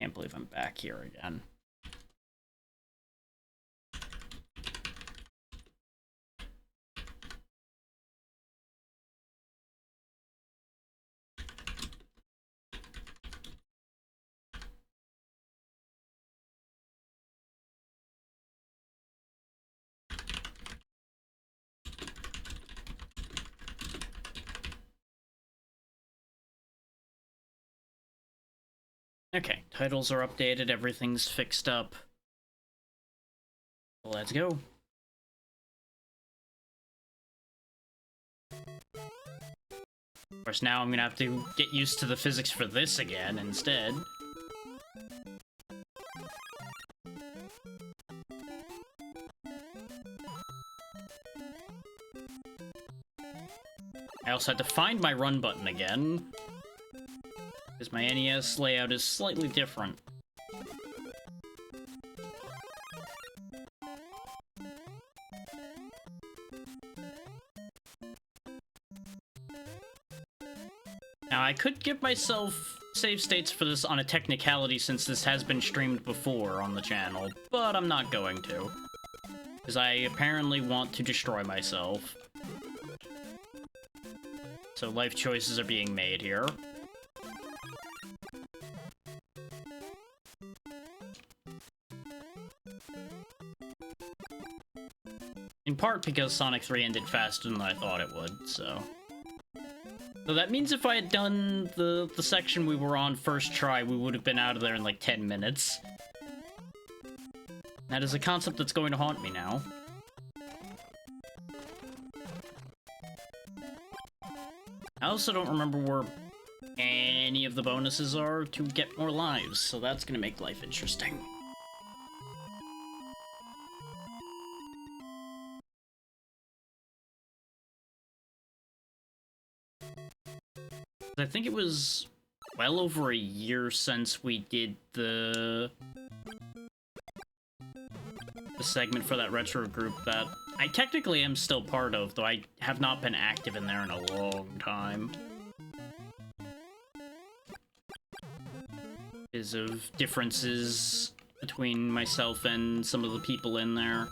Can't believe I'm back here again. Okay, titles are updated, everything's fixed up. Let's go. Of course, now I'm gonna have to get used to the physics for this again instead. I also had to find my run button again, because my NES layout is slightly different. Now, I could give myself save states for this on a technicality since this has been streamed before on the channel, but I'm not going to, because I apparently want to destroy myself. So life choices are being made here. In part because Sonic 3 ended faster than I thought it would, so... So that means if I had done the section we were on first try, we would have been out of there in like 10 minutes. That is a concept that's going to haunt me now. I also don't remember where any of the bonuses are to get more lives, so that's gonna make life interesting. I think it was well over a year since we did the segment for that retro group that I technically am still part of, though I have not been active in there in a long time. Because of differences between myself and some of the people in there.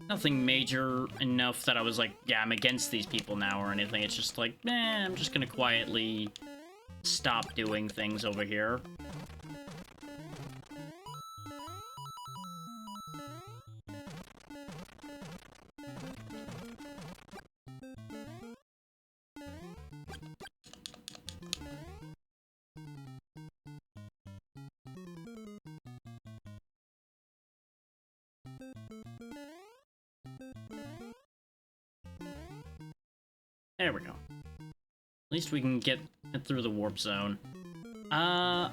Nothing major enough that I was like, yeah, I'm against these people now or anything. It's just like, I'm just gonna quietly stop doing things over here. There we go. At least we can get through the warp zone. I'm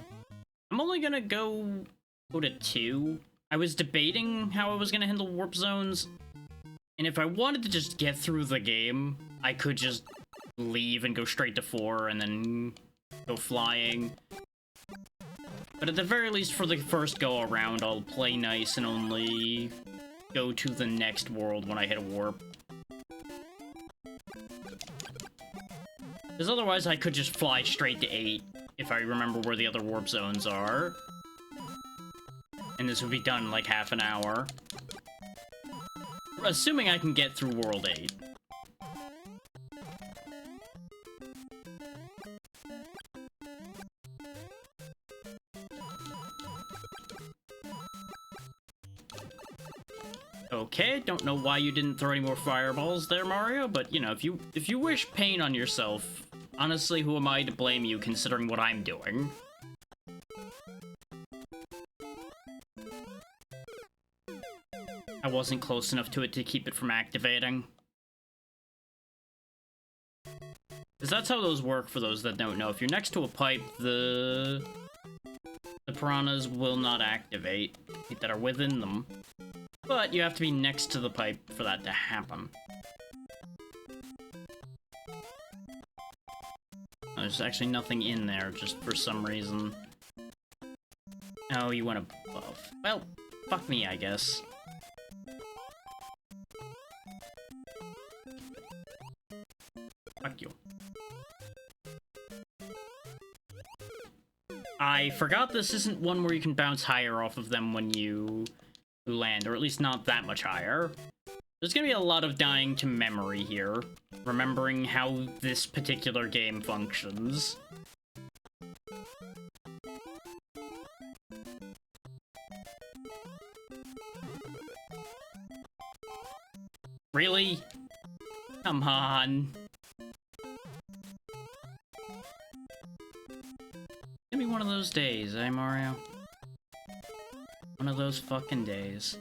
only gonna go to 2. I was debating how I was gonna handle warp zones, and if I wanted to just get through the game, I could just leave and go straight to 4 and then go flying. But at the very least, for the first go-around, I'll play nice and only go to the next world when I hit a warp. Because otherwise I could just fly straight to 8, if I remember where the other warp zones are. And this would be done in like half an hour. Assuming I can get through World 8. Okay, don't know why you didn't throw any more fireballs there, Mario, but, you know, if you wish pain on yourself, honestly, who am I to blame you, considering what I'm doing? I wasn't close enough to it to keep it from activating. Because that's how those work, for those that don't know. If you're next to a pipe, the piranhas will not activate that are within them. But you have to be next to the pipe for that to happen. There's actually nothing in there, just for some reason. Oh, you went above. Well, fuck me, I guess. Fuck you. I forgot this isn't one where you can bounce higher off of them when you land, or at least not that much higher. There's gonna be a lot of dying to memory here, remembering how this particular game functions. Really? Come on. It's gonna be one of those days, eh, Mario? One of those fucking days.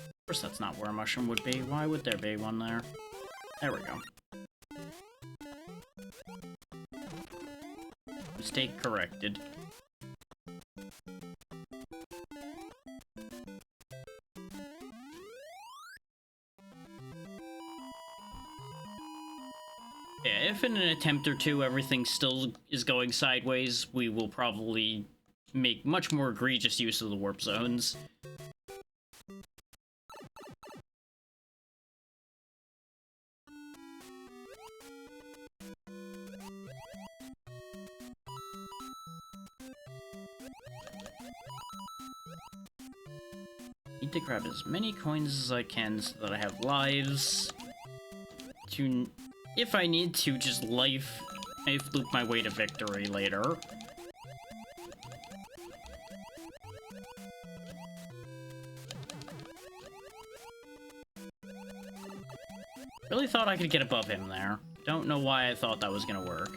Of course that's not where a mushroom would be. Why would there be one there? There we go. Mistake corrected. Yeah, if in an attempt or two everything still is going sideways, we will probably make much more egregious use of the warp zones. Need to grab as many coins as I can so that I have lives to, if I need to, just life loop my way to victory later. Really thought I could get above him there. Don't know why I thought that was gonna work.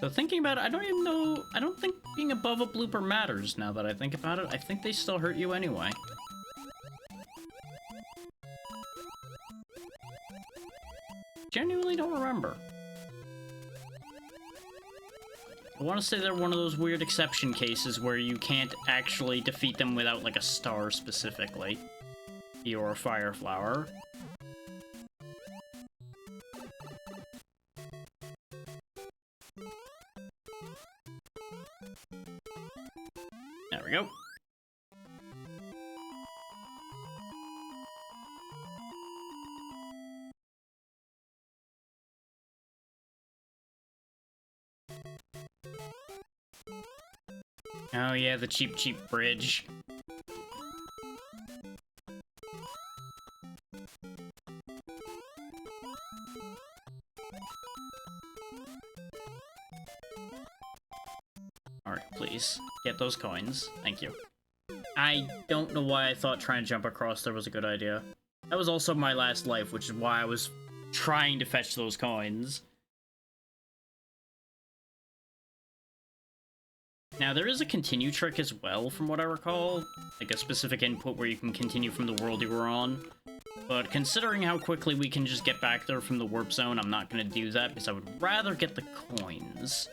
So thinking about it, I don't even know, I don't think being above a blooper matters now that I think about it. I think they still hurt you anyway. Genuinely don't remember. I want to say they're one of those weird exception cases where you can't actually defeat them without, like, a star specifically. Or a fire flower. There we go. Oh yeah, the cheap bridge. Alright, please. Get those coins. Thank you. I don't know why I thought trying to jump across there was a good idea. That was also my last life, which is why I was trying to fetch those coins. Now, there is a continue trick as well, from what I recall. Like a specific input where you can continue from the world you were on. But considering how quickly we can just get back there from the warp zone, I'm not going to do that, because I would rather get the coins.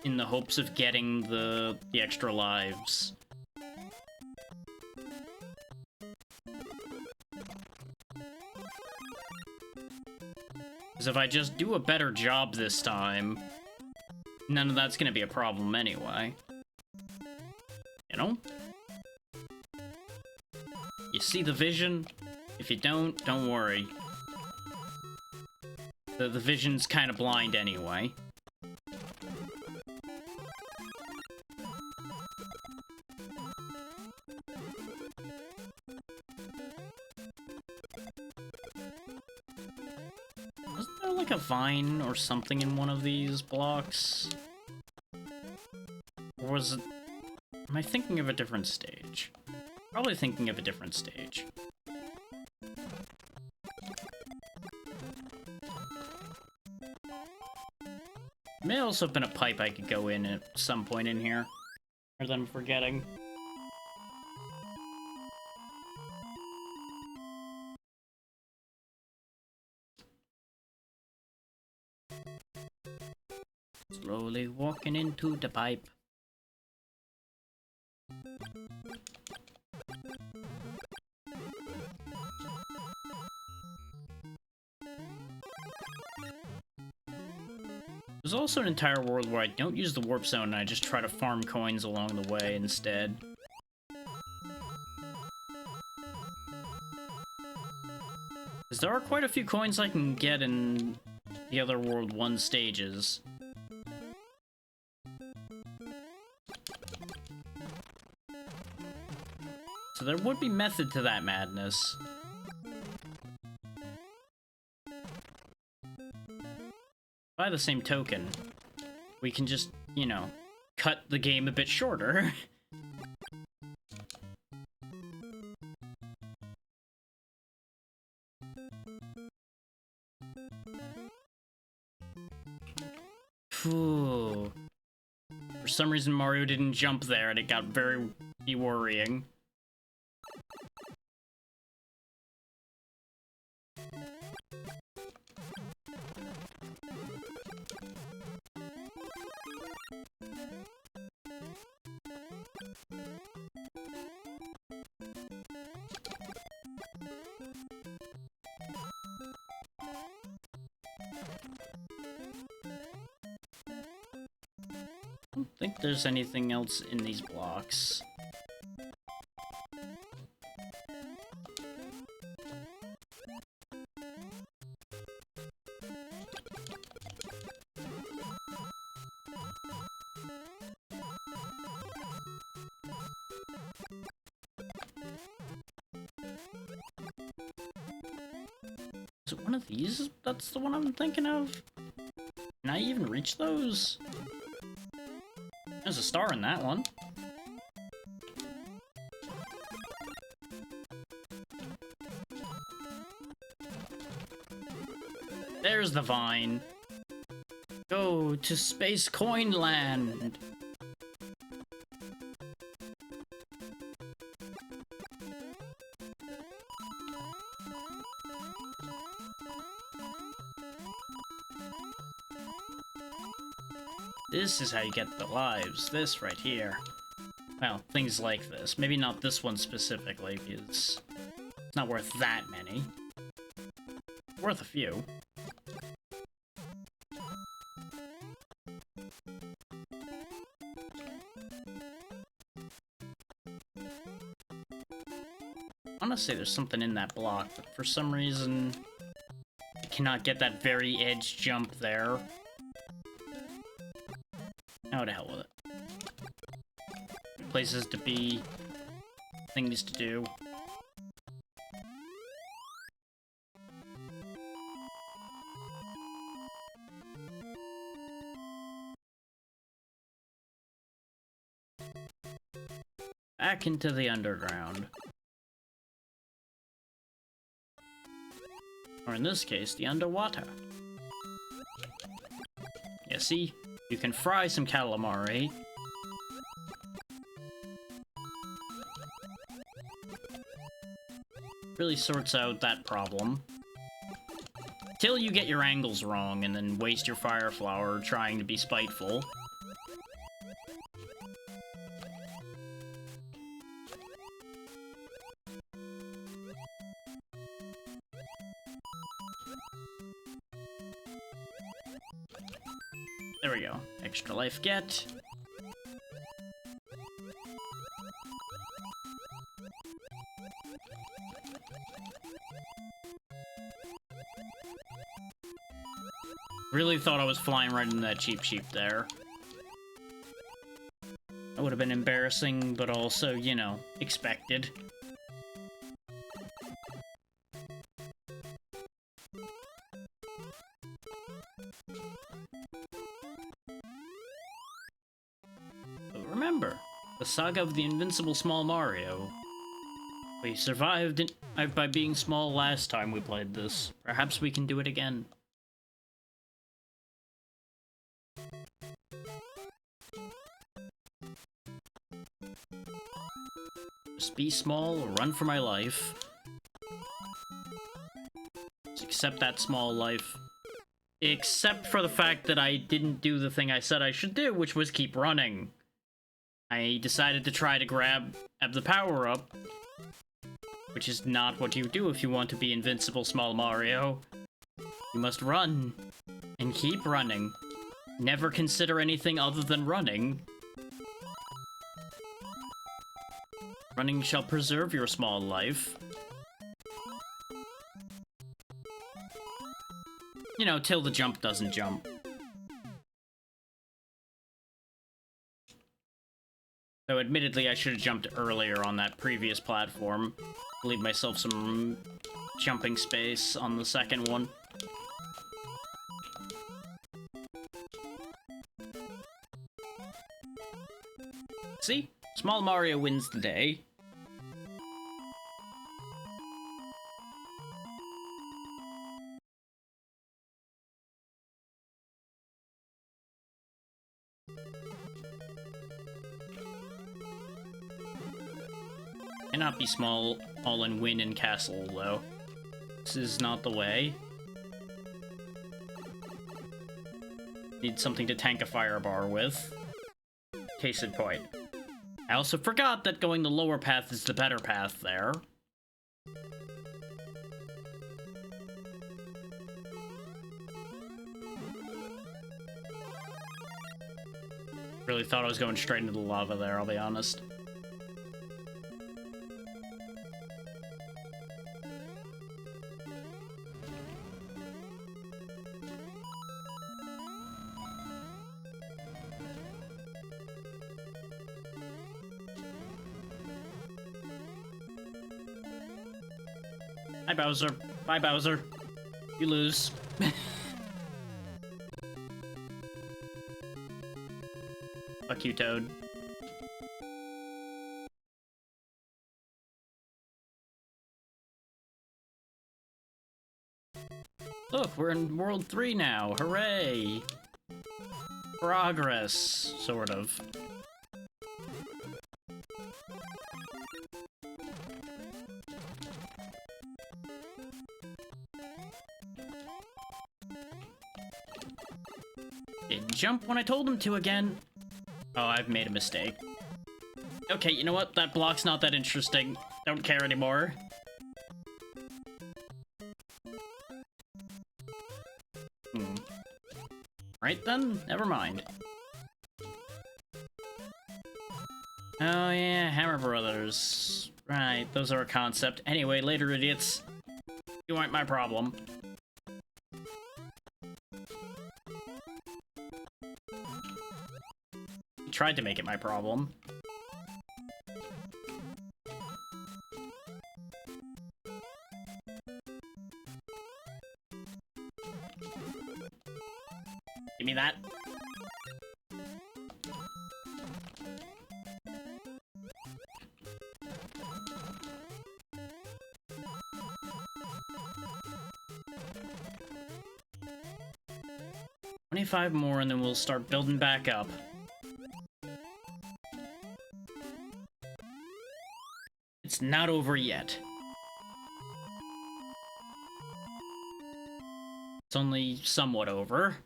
In the hopes of getting the extra lives. Because if I just do a better job this time, none of that's going to be a problem anyway. You know? You see the vision? If you don't worry. The vision's kind of blind anyway. Wasn't there like a vine or something in one of these blocks? Or was it... Am I thinking of a different stage? Probably thinking of a different stage. There may also have been a pipe I could go in at some point in here. Or that I'm forgetting. Slowly walking into the pipe. There's also an entire world where I don't use the warp zone and I just try to farm coins along the way instead. Because there are quite a few coins I can get in the other World 1 stages. So there would be method to that madness. By the same token, we can just, you know, cut the game a bit shorter. Phew. For some reason Mario didn't jump there and it got very worrying. I don't think there's anything else in these blocks. Is it one of these? That's the one I'm thinking of? Can I even reach those? There's a star in that one. There's the vine. Go to Space Coin Land. This is how you get the lives, this right here. Well, things like this. Maybe not this one specifically, because it's not worth that many. Worth a few. I want to say there's something in that block, but for some reason I cannot get that very edge jump there. Oh, to hell with it. Places to be, things to do. Back into the underground. Or in this case, the underwater. Yeah, see? You can fry some calamari. Really sorts out that problem. Till you get your angles wrong and then waste your fire flower trying to be spiteful. There we go. Extra life get. Really thought I was flying right into that cheap sheep there. That would have been embarrassing, but also, you know, expected. Remember, the saga of the invincible small Mario. We survived by being small last time we played this. Perhaps we can do it again. Just be small, run for my life. Just accept that small life. Except for the fact that I didn't do the thing I said I should do, which was keep running. I decided to try to grab the power-up, which is not what you do if you want to be invincible, small Mario. You must run, and keep running. Never consider anything other than running. Running shall preserve your small life. You know, till the jump doesn't jump. So admittedly, I should have jumped earlier on that previous platform. Leave myself some jumping space on the second one. See? Small Mario wins the day. Cannot be small all in win and castle, though. This is not the way. Need something to tank a fire bar with. Case in point. I also forgot that going the lower path is the better path there. Really thought I was going straight into the lava there, I'll be honest. Hi, Bowser. Bye, Bowser. You lose. Fuck you, Toad. Look, we're in World 3 now. Hooray! Progress, sort of. Didn't jump when I told him to again. Oh, I've made a mistake. Okay, you know what? That block's not that interesting. Don't care anymore. Right then, never mind. Oh yeah, Hammer Brothers. Right, those are a concept. Anyway, later, idiots. You aren't my problem. You tried to make it my problem. Give me that. $25 more and then we'll start building back up. It's not over yet. It's only somewhat over.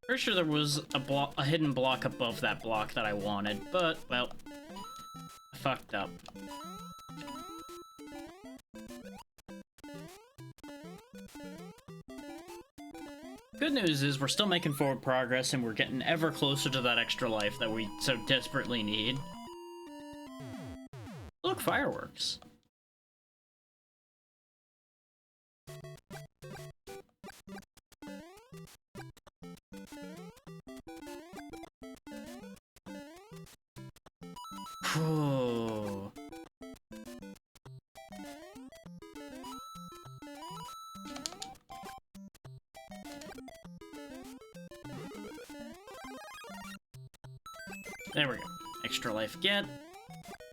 Pretty sure there was a hidden block above that block that I wanted, but, well, I fucked up. Good news is we're still making forward progress and we're getting ever closer to that extra life that we so desperately need. Look, fireworks. Whew. There we go. Extra life get.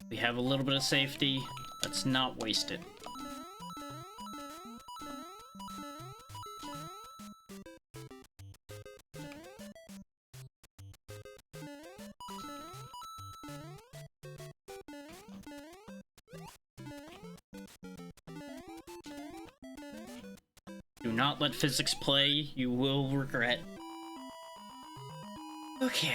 We have a little bit of safety. Let's not waste it. Do not let physics play. You will regret. Okay.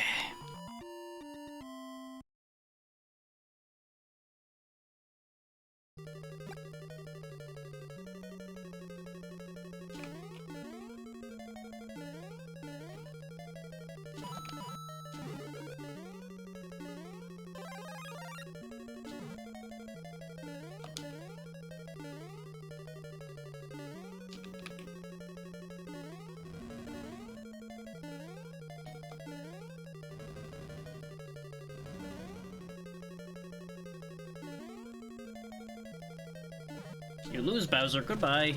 You lose, Bowser. Goodbye.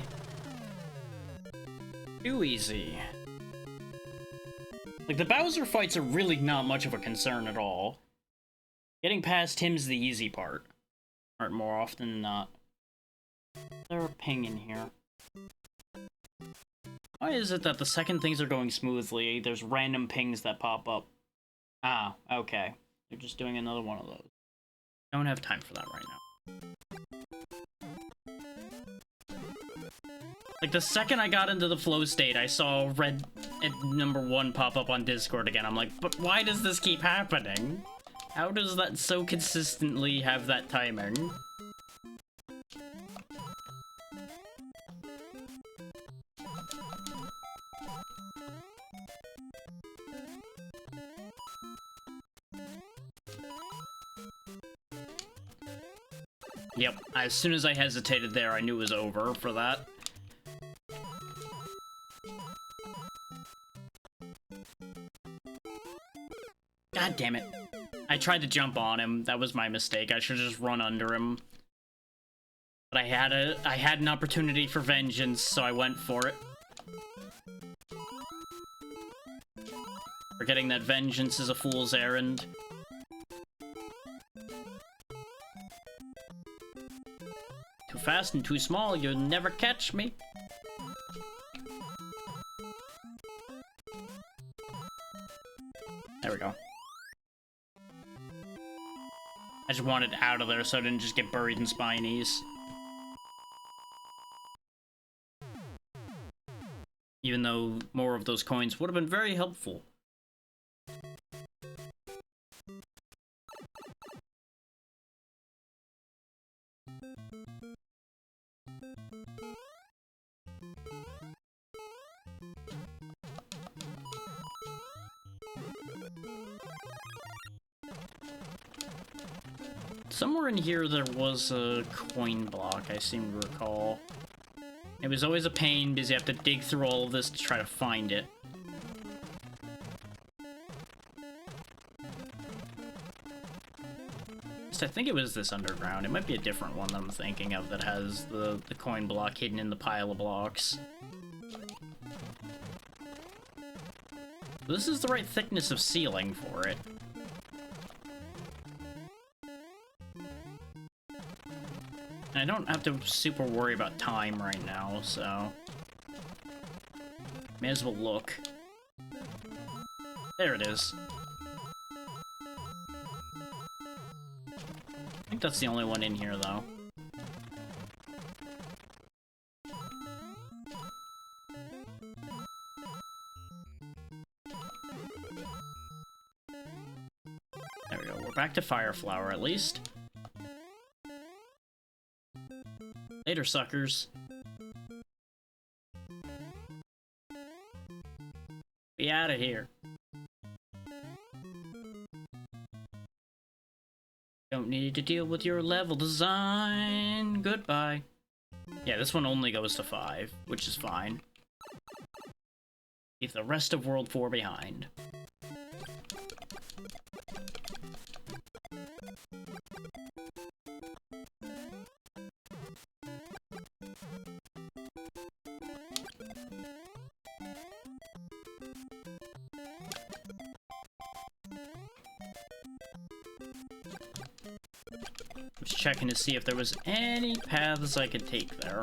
Too easy. Like, the Bowser fights are really not much of a concern at all. Getting past him's the easy part. Or more often than not. There's a ping in here. Why is it that the second things are going smoothly, there's random pings that pop up? Ah, okay. They're just doing another one of those. Don't have time for that right now. Like, the second I got into the flow state, I saw red at #1 pop up on Discord again. I'm like, but why does this keep happening? How does that so consistently have that timing? Yep, as soon as I hesitated there, I knew it was over for that. God damn it. I tried to jump on him. That was my mistake. I should just run under him. But I had an opportunity for vengeance, so I went for it. Forgetting that vengeance is a fool's errand. Too fast and too small, you'll never catch me. There we go. I just wanted out of there so I didn't just get buried in spinies. Even though more of those coins would have been very helpful. Somewhere in here there was a coin block, I seem to recall. It was always a pain because you have to dig through all of this to try to find it. I think it was this underground. It might be a different one that I'm thinking of that has the coin block hidden in the pile of blocks. This is the right thickness of ceiling for it. I don't have to super worry about time right now, so... may as well look. There it is. I think that's the only one in here, though. There we go. We're back to Fire Flower, at least. Later, suckers. Be out of here. Don't need to deal with your level design. Goodbye. Yeah, this one only goes to 5, which is fine. Leave the rest of World 4 behind. Just checking to see if there was any paths I could take there.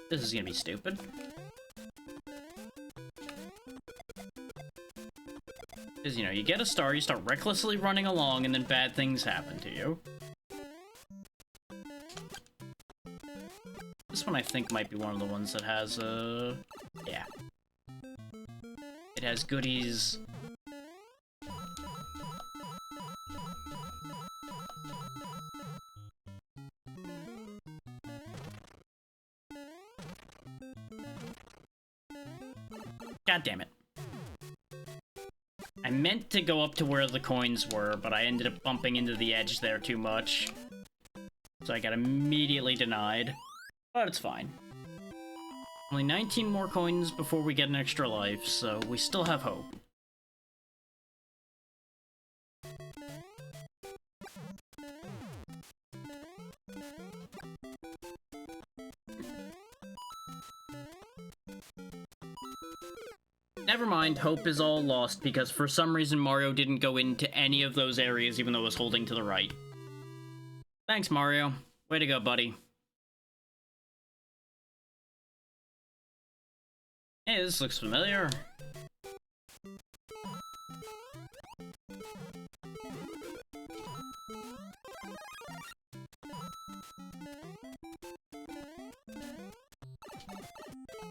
This is gonna be stupid. Because, you know, you get a star, you start recklessly running along, and then bad things happen to you. This one I think might be one of the ones that has, yeah. It has goodies. God damn it. I meant to go up to where the coins were, but I ended up bumping into the edge there too much. So I got immediately denied. But it's fine. Only 19 more coins before we get an extra life, so we still have hope. Never mind, hope is all lost because for some reason Mario didn't go into any of those areas even though it was holding to the right. Thanks, Mario. Way to go, buddy. Hey, this looks familiar.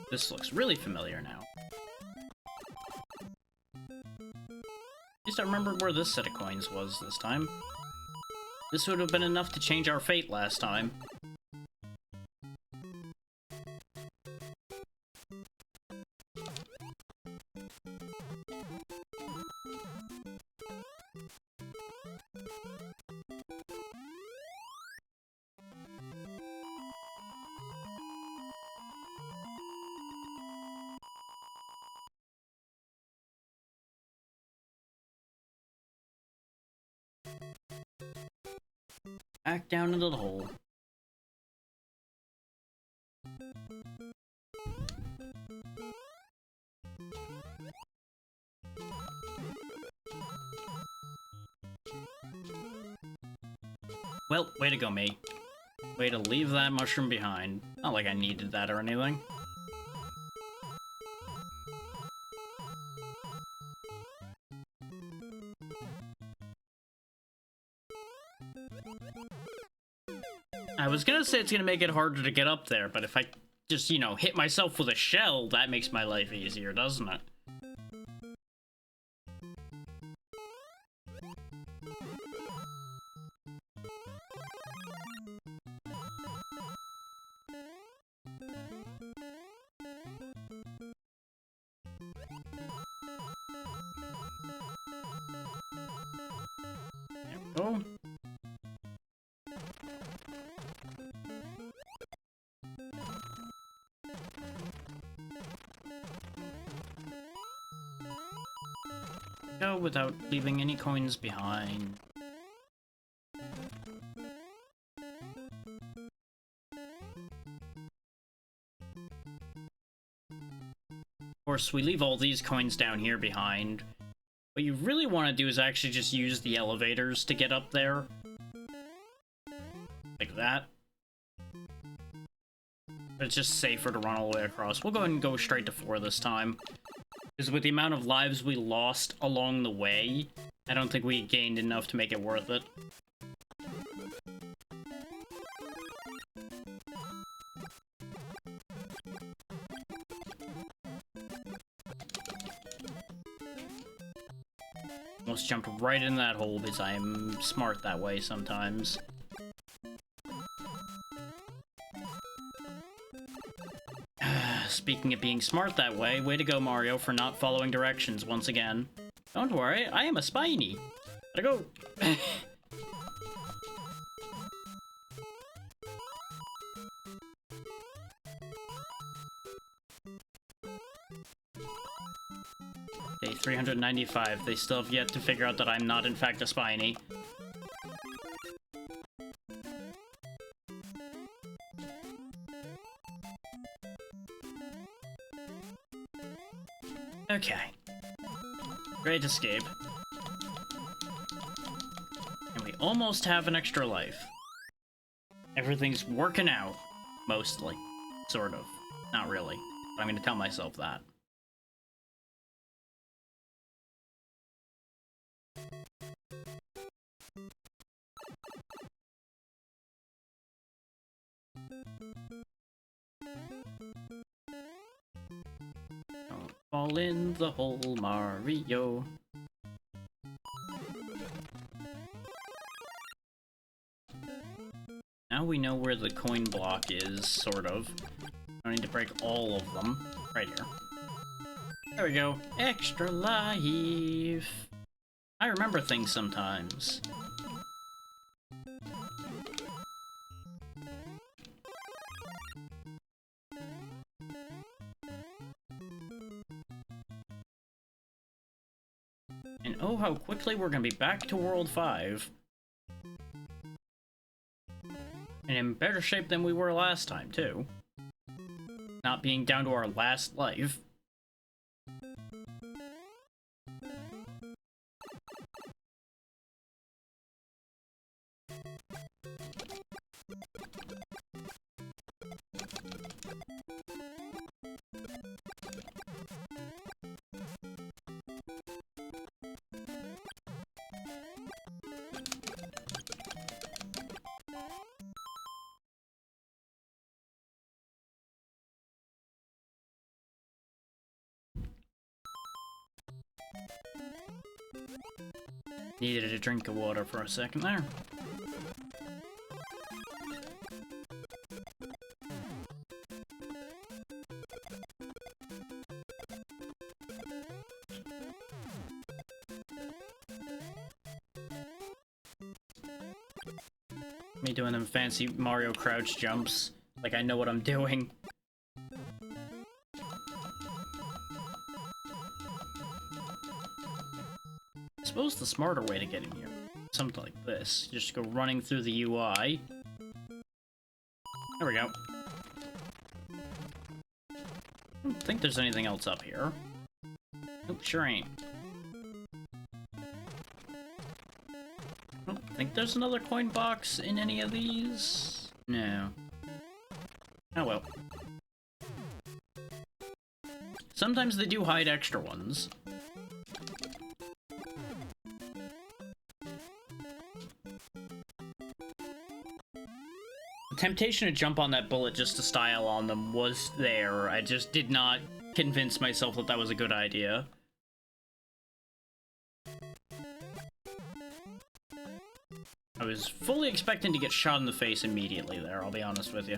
This looks really familiar now. At least I remembered where this set of coins was this time. This would have been enough to change our fate last time. Back down into the hole. Well, way to go, me. Way to leave that mushroom behind. Not like I needed that or anything. I was gonna say it's gonna make it harder to get up there, but if I just, you know, hit myself with a shell, that makes my life easier, doesn't it? There we go. Go without leaving any coins behind. Of course, we leave all these coins down here behind. What you really want to do is actually just use the elevators to get up there. Like that. But it's just safer to run all the way across. We'll go ahead and go straight to 4 this time. Because with the amount of lives we lost along the way, I don't think we gained enough to make it worth it. Almost jumped right in that hole because I'm smart that way sometimes. Speaking of being smart that way, way to go, Mario, for not following directions once again. Don't worry, I am a spiny. Gotta go. Day 395. They still have yet to figure out that I'm not, in fact, a spiny. Okay. Great escape. And we almost have an extra life. Everything's working out. Mostly. Sort of. Not really. But I'm gonna tell myself that. Fall in the hole, Mario. Now we know where the coin block is, sort of. I need to break all of them. Right here. There we go. Extra life. I remember things sometimes. And oh, how quickly we're gonna be back to World 5. And in better shape than we were last time, too. Not being down to our last life. Needed a drink of water for a second there. Me doing them fancy Mario crouch jumps, like I know what I'm doing. I suppose the smarter way to get in here, something like this, just go running through the UI. There we go. I don't think there's anything else up here. Nope, sure ain't. I don't think there's another coin box in any of these. No. Oh well. Sometimes they do hide extra ones. The temptation to jump on that bullet just to style on them was there. I just did not convince myself that that was a good idea. I was fully expecting to get shot in the face immediately there, I'll be honest with you.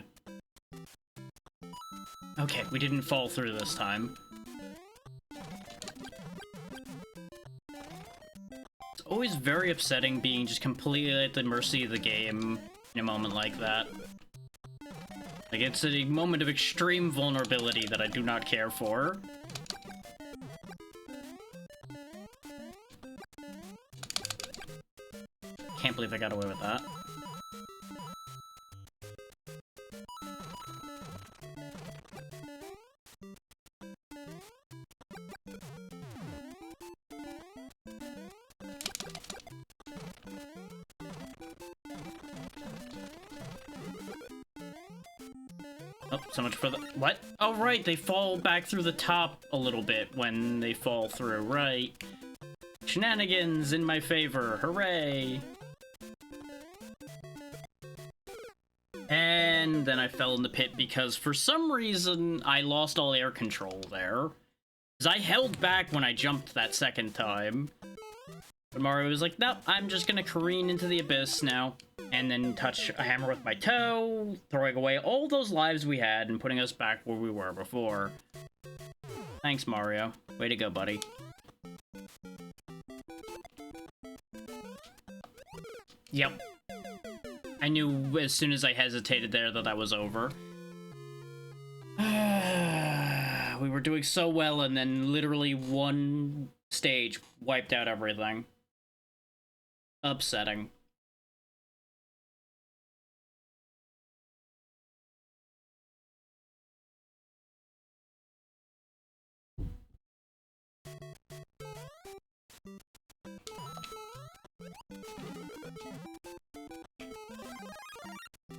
Okay, we didn't fall through this time. It's always very upsetting being just completely at the mercy of the game in a moment like that. Like, it's a moment of extreme vulnerability that I do not care for. Can't believe I got away with that. Oh, so much for the— what? Oh, right, they fall back through the top a little bit when they fall through, right. Shenanigans in my favor, hooray! And then I fell in the pit because for some reason I lost all air control there. Because I held back when I jumped that second time. But Mario was like, nope, I'm just gonna careen into the abyss now. And then touch a hammer with my toe, throwing away all those lives we had and putting us back where we were before. Thanks, Mario. Way to go, buddy. Yep. I knew as soon as I hesitated there that that was over. We were doing so well, and then literally one stage wiped out everything. Upsetting.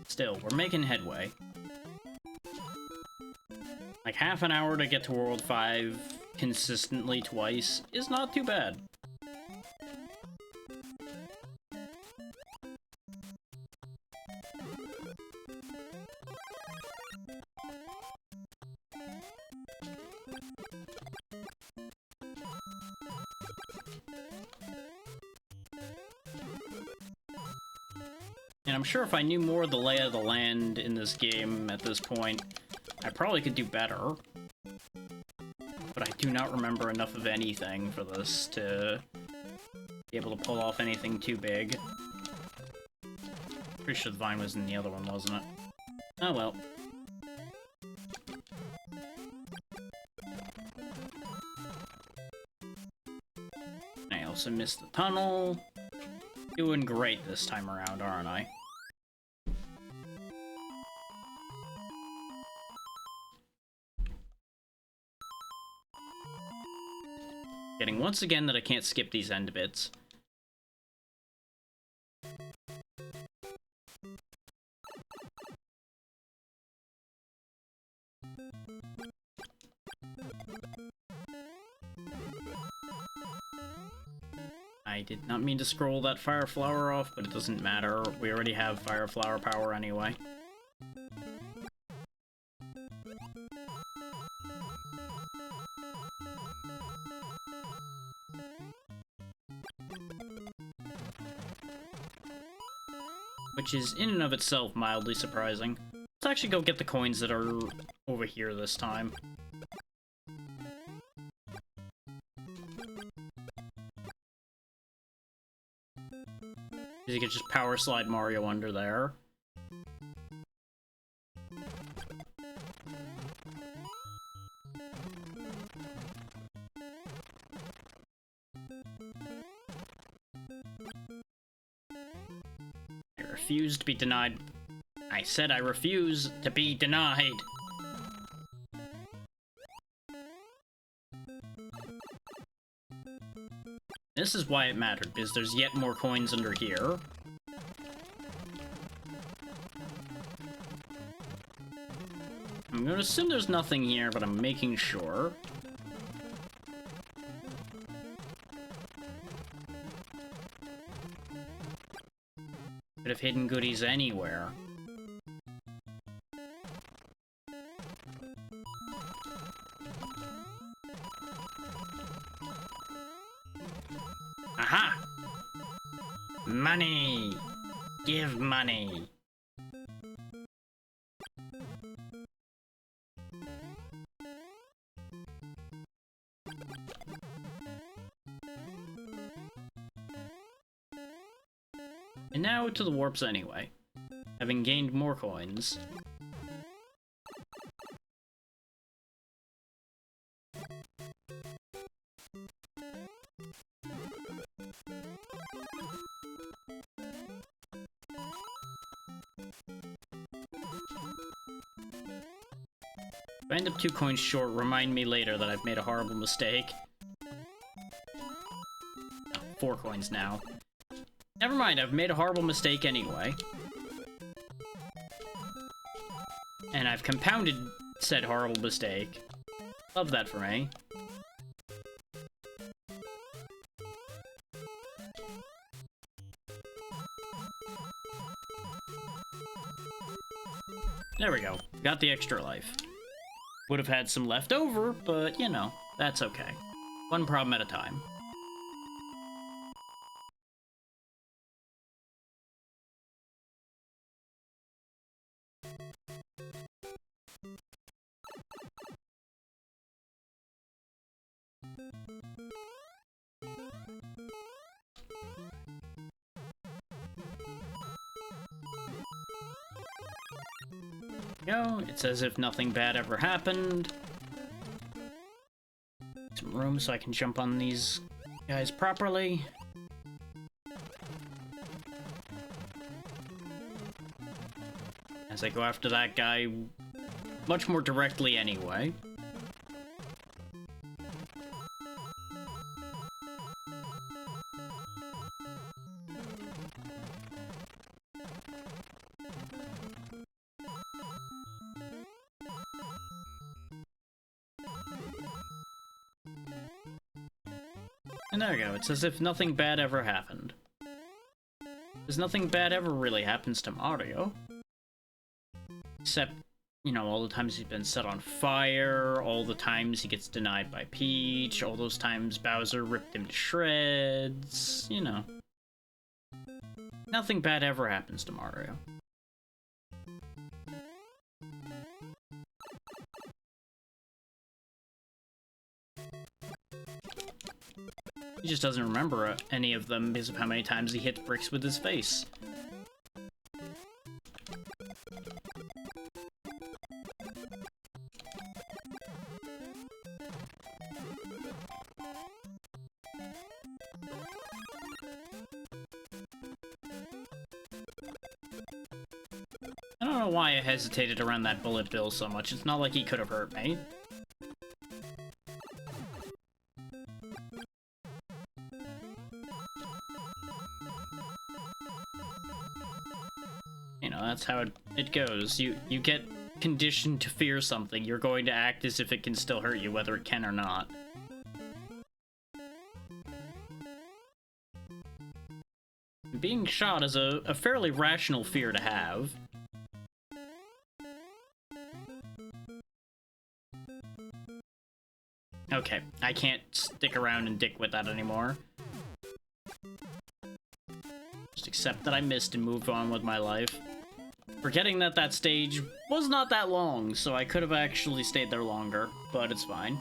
Still, we're making headway. Like, half an hour to get to World 5 consistently twice is not too bad. And I'm sure if I knew more of the lay of the land in this game at this point, I probably could do better. But I do not remember enough of anything for this to be able to pull off anything too big. Pretty sure the vine was in the other one, wasn't it? Oh well. I also missed the tunnel. Doing great this time around, aren't I? Getting once again that I can't skip these end bits. I did not mean to scroll that fire flower off, but it doesn't matter. We already have fire flower power anyway. Which is in and of itself mildly surprising. Let's actually go get the coins that are over here this time. You could just power slide Mario under there. I refuse to be denied. I said I refuse to be denied. This is why it mattered, because there's yet more coins under here. I'm gonna assume there's nothing here, but I'm making sure. Could have hidden goodies anywhere. Aha! Money! Give money! And now to the warps anyway, having gained more coins. If I end up 2 coins short, remind me later that I've made a horrible mistake. Oh, 4 coins now. Never mind, I've made a horrible mistake anyway. And I've compounded said horrible mistake. Love that for me. There we go. Got the extra life. Would have had some left over, but, you know, that's okay. One problem at a time. Go. It's as if nothing bad ever happened. Some room so I can jump on these guys properly. As I go after that guy much more directly anyway. And there we go, it's as if nothing bad ever happened. Because nothing bad ever really happens to Mario. Except, you know, all the times he's been set on fire, all the times he gets denied by Peach, all those times Bowser ripped him to shreds, you know. Nothing bad ever happens to Mario. He just doesn't remember any of them because of how many times he hit bricks with his face. I don't know why I hesitated around that bullet bill so much. It's not like he could have hurt me. You know, that's how it goes. You get conditioned to fear something, you're going to act as if it can still hurt you, whether it can or not. Being shot is a fairly rational fear to have. Okay, I can't stick around and dick with that anymore. Just accept that I missed and move on with my life. Forgetting that that stage was not that long, so I could have actually stayed there longer, but it's fine.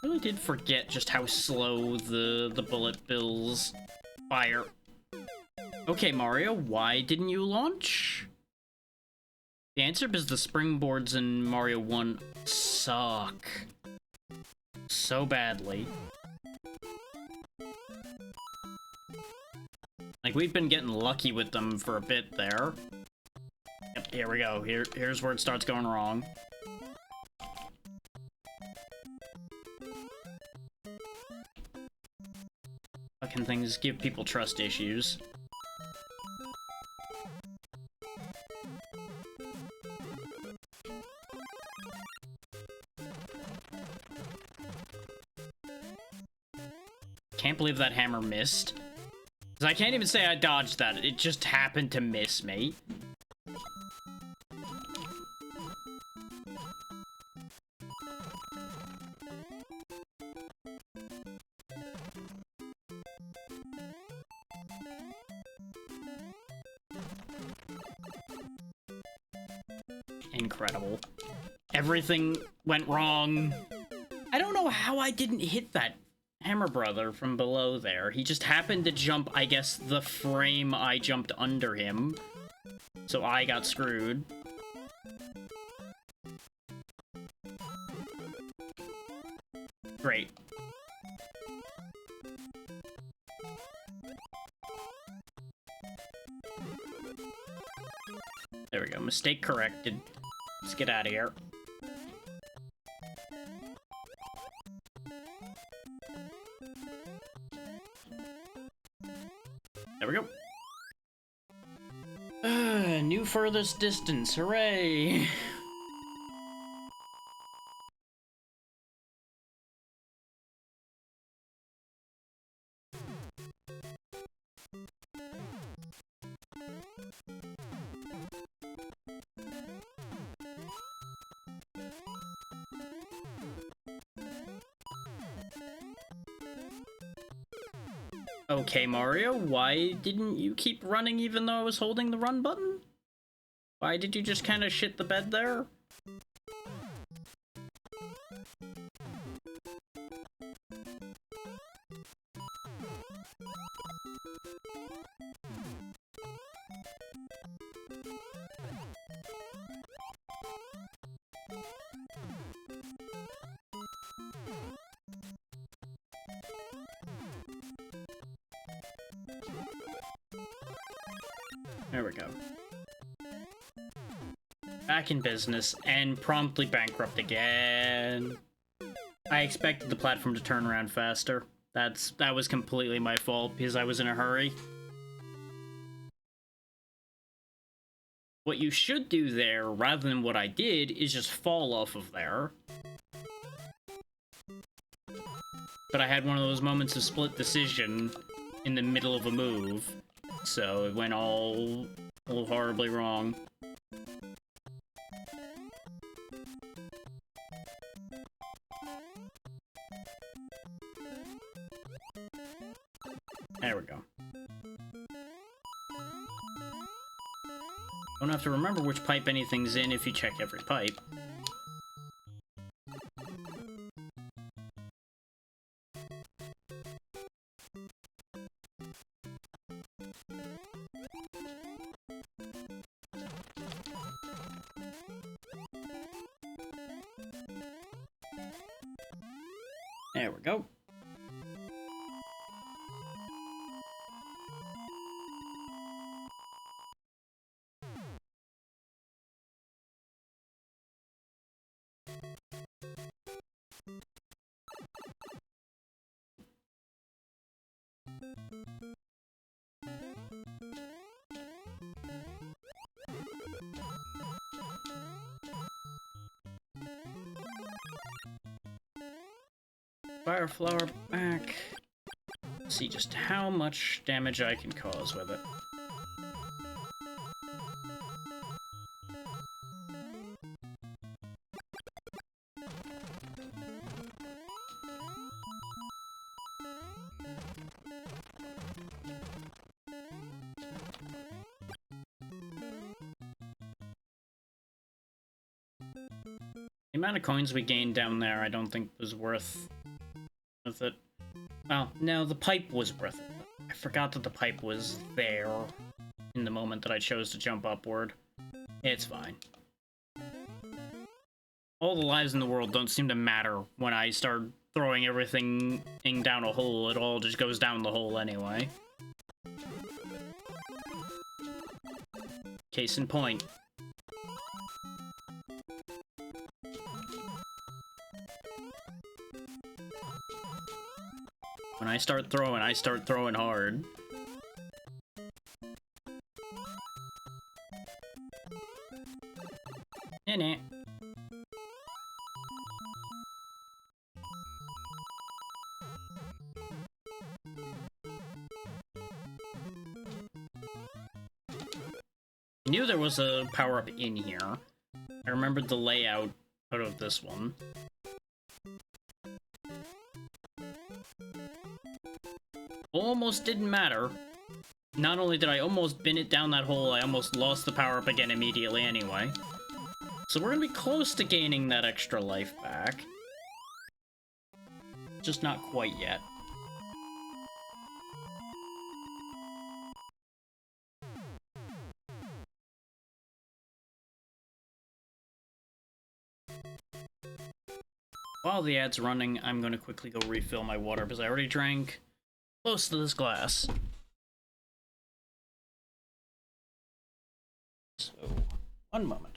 I really did forget just how slow the bullet bills fire. Okay, Mario, why didn't you launch? The answer is the springboards in Mario 1 suck. So badly. Like, we've been getting lucky with them for a bit there. Yep, here we go. Here's where it starts going wrong. Fucking things give people trust issues. Can't believe that hammer missed. 'Cause I can't even say I dodged that. It just happened to miss me. Incredible. Everything went wrong. I don't know how I didn't hit that Hammer Brother from below there. He just happened to jump, I guess, the frame I jumped under him. So I got screwed. Great. There we go. Mistake corrected. Let's get out of here. There we go. New furthest distance. Hooray! Okay, Mario, why didn't you keep running even though I was holding the run button? Why did you just kind of shit the bed there? There we go. Back in business, and promptly bankrupt again. I expected the platform to turn around faster. That was completely my fault, because I was in a hurry. What you should do there, rather than what I did, is just fall off of there. But I had one of those moments of split decision in the middle of a move. So it went all a little horribly wrong. There we go. Don't have to remember which pipe anything's in if you check every pipe. There we go. Fire flower back. See just how much damage I can cause with it. The amount of coins we gained down there I don't think was worth it. Well, no, the pipe was worth it. I forgot that the pipe was there in the moment that I chose to jump upward. It's fine. All the lives in the world don't seem to matter when I start throwing everything down a hole. It all just goes down the hole anyway. Case in point. When I start throwing hard. Nah. I knew there was a power-up in here. I remembered the layout out of this one. Almost didn't matter. Not only did I almost bin it down that hole, I almost lost the power-up again immediately anyway. So we're gonna be close to gaining that extra life back. Just not quite yet. While the ad's running, I'm gonna quickly go refill my water because I already drank close to this glass. So, one moment.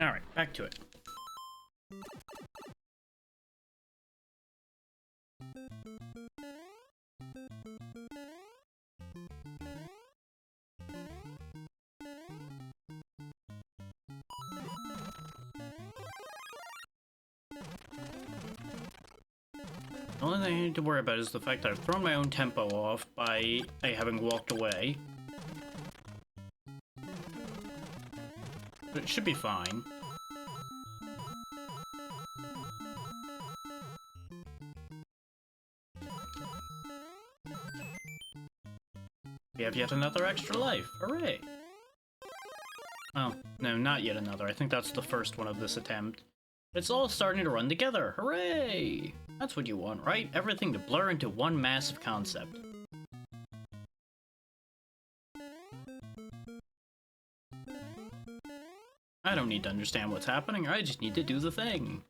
Alright, back to it. The only thing I need to worry about is the fact that I've thrown my own tempo off by having walked away. But it should be fine. We have yet another extra life. Hooray! Oh, no, not yet another. I think that's the first one of this attempt. It's all starting to run together. Hooray! That's what you want, right? Everything to blur into one massive concept. I don't need to understand what's happening, I just need to do the thing.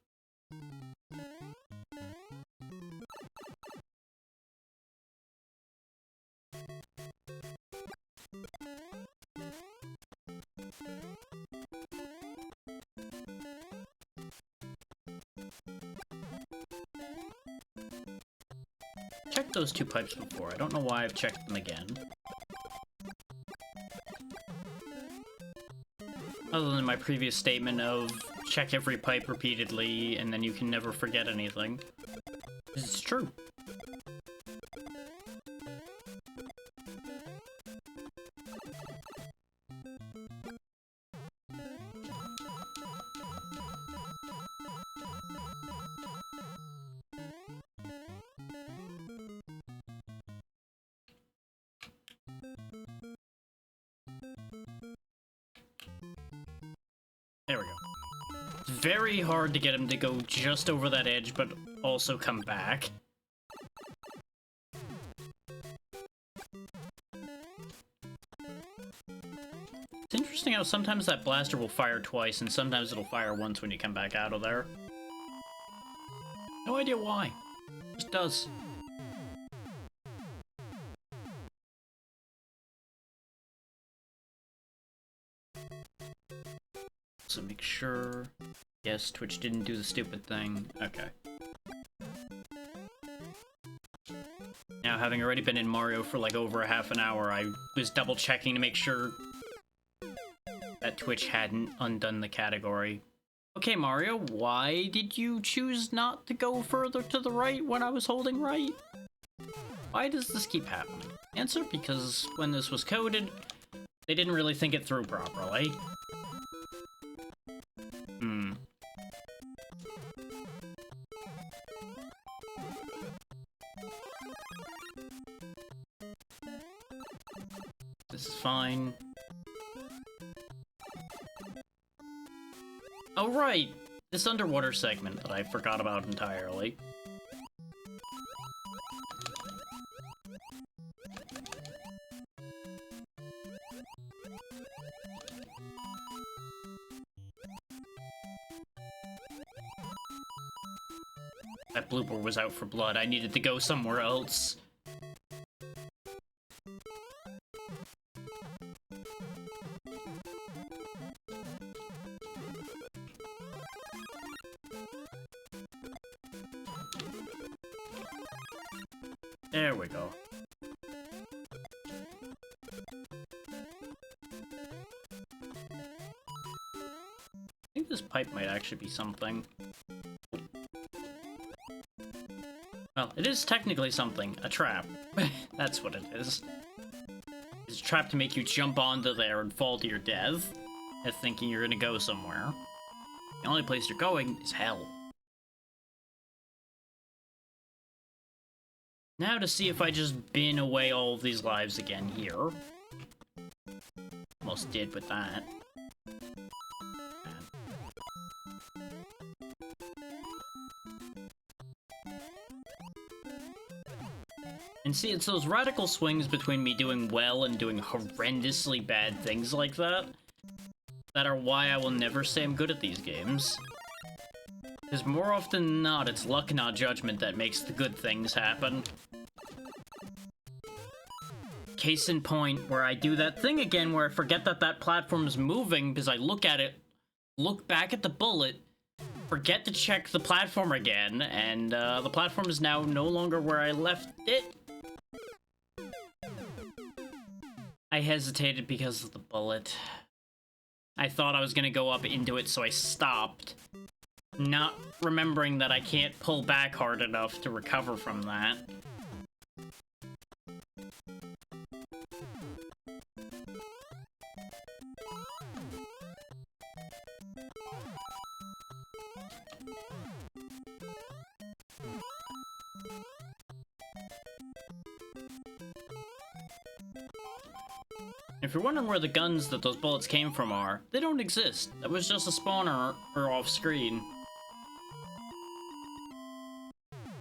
Checked those two pipes before. I don't know why I've checked them again. Other than my previous statement of check every pipe repeatedly and then you can never forget anything. It's true. There we go. It's very hard to get him to go just over that edge, but also come back. It's interesting how sometimes that blaster will fire twice, and sometimes it'll fire once when you come back out of there. No idea why. It just does. So make sure... Yes, Twitch didn't do the stupid thing. Okay. Now, having already been in Mario for like over a half an hour, I was double checking to make sure that Twitch hadn't undone the category. Okay, Mario, why did you choose not to go further to the right when I was holding right? Why does this keep happening? Answer, because when this was coded, they didn't really think it through properly. This is fine. Oh, right! This underwater segment that I forgot about entirely. That blooper was out for blood. I needed to go somewhere else. There we go. I think this pipe might actually be something. Well, it is technically something. A trap. That's what it is. It's a trap to make you jump onto there and fall to your death, as thinking you're gonna go somewhere. The only place you're going is hell. Now to see if I just bin away all of these lives again here. Almost did with that. And see, it's those radical swings between me doing well and doing horrendously bad things like that that are why I will never say I'm good at these games. Because more often than not, it's luck, not judgment, that makes the good things happen. Case in point, where I do that thing again where I forget that that platform is moving because I look at it look back at the bullet, forget to check the platform again, and the platform is now no longer where I left it. I hesitated because of the bullet. I thought I was gonna go up into it, so I stopped, not remembering that I can't pull back hard enough to recover from that. If you're wondering where the guns that those bullets came from are, they don't exist. That was just a spawner or off screen. Of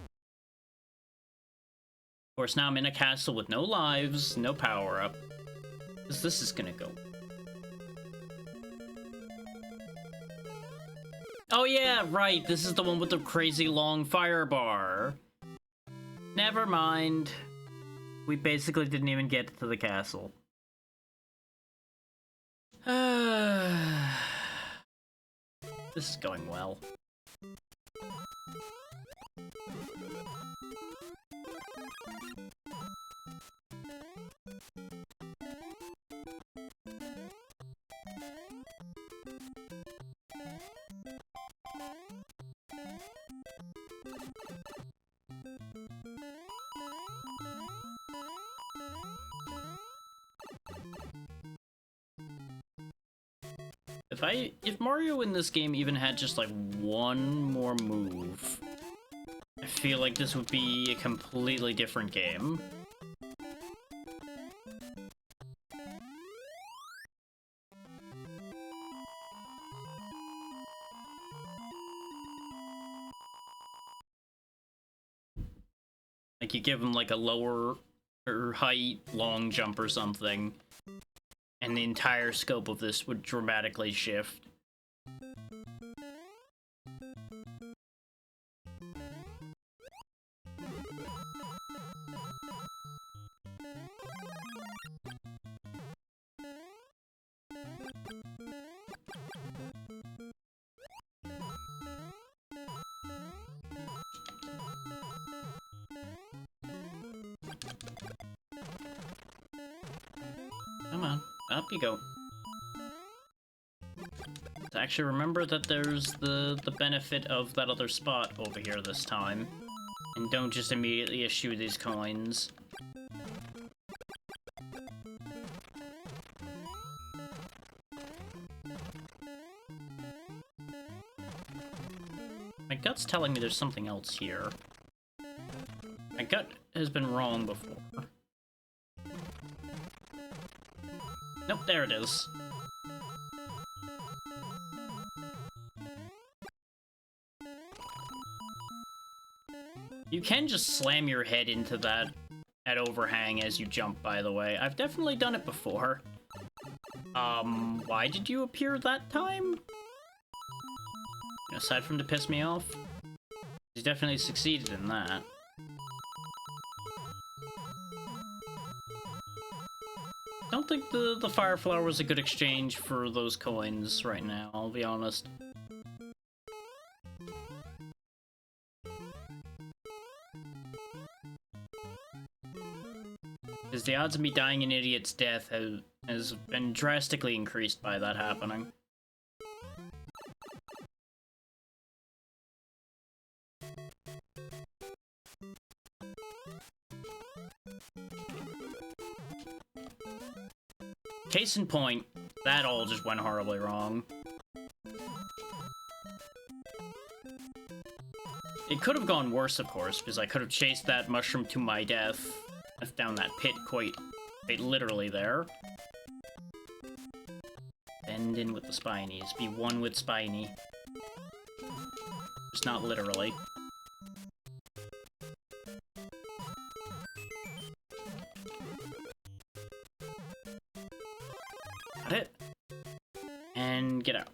course, now I'm in a castle with no lives, no power-up. This is gonna go. Oh yeah, right, this is the one with the crazy long fire bar. Never mind. We basically didn't even get to the castle. This is going well. If Mario in this game even had just like one more move, I feel like this would be a completely different game. Like you give him like a lower or height long jump or something, and the entire scope of this would dramatically shift. Come on, up you go. Actually, remember that there's the benefit of that other spot over here this time. And don't just immediately issue these coins. My gut's telling me there's something else here. My gut has been wrong before. Nope, there it is. You can just slam your head into that overhang as you jump, by the way. I've definitely done it before. Why did you appear that time? Aside from to piss me off? You definitely succeeded in that. Don't think the fire flower was a good exchange for those coins right now, I'll be honest. Because the odds of me dying an idiot's death has been drastically increased by that happening. Case in point, that all just went horribly wrong. It could have gone worse, of course, because I could have chased that mushroom to my death down that pit quite literally there. Bend in with the Spinies. Be one with Spiny. Just not literally. Got it. And get out.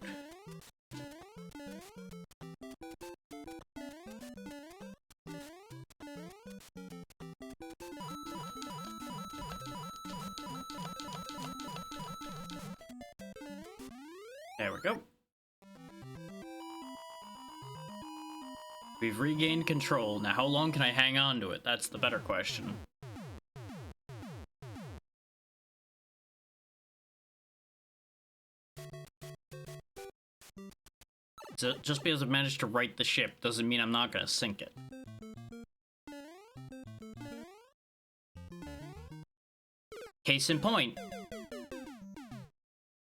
There we go. We've regained control. Now how long can I hang on to it? That's the better question. So just because I've managed to right the ship doesn't mean I'm not gonna sink it. Case in point.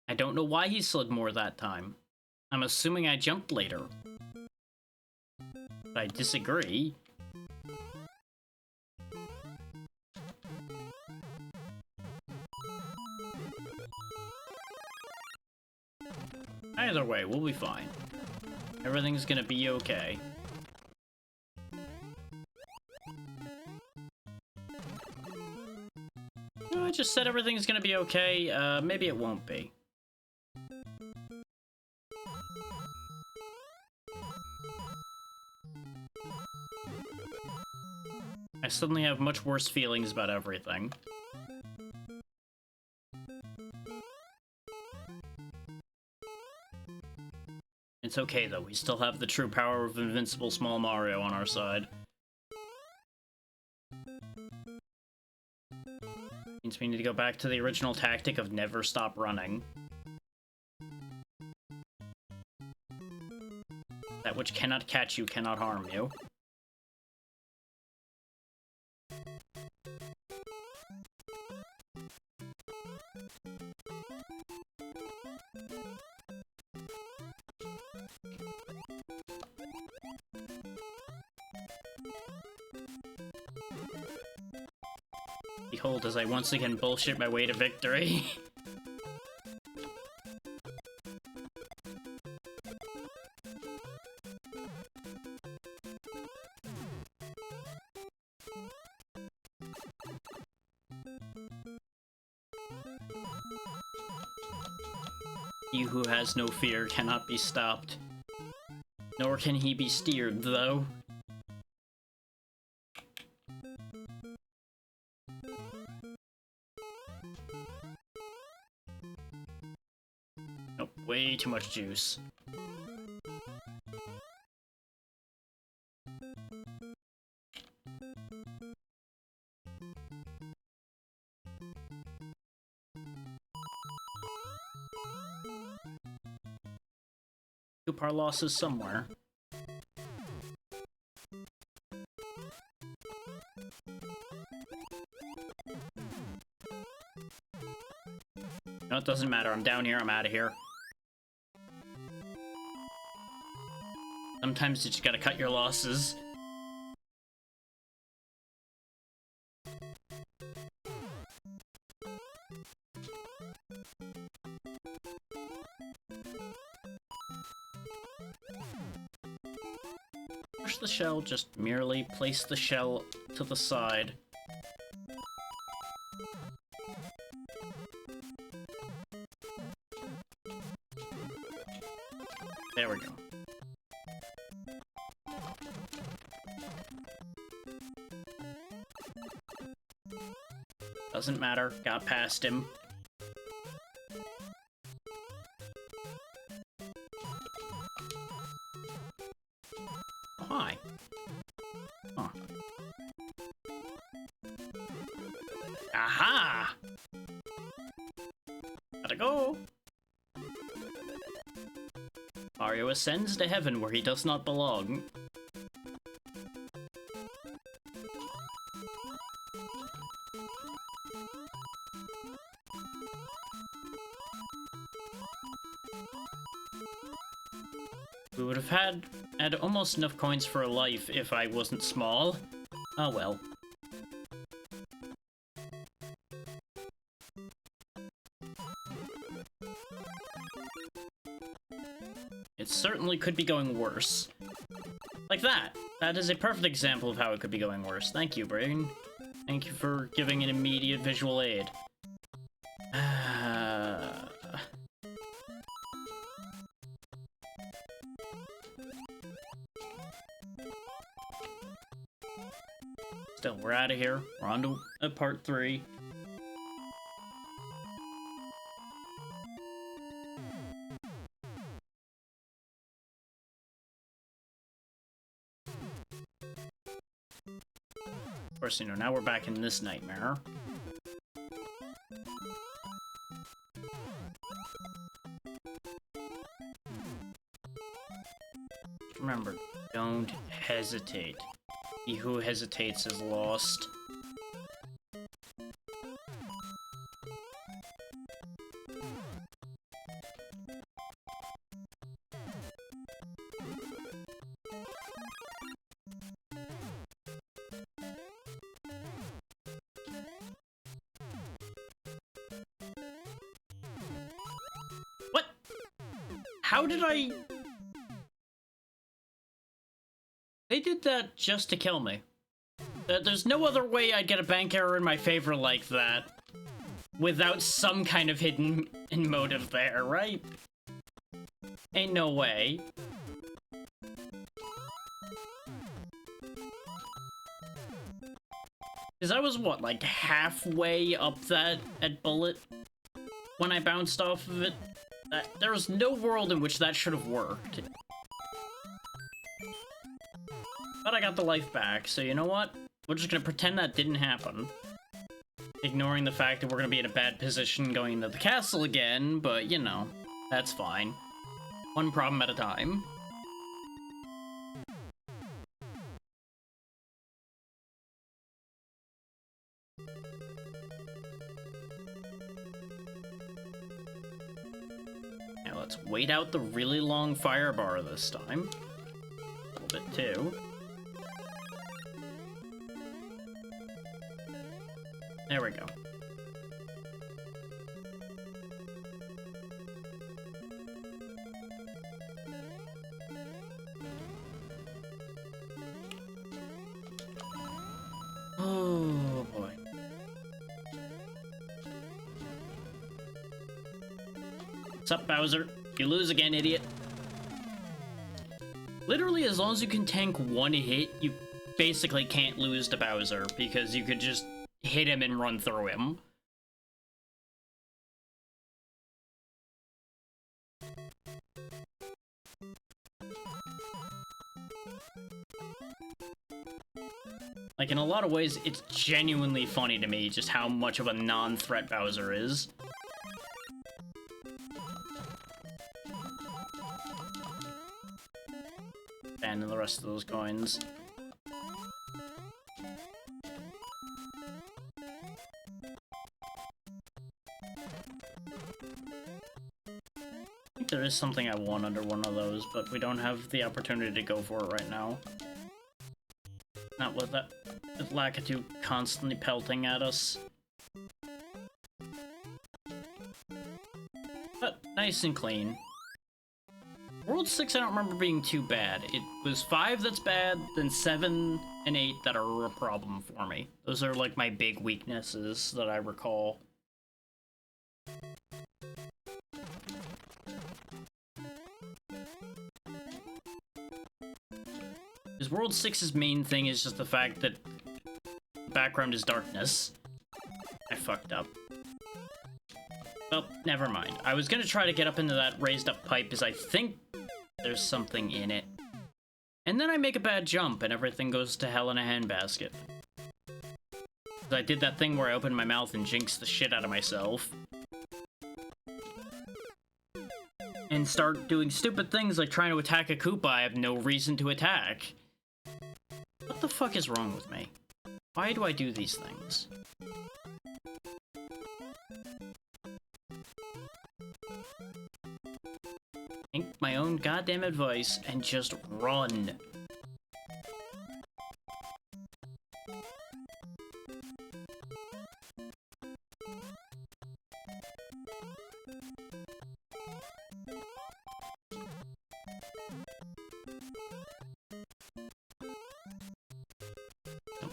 I don't know why he slid more that time. I'm assuming I jumped later. But I disagree. Either way, we'll be fine. Everything's gonna be okay. I just said everything's gonna be okay. Maybe it won't be. I suddenly have much worse feelings about everything. It's okay though, we still have the true power of invincible small Mario on our side. Means we need to go back to the original tactic of never stop running. That which cannot catch you cannot harm you. Behold, as I once again bullshit my way to victory. He who has no fear cannot be stopped. Nor can he be steered, though. Nope, way too much juice. Scoop our losses somewhere. No, it doesn't matter. I'm down here. I'm out of here. Sometimes you just gotta cut your losses. Push the shell, just merely place the shell to the side. There we go. Doesn't matter, got past him. Oh, hi. Huh. Aha! Gotta go! Mario ascends to heaven where he does not belong. We would have had almost enough coins for a life if I wasn't small. Oh well. It certainly could be going worse. Like that. That is a perfect example of how it could be going worse. Thank you, Brain. Thank you for giving an immediate visual aid. Still, we're out of here. We're on to part 3. course, you know, now we're back in this nightmare. Remember, don't hesitate. He who hesitates is lost. What? How did I... They did that just to kill me. There's no other way I'd get a bank error in my favor like that without some kind of hidden motive there, right? Ain't no way. Because I was, what, like halfway up that at bullet when I bounced off of it? There's no world in which that should have worked. But I got the life back, so you know what? We're just gonna pretend that didn't happen. Ignoring the fact that we're gonna be in a bad position going into the castle again, but you know, that's fine. One problem at a time. Now let's wait out the really long fire bar this time. A little bit too. There we go. Oh boy. What's up, Bowser? You lose again, idiot. Literally, as long as you can tank one hit, you basically can't lose to Bowser, because you could just hit him and run through him. Like, in a lot of ways, it's genuinely funny to me just how much of a non-threat Bowser is. And the rest of those coins. There is something I want under one of those, but we don't have the opportunity to go for it right now. Not with that with Lakitu constantly pelting at us. But nice and clean. World 6 I don't remember being too bad. It was 5 that's bad, then 7 and 8 that are a problem for me. Those are like my big weaknesses that I recall. Because World 6's main thing is just the fact that the background is darkness. I fucked up. Well, never mind. I was gonna try to get up into that raised up pipe because I think there's something in it. And then I make a bad jump and everything goes to hell in a handbasket. I did that thing where I opened my mouth and jinxed the shit out of myself. And start doing stupid things like trying to attack a Koopa I have no reason to attack. What the fuck is wrong with me? Why do I do these things? Think my own goddamn advice and just run.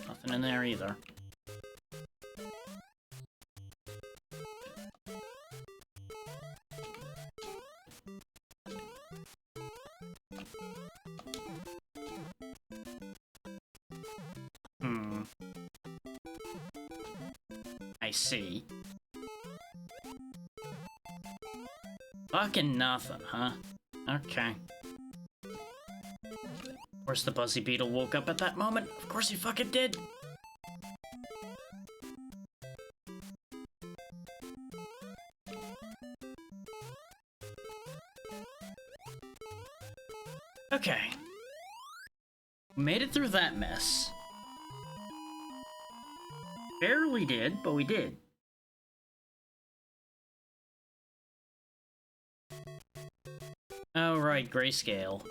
Nothing in there either. I see. Fucking nothing, huh? Okay. Of course the Buzzy Beetle woke up at that moment. Of course he fucking did. Okay. Made it through that mess. Barely did, but we did. Oh, right, grayscale.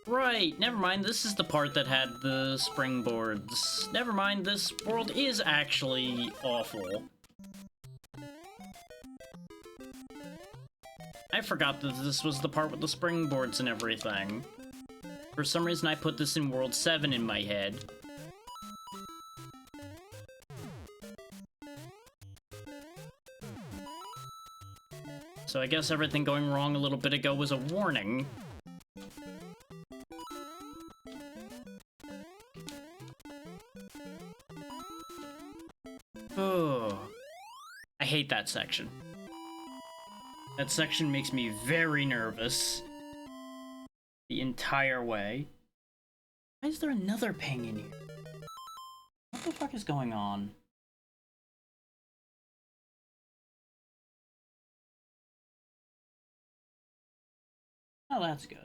Right, never mind, this is the part that had the springboards. Never mind, this world is actually awful. I forgot that this was the part with the springboards and everything. For some reason, I put this in World 7 in my head. So I guess everything going wrong a little bit ago was a warning. Oh, I hate that section. That section makes me very nervous. The entire way. Why is there another ping in here? What the fuck is going on? Oh, that's good.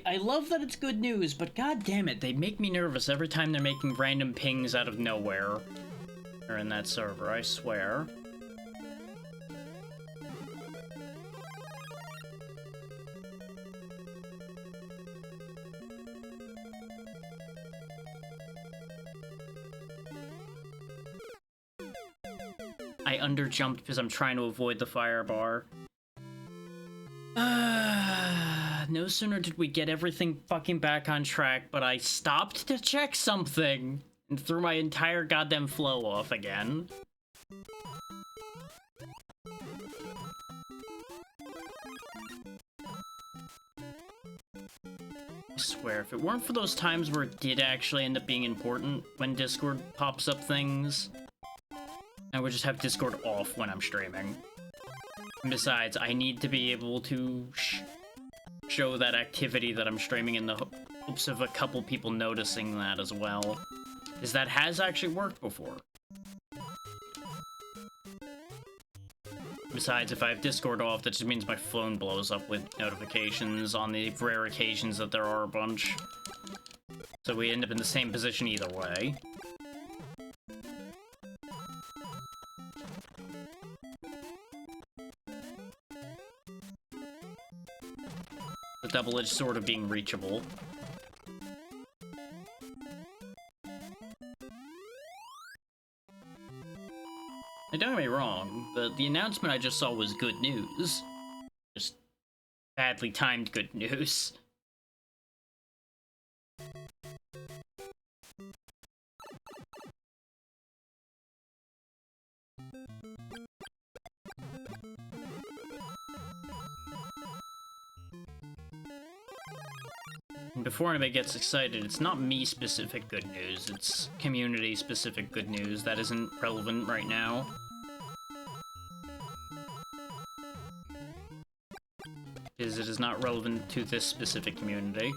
I love that it's good news, but god damn it, they make me nervous every time they're making random pings out of nowhere. Or in that server, I swear. I underjumped because I'm trying to avoid the fire bar. No sooner did we get everything fucking back on track, but I stopped to check something and threw my entire goddamn flow off again. I swear, if it weren't for those times where it did actually end up being important, when Discord pops up things, I would just have Discord off when I'm streaming. And besides, I need to be able to show that activity that I'm streaming in the hopes of a couple people noticing that as well. Because that has actually worked before. Besides, if I have Discord off, that just means my phone blows up with notifications on the rare occasions that there are a bunch. So we end up in the same position either way. The double-edged sword of being reachable. Now, don't get me wrong, the announcement I just saw was good news. Just badly timed good news. And before anybody gets excited, it's not me-specific good news, it's community-specific good news that isn't relevant right now. Because it is not relevant to this specific community.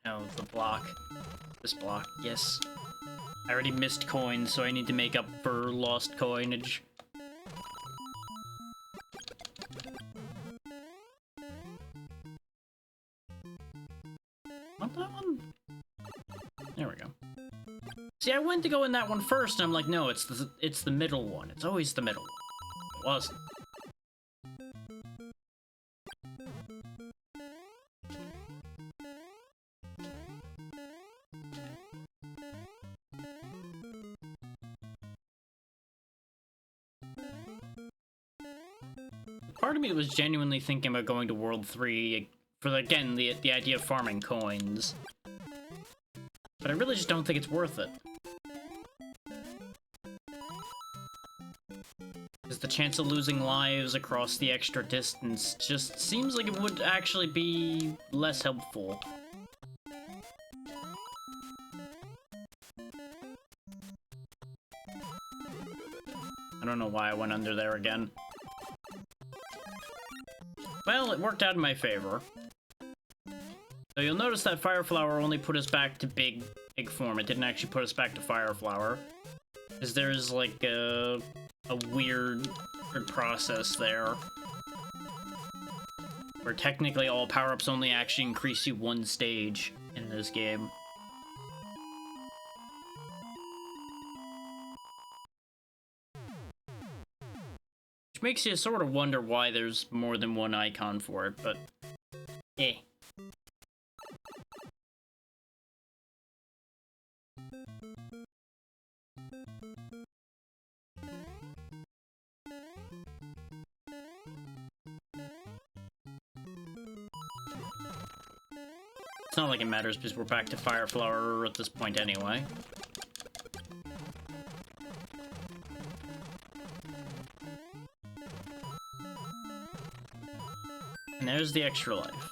Oh, the block. This block, yes. I already missed coins, so I need to make up for lost coinage. Want that one? There we go. See, I went to go in that one first, and I'm like, no, it's the middle one. It's always the middle one. It wasn't. Part of me was genuinely thinking about going to World 3 for, again, the idea of farming coins. But I really just don't think it's worth it. Because the chance of losing lives across the extra distance just seems like it would actually be less helpful. don't know why I went under there again. Well, it worked out in my favor. So you'll notice that Fire Flower only put us back to big form. It didn't actually put us back to Fire Flower. Because there's like a weird process there. Where technically all power-ups only actually increase you one stage in this game. Which makes you sort of wonder why there's more than one icon for it, but eh. It's not like it matters because we're back to Fire Flower at this point anyway. And there's the extra life.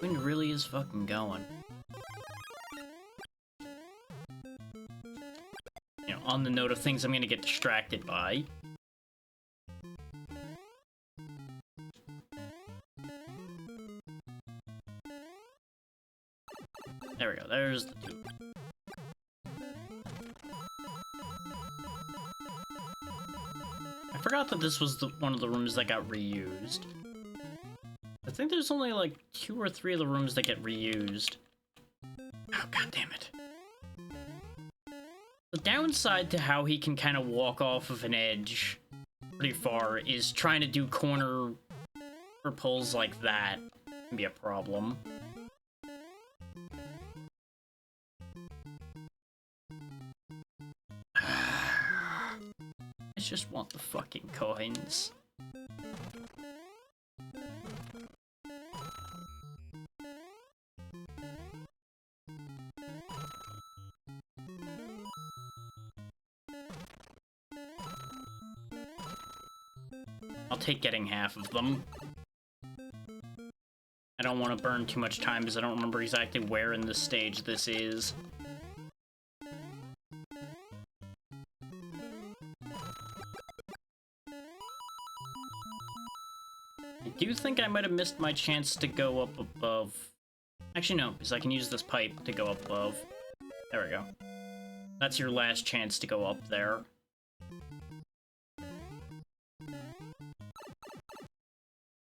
Wind really is fucking going. You know, on the note of things I'm gonna get distracted by. There we go, there's the tube. I forgot that this was one of the rooms that got reused. I think there's only like 2 or 3 of the rooms that get reused. Oh, god damn it. The downside to how he can kind of walk off of an edge pretty far is trying to do corner or pulls like that can be a problem. I just want the fucking coins. I'll take getting half of them. I don't want to burn too much time because I don't remember exactly where in the stage this is. I do think I might have missed my chance to go up above. Actually, no, because I can use this pipe to go up above. There we go. That's your last chance to go up there.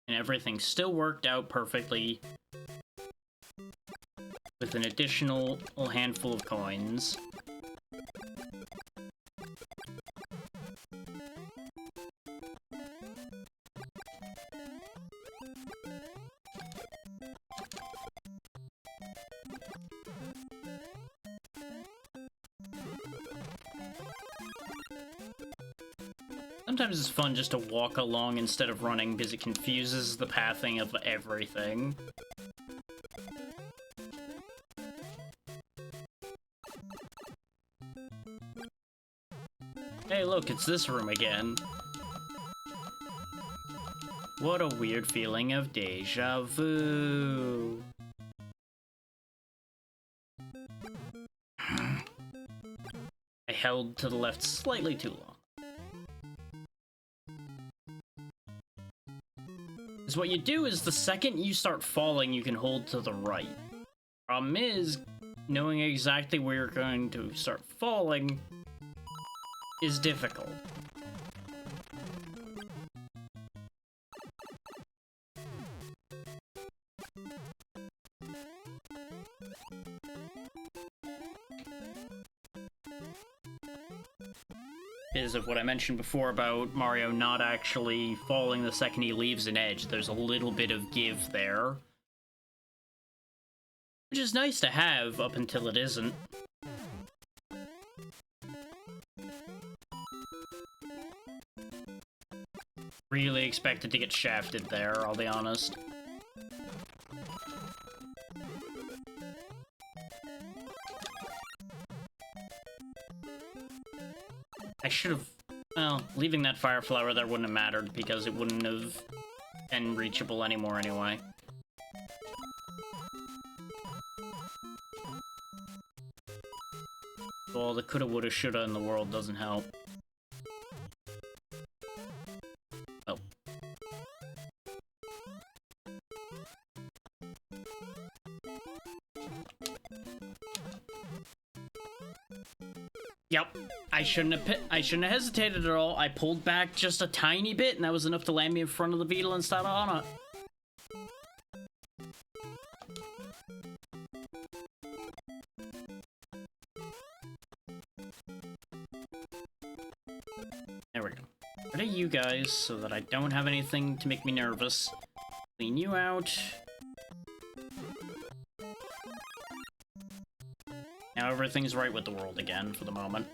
And everything still worked out perfectly with an additional handful of coins. Sometimes it's fun just to walk along instead of running because it confuses the pathing of everything. Hey look, it's this room again. What a weird feeling of deja vu. I held to the left slightly too long. Because what you do is the second you start falling, you can hold to the right. Problem is, knowing exactly where you're going to start falling is difficult. Is of what I mentioned before about Mario not actually falling the second he leaves an edge. There's a little bit of give there. Which is nice to have up until it isn't. Really expected to get shafted there, I'll be honest. I should have... Well, leaving that Fire Flower there wouldn't have mattered because it wouldn't have been reachable anymore anyway. All the coulda, woulda, shoulda in the world doesn't help. Oh. Yep. I shouldn't have hesitated at all. I pulled back just a tiny bit, and that was enough to land me in front of the beetle and start on it. There we go. What are you guys, so that I don't have anything to make me nervous? Clean you out. Now everything's right with the world again, for the moment.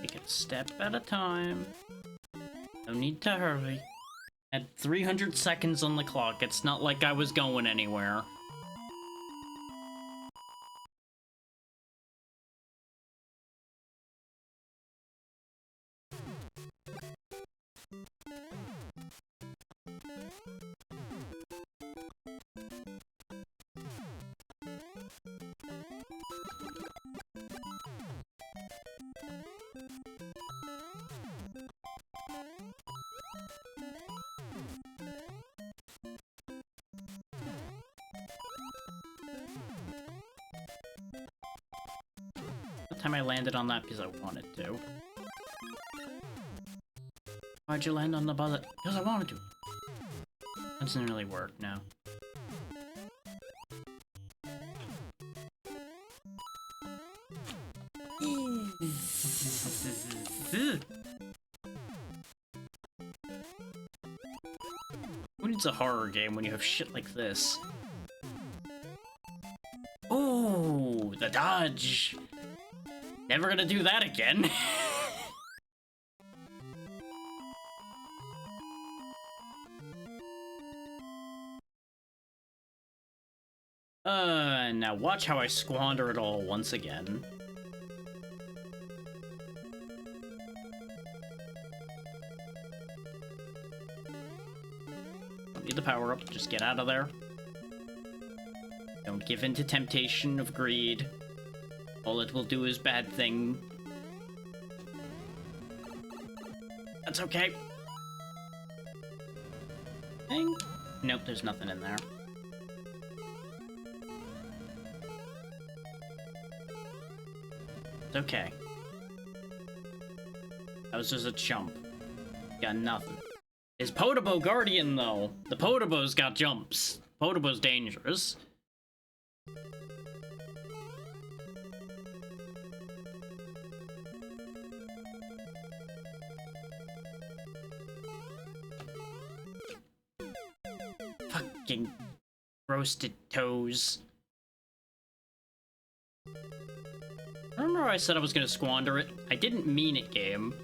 Take it a step at a time. No need to hurry. At 300 seconds on the clock, it's not like I was going anywhere. Time I landed on that because I wanted to. Why'd you land on the buzzer? Because I wanted to. That doesn't really work now. Who needs a horror game when you have shit like this? Oh, the dodge! Never gonna do that again. Now watch how I squander it all once again. Don't need the power-up, just get out of there. Don't give in to temptation of greed. All it will do is bad thing. That's okay. Thing? Nope, there's nothing in there. It's okay. That was just a chump. Got nothing. Is Podobo Guardian, though? The Podobo's got jumps. Podobo's dangerous. Fucking roasted toes. Remember I said I was gonna squander it? I didn't mean it, game.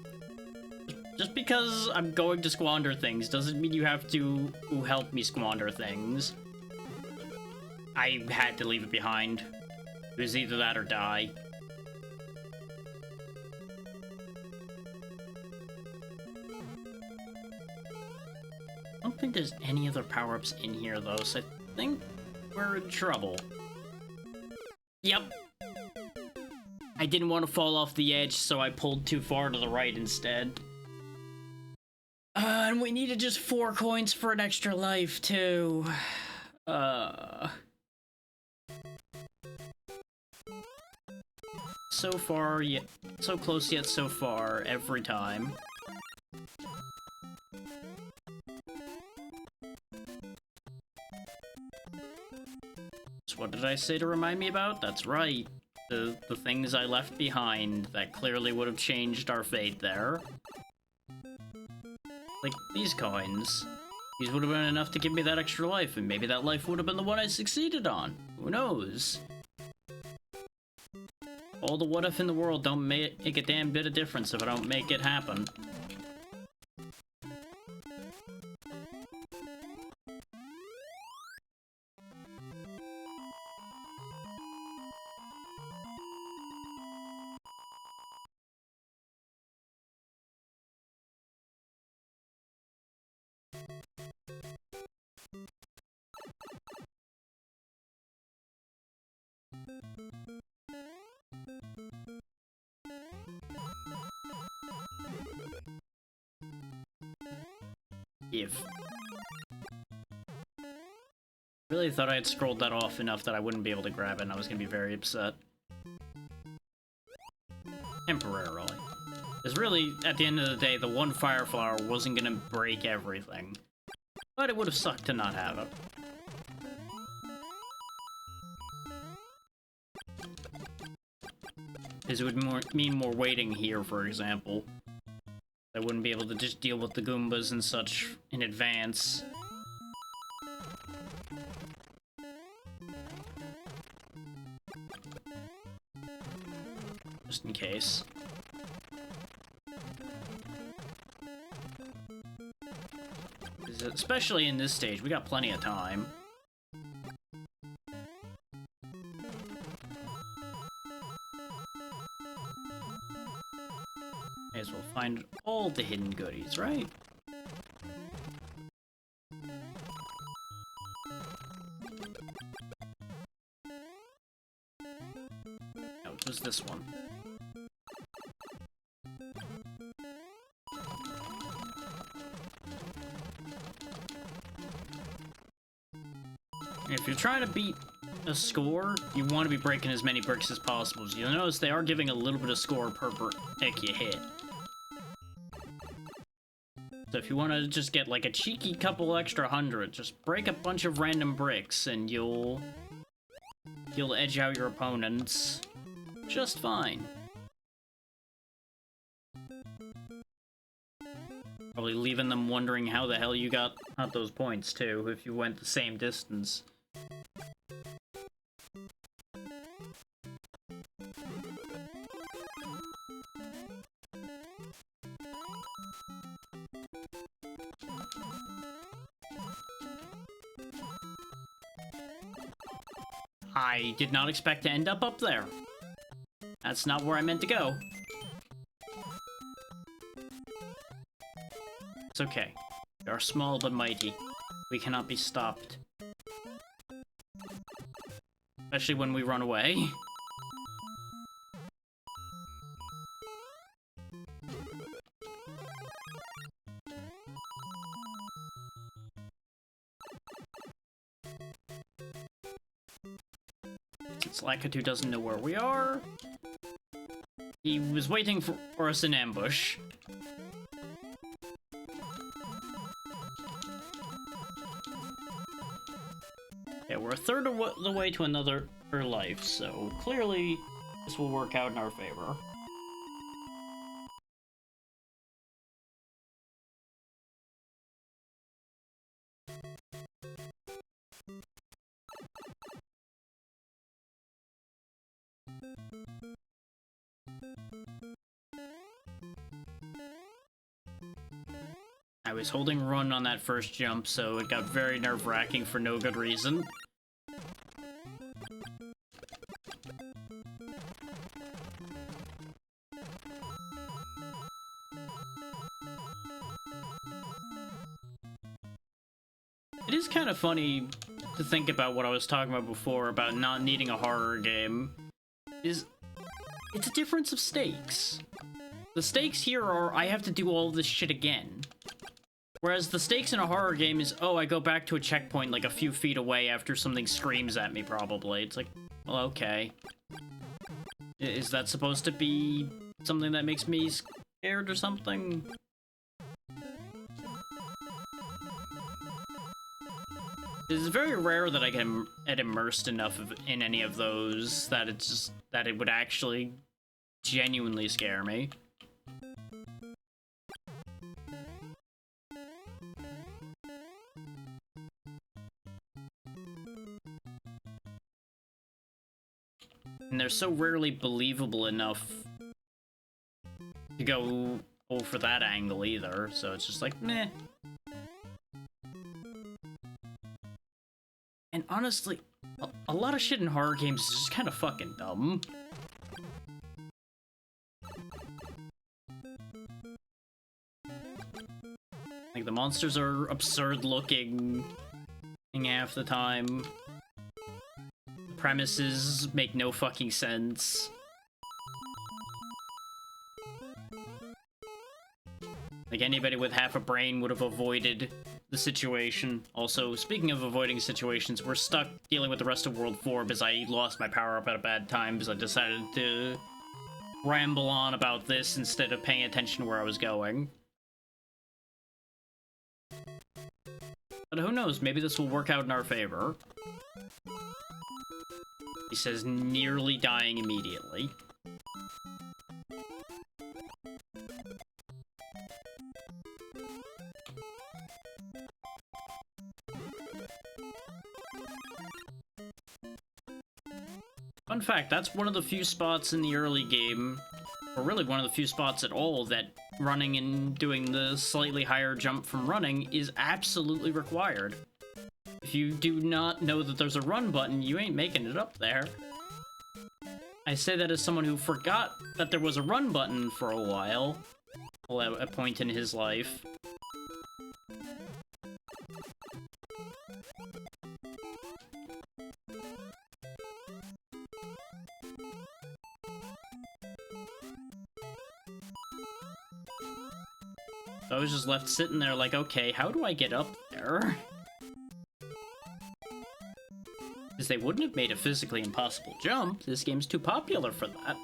Just because I'm going to squander things doesn't mean you have to help me squander things. I had to leave it behind. It was either that or die. I don't think there's any other power-ups in here, though, so I think we're in trouble. Yep. I didn't want to fall off the edge, so I pulled too far to the right instead. And we needed just 4 coins for an extra life, too. So far, yet so close yet so far, every time. So what did I say to remind me about? That's right. The things I left behind that clearly would have changed our fate there. Like, these coins. These would have been enough to give me that extra life, and maybe that life would have been the one I succeeded on. Who knows? All the what if in the world don't make a damn bit of difference if I don't make it happen. If. Really thought I had scrolled that off enough that I wouldn't be able to grab it, and I was gonna be very upset. Temporarily. Because really, at the end of the day, the one fire flower wasn't gonna break everything. But it would have sucked to not have it. Because it would mean more waiting here, for example. I wouldn't be able to just deal with the Goombas and such in advance. Just in case. Especially in this stage, we got plenty of time. May as well find all the hidden goodies, right? Oh, it was this one. If you're trying to beat a score, you want to be breaking as many bricks as possible. You'll notice they are giving a little bit of score per brick you hit. So if you want to just get like a cheeky couple extra hundred, just break a bunch of random bricks and you'll edge out your opponents just fine. Probably leaving them wondering how the hell you got those points too, if you went the same distance. I did not expect to end up there. That's not where I meant to go. It's okay. We are small but mighty. We cannot be stopped. Especially when we run away. Since Lakitu doesn't know where we are, he was waiting for us in ambush. Yeah, we're a third of the way to another life, so clearly this will work out in our favor. I was holding run on that first jump, so it got very nerve-wracking for no good reason. It is kind of funny to think about what I was talking about before, about not needing a horror game. It's a difference of stakes. The stakes here are, I have to do all this shit again. Whereas the stakes in a horror game is, oh, I go back to a checkpoint like a few feet away after something screams at me, probably. It's like, well, okay. Is that supposed to be something that makes me scared or something? It's very rare that I get immersed enough in any of those that it would actually genuinely scare me. And they're so rarely believable enough to go for that angle either, so it's just like, meh. And honestly, a lot of shit in horror games is just kind of fucking dumb. Like, the monsters are absurd looking half the time. The premises make no fucking sense. Like, anybody with half a brain would have avoided the situation. Also, speaking of avoiding situations, we're stuck dealing with the rest of World 4 because I lost my power-up at a bad time because I decided to ramble on about this instead of paying attention to where I was going. But who knows, maybe this will work out in our favor. He says nearly dying immediately. Fun fact, that's one of the few spots in the early game, or really one of the few spots at all, that running and doing the slightly higher jump from running is absolutely required. If you do not know that there's a run button, you ain't making it up there. I say that as someone who forgot that there was a run button for a while, at a point in his life. So I was just left sitting there like, okay, how do I get up there? Because they wouldn't have made a physically impossible jump. This game's too popular for that.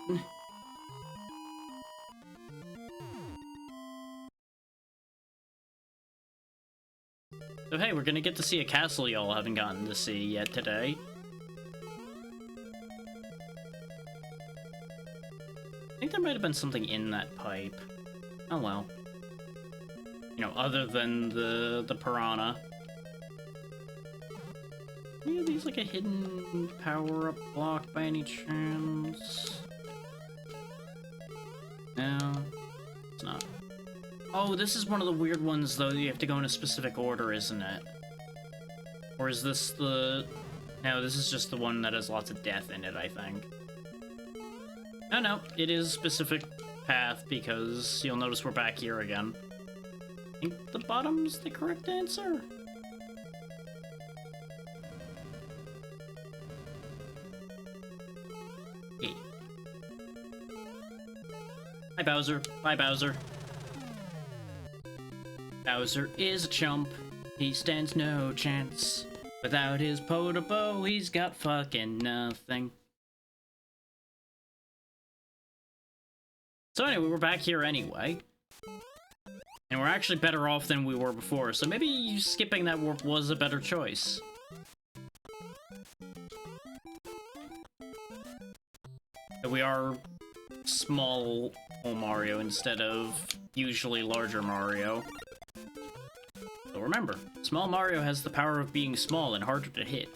So hey, we're gonna get to see a castle y'all haven't gotten to see yet today. I think there might have been something in that pipe. Oh well. You know, other than the piranha. Are these like a hidden power-up block by any chance? No, it's not. Oh, this is one of the weird ones, though. You have to go in a specific order, isn't it? Or is this the... No, this is just the one that has lots of death in it, I think. Oh, no, it is a specific path, because you'll notice we're back here again. I think the bottom's the correct answer? Hey. Hi, Bowser. Bye, Bowser. Bowser is a chump. He stands no chance. Without his Podobo, he's got fucking nothing. So anyway, we're back here anyway. And we're actually better off than we were before, so maybe skipping that warp was a better choice. But we are small Mario instead of usually larger Mario. So remember, small Mario has the power of being small and harder to hit.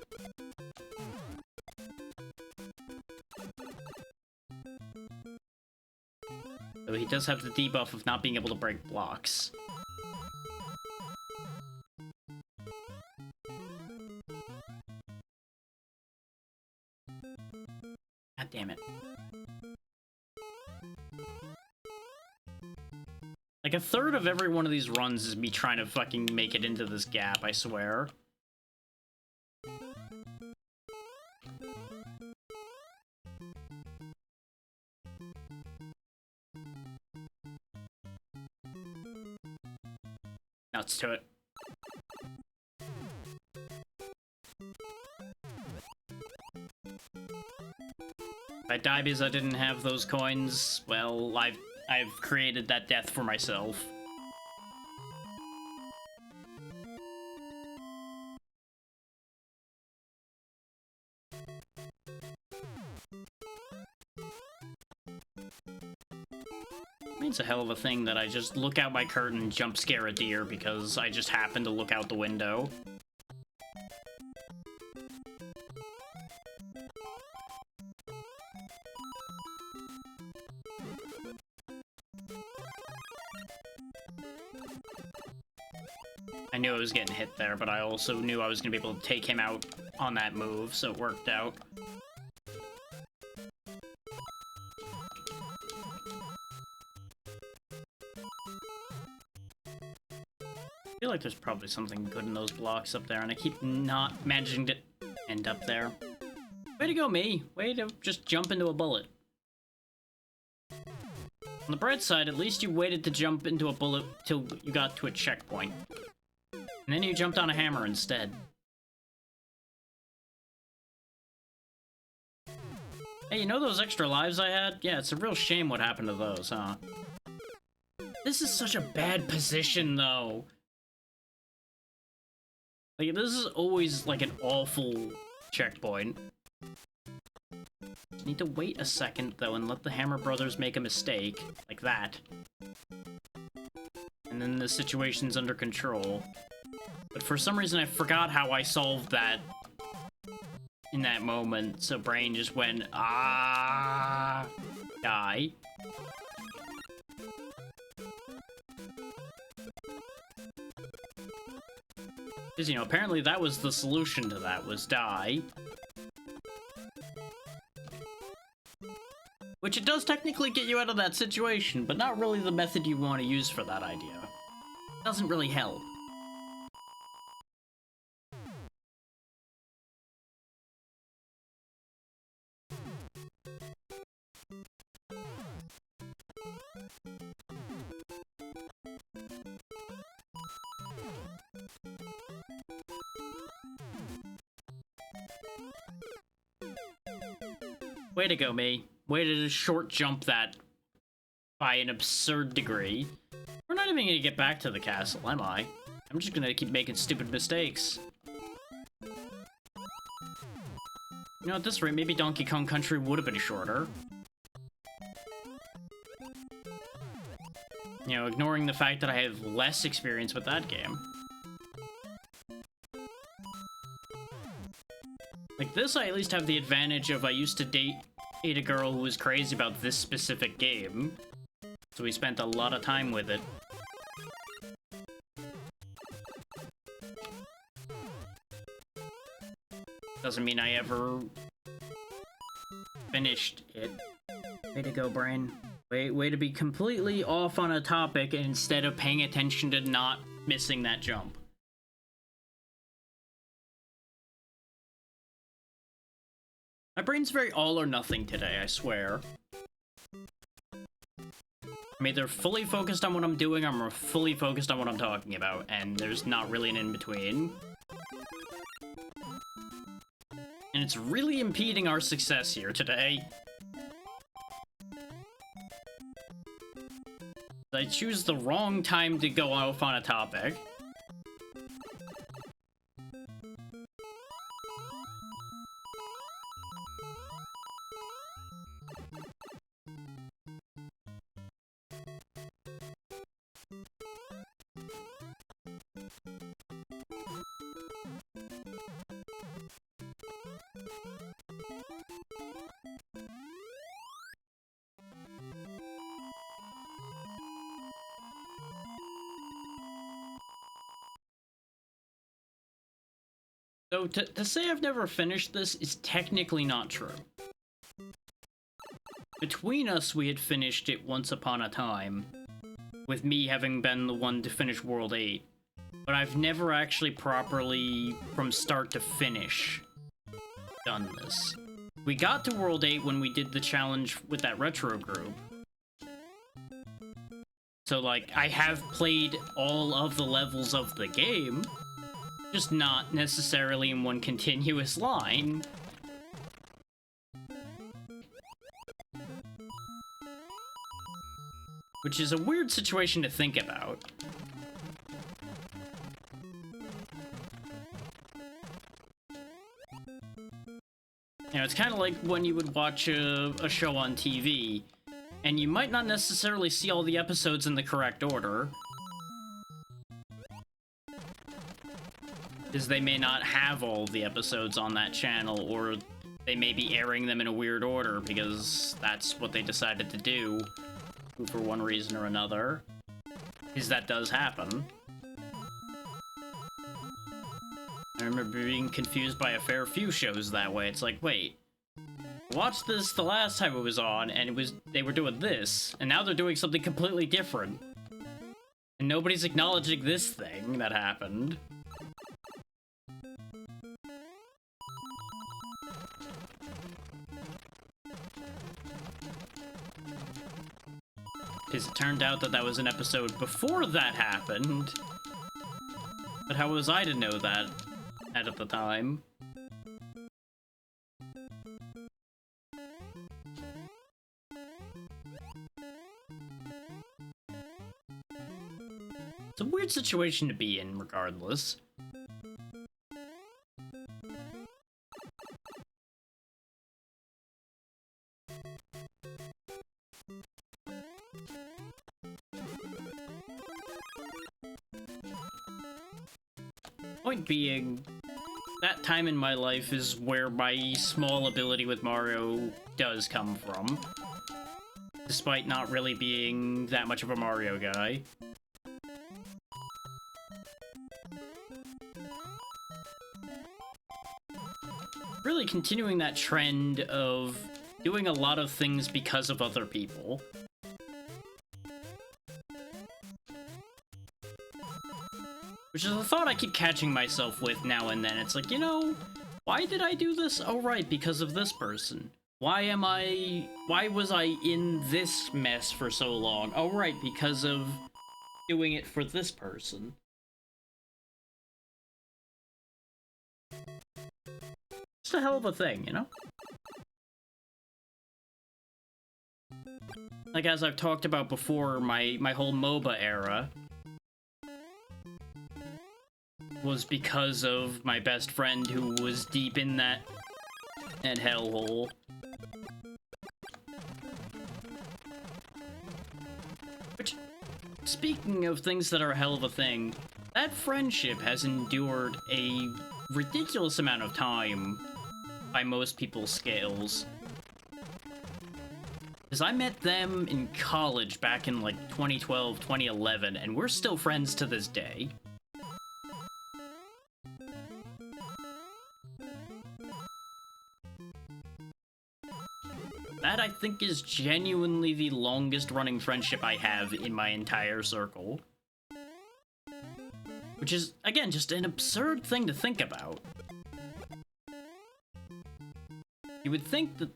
Though he does have the debuff of not being able to break blocks. God damn it. Like, a third of every one of these runs is me trying to fucking make it into this gap, I swear. Nuts to it. If I die because I didn't have those coins, well, I've created that death for myself. It's a hell of a thing that I just look out my curtain and jump scare a deer because I just happen to look out the window. I knew I was getting hit there, but I also knew I was going to be able to take him out on that move, so it worked out. I feel like there's probably something good in those blocks up there, and I keep not managing to end up there. Way to go, me! Way to just jump into a bullet. On the bright side, at least you waited to jump into a bullet till you got to a checkpoint. And then you jumped on a hammer instead. Hey, you know those extra lives I had? Yeah, it's a real shame what happened to those, huh? This is such a bad position, though. Like, this is always, like, an awful checkpoint. Need to wait a second, though, and let the Hammer Brothers make a mistake. Like that. And then the situation's under control. But for some reason, I forgot how I solved that in that moment, so brain just went, die. Because, you know, apparently that was the solution to that, was die. Which it does technically get you out of that situation, but not really the method you want to use for that idea. It doesn't really help. Way to go, me. Way to short jump that by an absurd degree. We're not even gonna get back to the castle, am I? I'm just gonna keep making stupid mistakes. You know, at this rate, maybe Donkey Kong Country would have been shorter. You know, ignoring the fact that I have less experience with that game. Like this, I at least have the advantage of I used to date a girl who was crazy about this specific game. So we spent a lot of time with it. Doesn't mean I ever finished it. Way to go, brain. Way to be completely off on a topic instead of paying attention to not missing that jump. My brain's very all or nothing today, I swear. I'm either fully focused on what I'm doing or I'm fully focused on what I'm talking about, and there's not really an in-between. And it's really impeding our success here today. I choose the wrong time to go off on a topic. So, to say I've never finished this is technically not true. Between us, we had finished it once upon a time, with me having been the one to finish World 8. But I've never actually properly, from start to finish, done this. We got to World 8 when we did the challenge with that retro group. So, like, I have played all of the levels of the game, just not necessarily in one continuous line. Which is a weird situation to think about. You know, it's kind of like when you would watch a show on TV, and you might not necessarily see all the episodes in the correct order, because they may not have all the episodes on that channel, or they may be airing them in a weird order because that's what they decided to do for one reason or another, because that does happen. I remember being confused by a fair few shows that way. It's like, wait, watched this the last time it was on, and they were doing this, and now they're doing something completely different. And nobody's acknowledging this thing that happened. Because it turned out that that was an episode before that happened. But how was I to know that at the time? It's a weird situation to be in, regardless. Point being, that time in my life is where my small ability with Mario does come from. Despite not really being that much of a Mario guy. Really continuing that trend of doing a lot of things because of other people. Which is a thought I keep catching myself with now and then. It's like, you know, why did I do this? Oh, right, because of this person. Why was I in this mess for so long? Oh, right, because of doing it for this person. It's a hell of a thing, you know? Like, as I've talked about before, my whole MOBA era was because of my best friend who was deep in that hellhole. Which, speaking of things that are a hell of a thing, that friendship has endured a ridiculous amount of time by most people's scales. Because I met them in college back in like 2012, 2011, and we're still friends to this day. That, I think, is genuinely the longest running friendship I have in my entire circle. Which is, again, just an absurd thing to think about. You would think that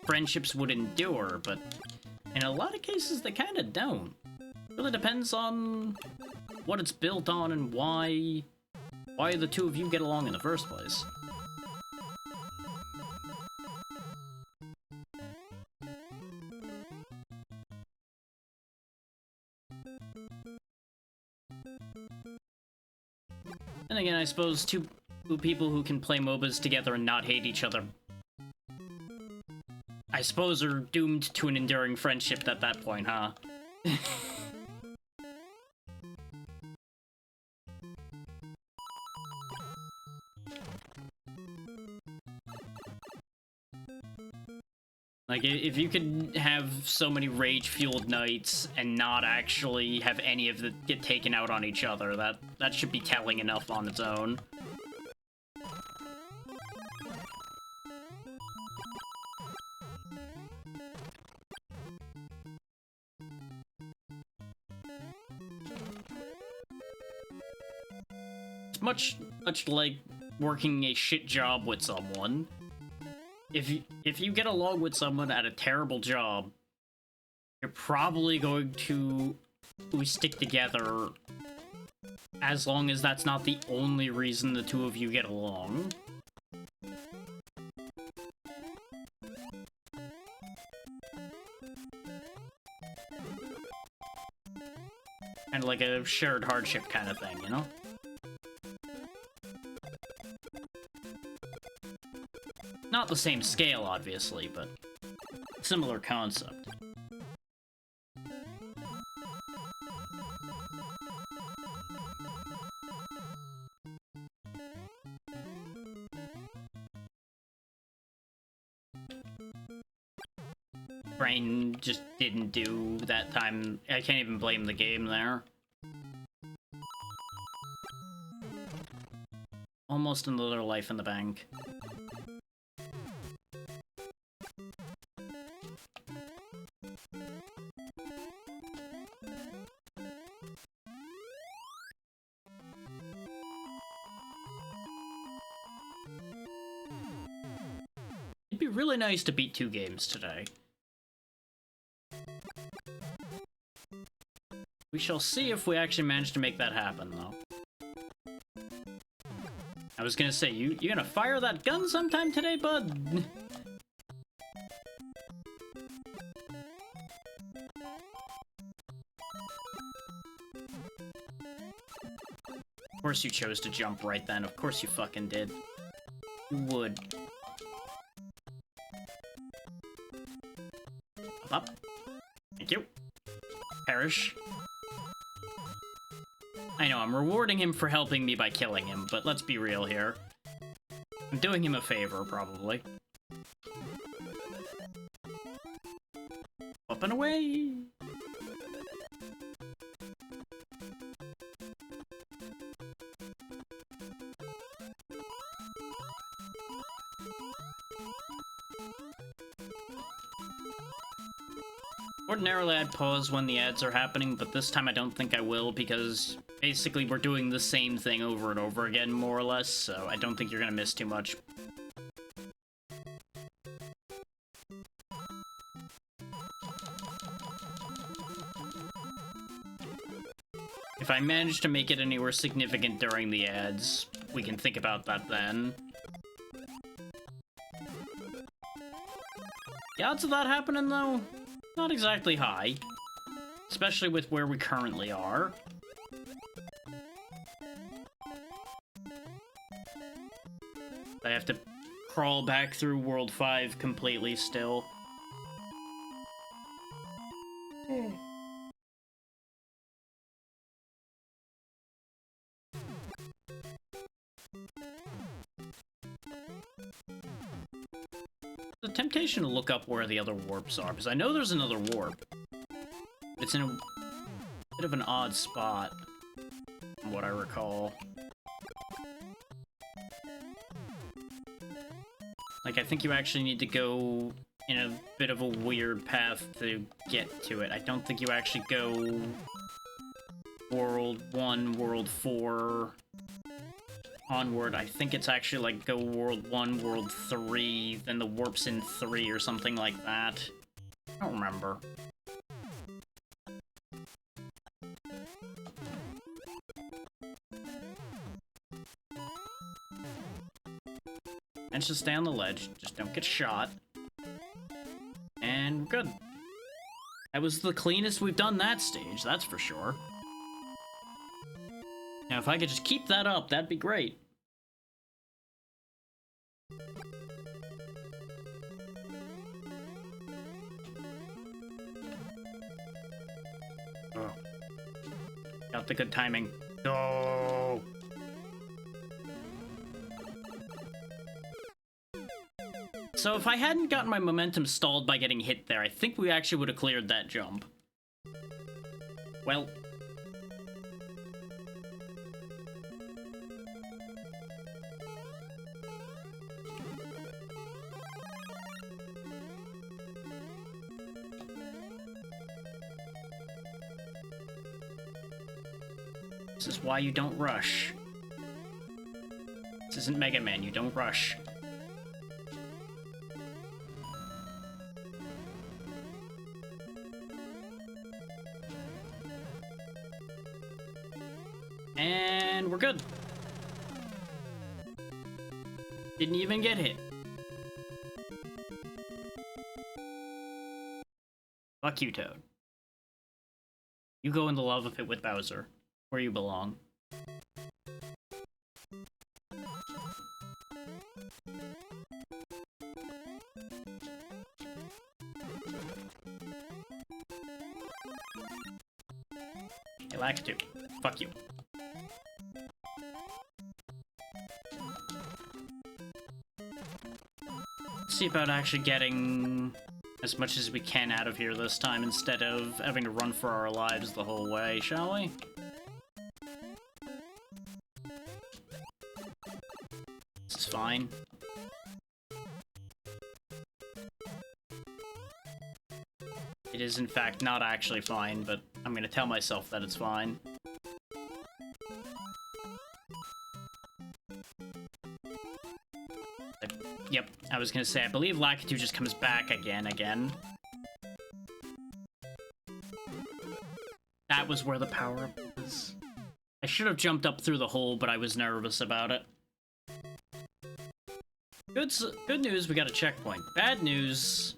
friendships would endure, but in a lot of cases they kinda don't. It really depends on what it's built on and why the two of you get along in the first place. And again, I suppose two people who can play MOBAs together and not hate each other, I suppose, are doomed to an enduring friendship at that point, huh? Like, if you could have so many rage-fueled nights and not actually have any of them get taken out on each other, that should be telling enough on its own. It's much like working a shit job with someone. If you get along with someone at a terrible job, you're probably going to stick together as long as that's not the only reason the two of you get along. Kind of like a shared hardship kind of thing, you know? Not the same scale, obviously, but similar concept. Brain just didn't do that time. I can't even blame the game there. Almost another life in the bank. It'd be really nice to beat 2 games today. We shall see if we actually manage to make that happen, though. I was gonna say, you gonna fire that gun sometime today, bud? Of course you chose to jump right then. Of course you fucking did. You would. Up. Thank you. Perish. I know, I'm rewarding him for helping me by killing him, but let's be real here. I'm doing him a favor, probably. Up and away! Ordinarily, I'd pause when the ads are happening, but this time I don't think I will, because basically we're doing the same thing over and over again, more or less, so I don't think you're gonna miss too much. If I manage to make it anywhere significant during the ads, we can think about that then. The odds of that happening, though? Not exactly high. Especially with where we currently are. I have to crawl back through World 5 completely still. The temptation to look up where the other warps are, because I know there's another warp. It's in a bit of an odd spot, from what I recall. Like, I think you actually need to go in a bit of a weird path to get to it. I don't think you actually go World 1, World 4... onward. I think it's actually like go World 1, World 3, then the warp's in 3 or something like that. I don't remember. And just stay on the ledge, just don't get shot. And we're good. That was the cleanest we've done that stage, that's for sure. Now, if I could just keep that up, that'd be great. Oh. Got the good timing. Go! So if I hadn't gotten my momentum stalled by getting hit there, I think we actually would have cleared that jump. Well... This is why you don't rush. This isn't Mega Man, you don't rush. And we're good. Didn't even get hit. Fuck you, Toad. You go in the lava pit with Bowser. Where you belong. Hey, Lakitu. Fuck you. Let's see about actually getting as much as we can out of here this time instead of having to run for our lives the whole way, shall we? Fine. It is in fact not actually fine, but I'm gonna tell myself that it's fine. Yep, I was gonna say, I believe Lakitu just comes back again. that was where the power-up was. I should have jumped up through the hole, but I was nervous about it. Good news, we got a checkpoint. Bad news,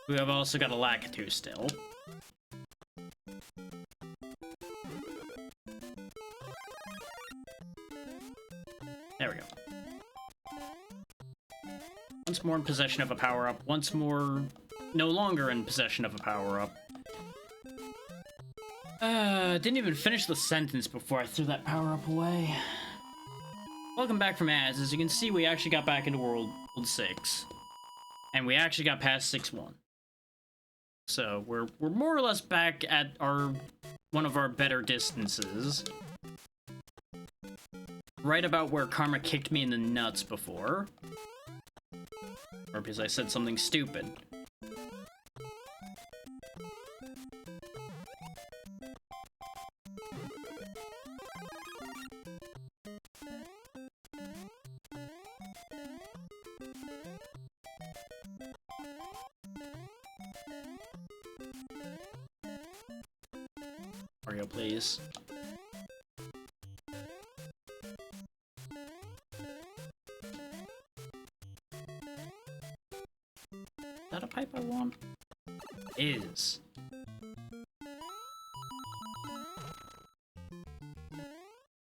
we have also got a Lakitu still. There we go. Once more in possession of a power-up. Once more no longer in possession of a power-up. Didn't even finish the sentence before I threw that power-up away. Welcome back from ads. As you can see, we actually got back into World 6. And we actually got past 6-1. So, we're more or less back at one of our better distances. Right about where Karma kicked me in the nuts before. Or because I said something stupid. Mario, please. Is that a pipe I want? It is.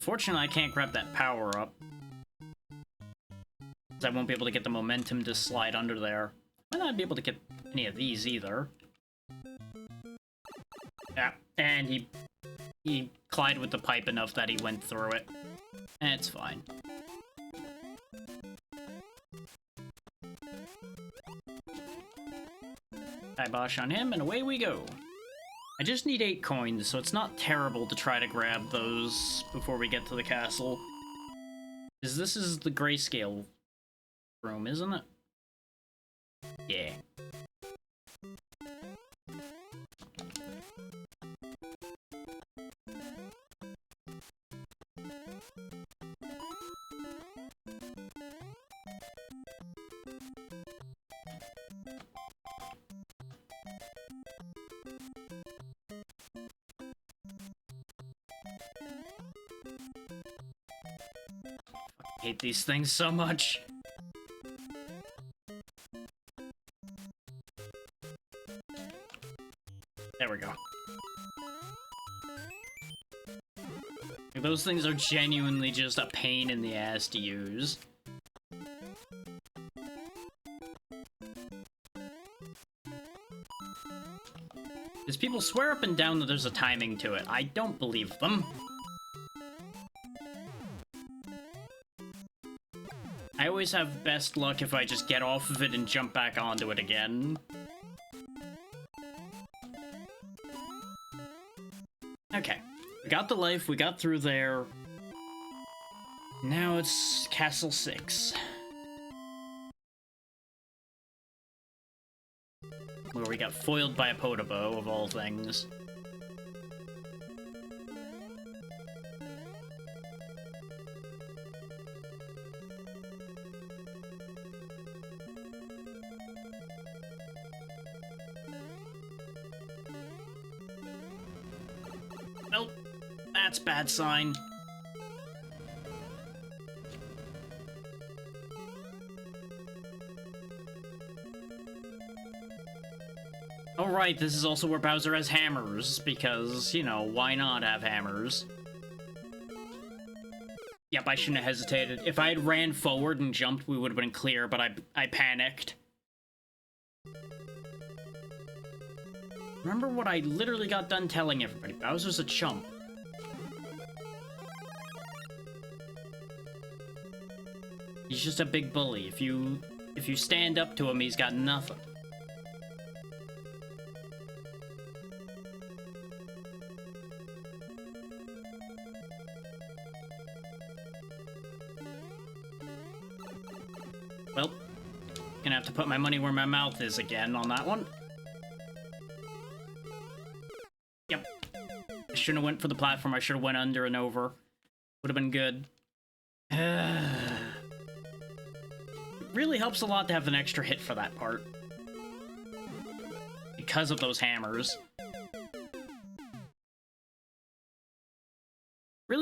Fortunately, I can't grab that power up. I won't be able to get the momentum to slide under there. Might not be able to get any of these either. Yeah, and he collided with the pipe enough that he went through it. And it's fine. Kibosh on him, and away we go. I just need 8 coins, so it's not terrible to try to grab those before we get to the castle. Because this is the grayscale room, isn't it? Yeah. I hate these things so much. There we go. Those things are genuinely just a pain in the ass to use. Because people swear up and down that there's a timing to it. I don't believe them. I always have best luck if I just get off of it and jump back onto it again. Okay, we got the life, we got through there. Now it's Castle 6. Where we got foiled by a Podobo, of all things. Nope, that's bad sign. Alright, this is also where Bowser has hammers, because, you know, why not have hammers? Yep, I shouldn't have hesitated. If I had ran forward and jumped, we would have been clear, but I panicked. Remember what I literally got done telling everybody. Bowser's a chump. He's just a big bully. If you stand up to him, he's got nothing. Well, gonna have to put my money where my mouth is again on that one. Yep. I shouldn't have went for the platform. I should have went under and over. Would have been good. It really helps a lot to have an extra hit for that part. Because of those hammers.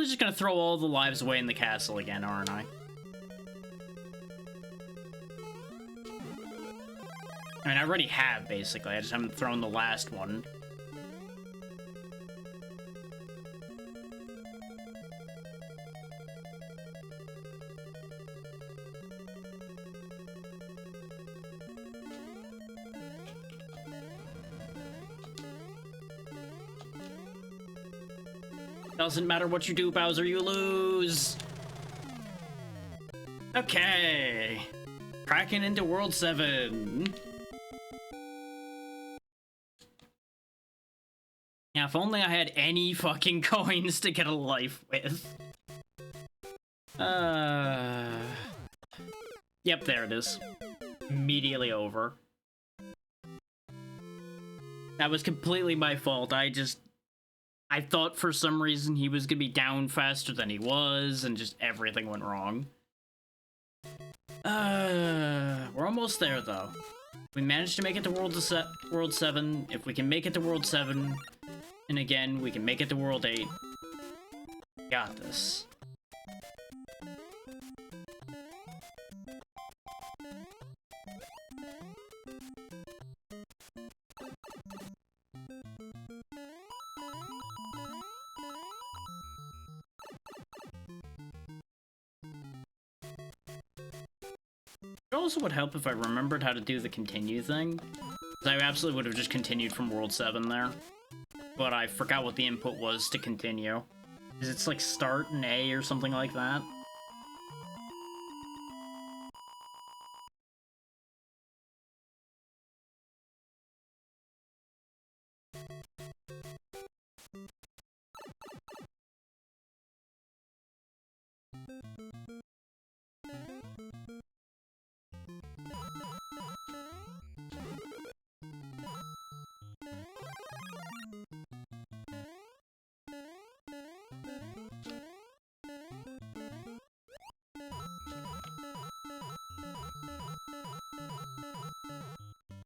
really just gonna throw all the lives away in the castle again, aren't I? I mean, I already have, basically. I just haven't thrown the last one. Doesn't matter what you do, Bowser, you lose! Okay. Cracking into World 7. Yeah, if only I had any fucking coins to get a life with. Yep, there it is. Immediately over. That was completely my fault. I thought for some reason he was gonna be down faster than he was, and just everything went wrong. We're almost there, though. We managed to make it to World 7. If we can make it to World 7, and again, we can make it to World 8. Got this. It also would help if I remembered how to do the continue thing. I absolutely would have just continued from World 7 there. But I forgot what the input was to continue. Is it like start and A or something like that?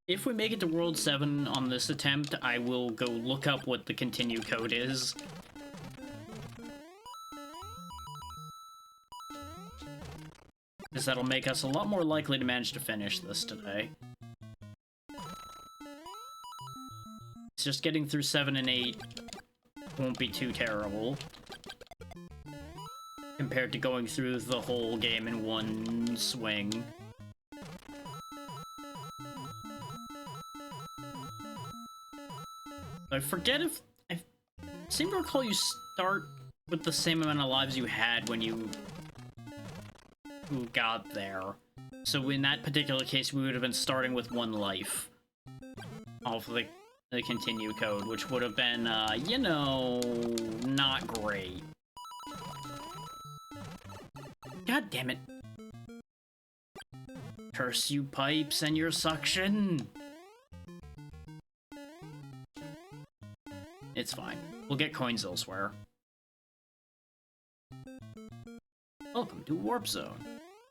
If we make it to World 7 on this attempt, I will go look up what the continue code is. Because that'll make us a lot more likely to manage to finish this today. It's just getting through 7 and 8 won't be too terrible. Compared to going through the whole game in one swing. I forget if... I seem to recall you start with the same amount of lives you had when you got there. So in that particular case, we would have been starting with 1 life. Off the continue code, which would have been, you know, not great. God damn it. Curse you pipes and your suction! It's fine. We'll get coins elsewhere. Welcome to Warp Zone.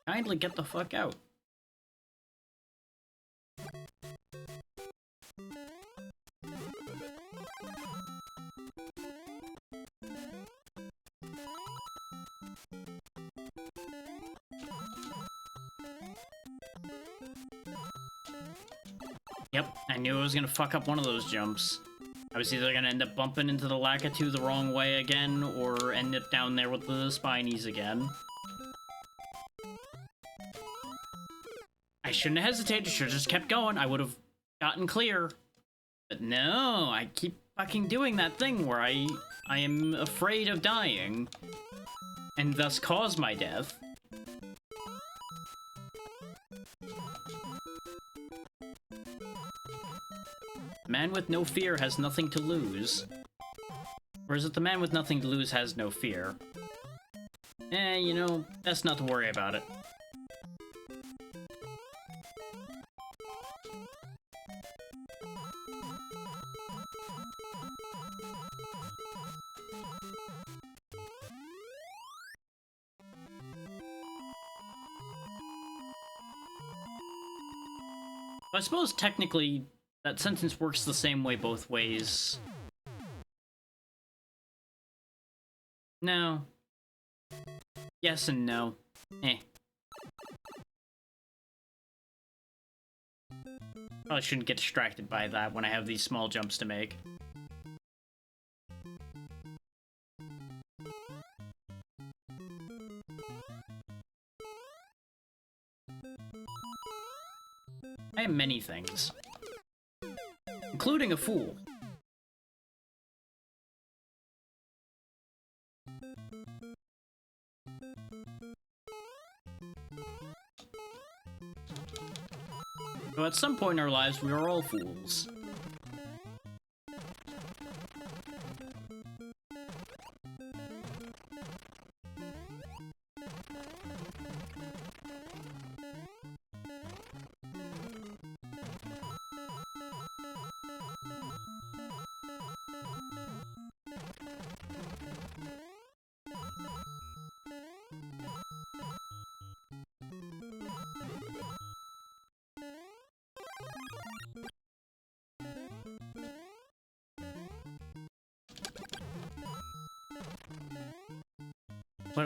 Kindly get the fuck out. Yep, I knew I was gonna fuck up one of those jumps. I was either gonna end up bumping into the Lakitu the wrong way again, or end up down there with the Spinies again. I shouldn't have hesitated, should've just kept going, I would've gotten clear. But no, I keep fucking doing that thing where I am afraid of dying, and thus cause my death. The man with no fear has nothing to lose. Or is it the man with nothing to lose has no fear? You know, best not to worry about it. I suppose technically that sentence works the same way both ways. No, Yes and no. Eh. Probably shouldn't get distracted by that when I have these small jumps to make. I am many things. Including a fool. So at some point in our lives, we are all fools.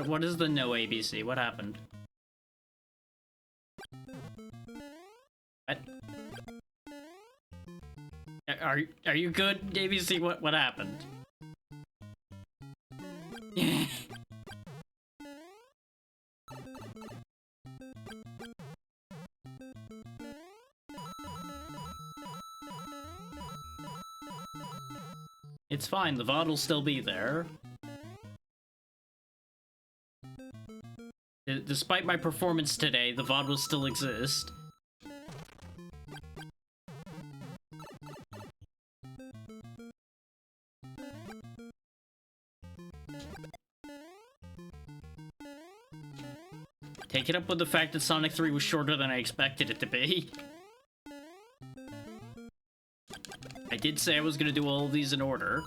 What is the no ABC? What happened? What? Are you good, ABC? What happened? It's fine, the VOD will still be there. Despite my performance today, the VOD will still exist. Take it up with the fact that Sonic 3 was shorter than I expected it to be. I did say I was gonna do all of these in order.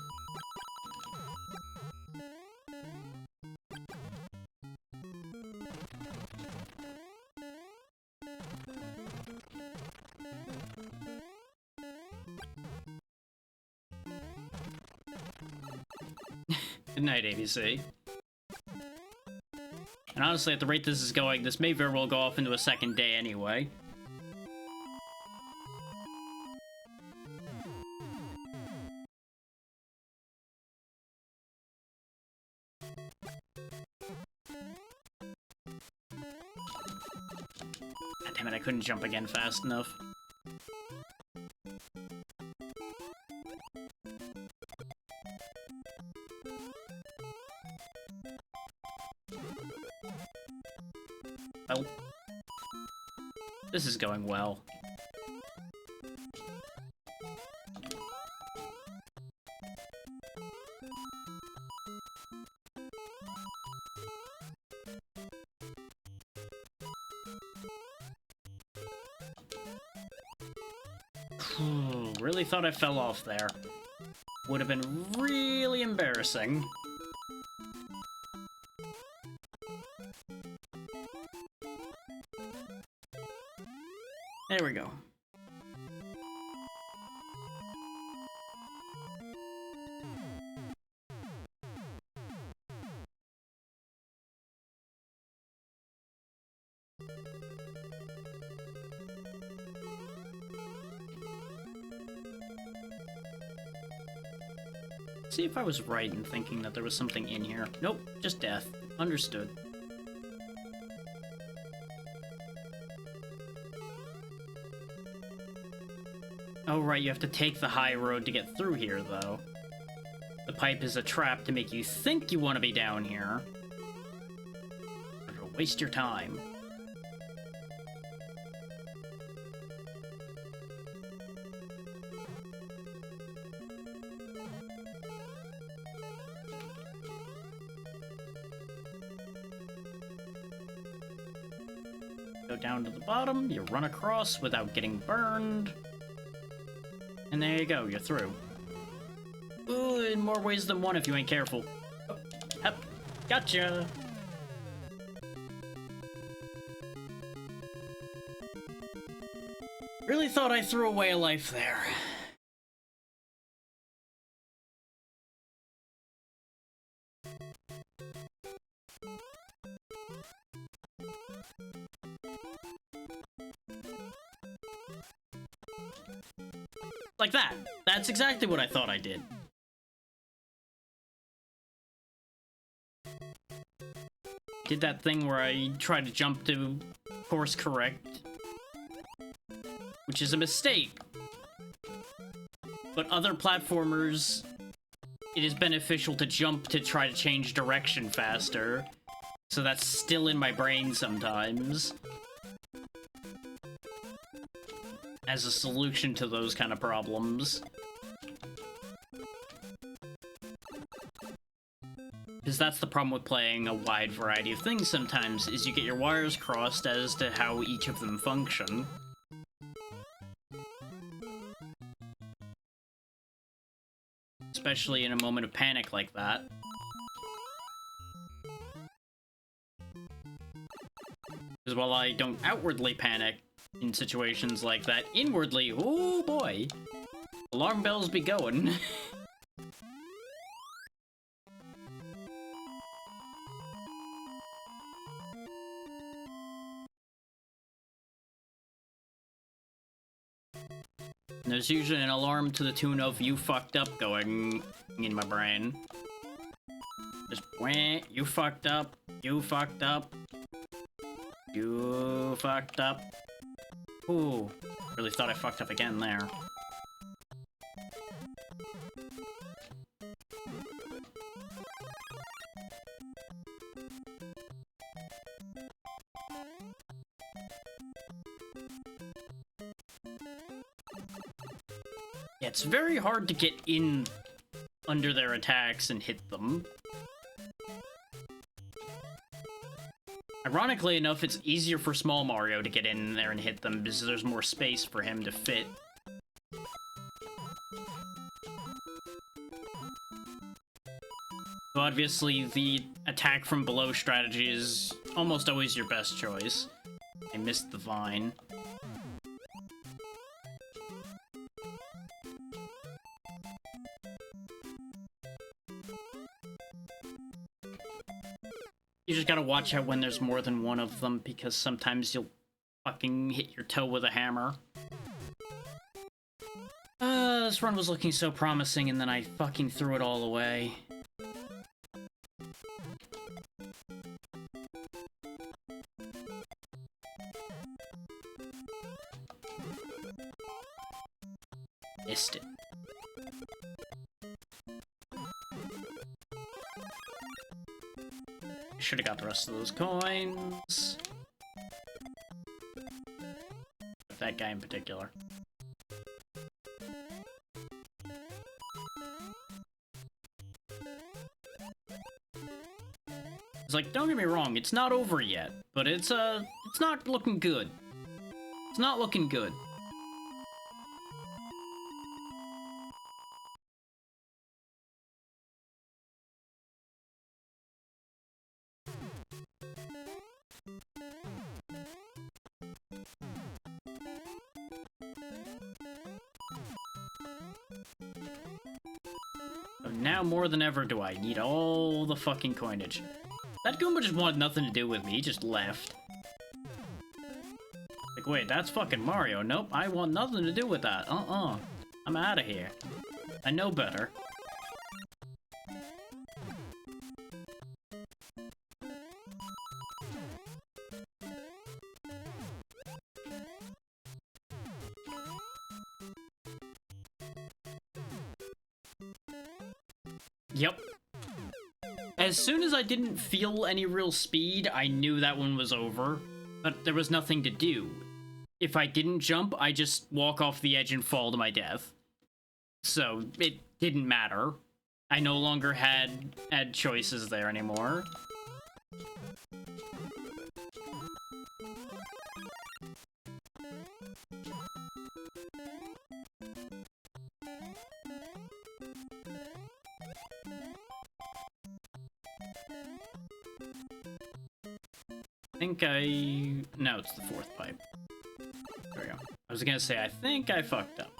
Good night, ABC. And honestly, at the rate this is going, this may very well go off into a second day anyway. God damn it, I couldn't jump again fast enough. Well, this is going well. Really thought I fell off there. Would have been really embarrassing. There we go. See if I was right in thinking that there was something in here. Nope, just death. Understood. Oh right, you have to take the high road to get through here, though. The pipe is a trap to make you think you want to be down here. It'll waste your time. Go down to the bottom, you run across without getting burned. And there you go, you're through. Ooh, in more ways than one if you ain't careful. Oh, yep, gotcha! Really thought I threw away a life there. Like that. That's exactly what I thought I did. Did that thing where I tried to jump to course correct, which is a mistake. But other platformers, it is beneficial to jump to try to change direction faster. So that's still in my brain sometimes. As a solution to those kind of problems. Because that's the problem with playing a wide variety of things sometimes, is you get your wires crossed as to how each of them function. Especially in a moment of panic like that. Because while I don't outwardly panic in situations like that, inwardly, oh boy, alarm bells be going. There's usually an alarm to the tune of "you fucked up" going in my brain. Just wah, you fucked up, you fucked up, you fucked up. Ooh, really thought I fucked up again there. Yeah, it's very hard to get in under their attacks and hit them. Ironically enough, it's easier for small Mario to get in there and hit them because there's more space for him to fit. So obviously, the attack from below strategy is almost always your best choice. I missed the vine. You just gotta watch out when there's more than one of them, because sometimes you'll fucking hit your toe with a hammer. This run was looking so promising, and then I fucking threw it all away. Missed it. Should have got the rest of those coins. That guy in particular. It's like, don't get me wrong, it's not over yet, but it's not looking good. It's not looking good. Now more than ever do I need all the fucking coinage. That Goomba just wanted nothing to do with me, he just left. Like, wait, that's fucking Mario. Nope, I want nothing to do with that. I'm out of here. I know better. Yep. As soon as I didn't feel any real speed, I knew that one was over. But there was nothing to do. If I didn't jump, I just walk off the edge and fall to my death. So, it didn't matter. I no longer had choices there anymore. No, it's the fourth pipe. There we go. I was gonna say, I think I fucked up.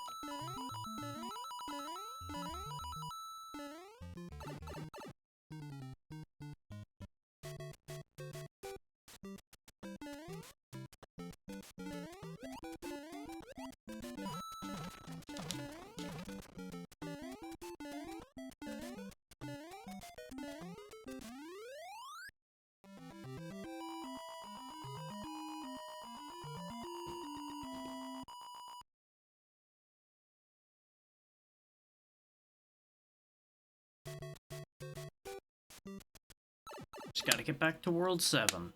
Just gotta get back to World 7.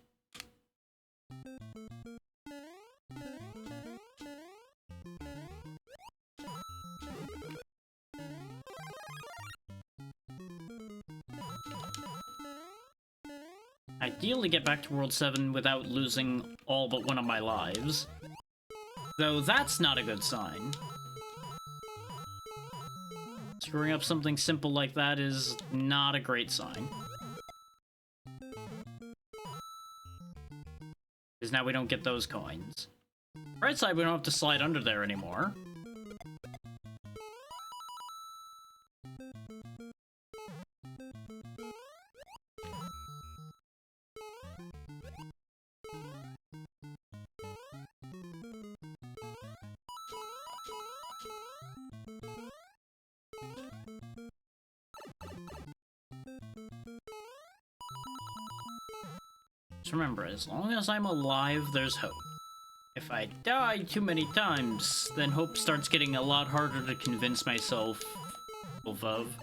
Ideally get back to World 7 without losing all but one of my lives. Though that's not a good sign. Screwing up something simple like that is not a great sign. Because now we don't get those coins. Right side, we don't have to slide under there anymore. Just remember, as long as I'm alive, there's hope. If I die too many times, then hope starts getting a lot harder to convince myself of.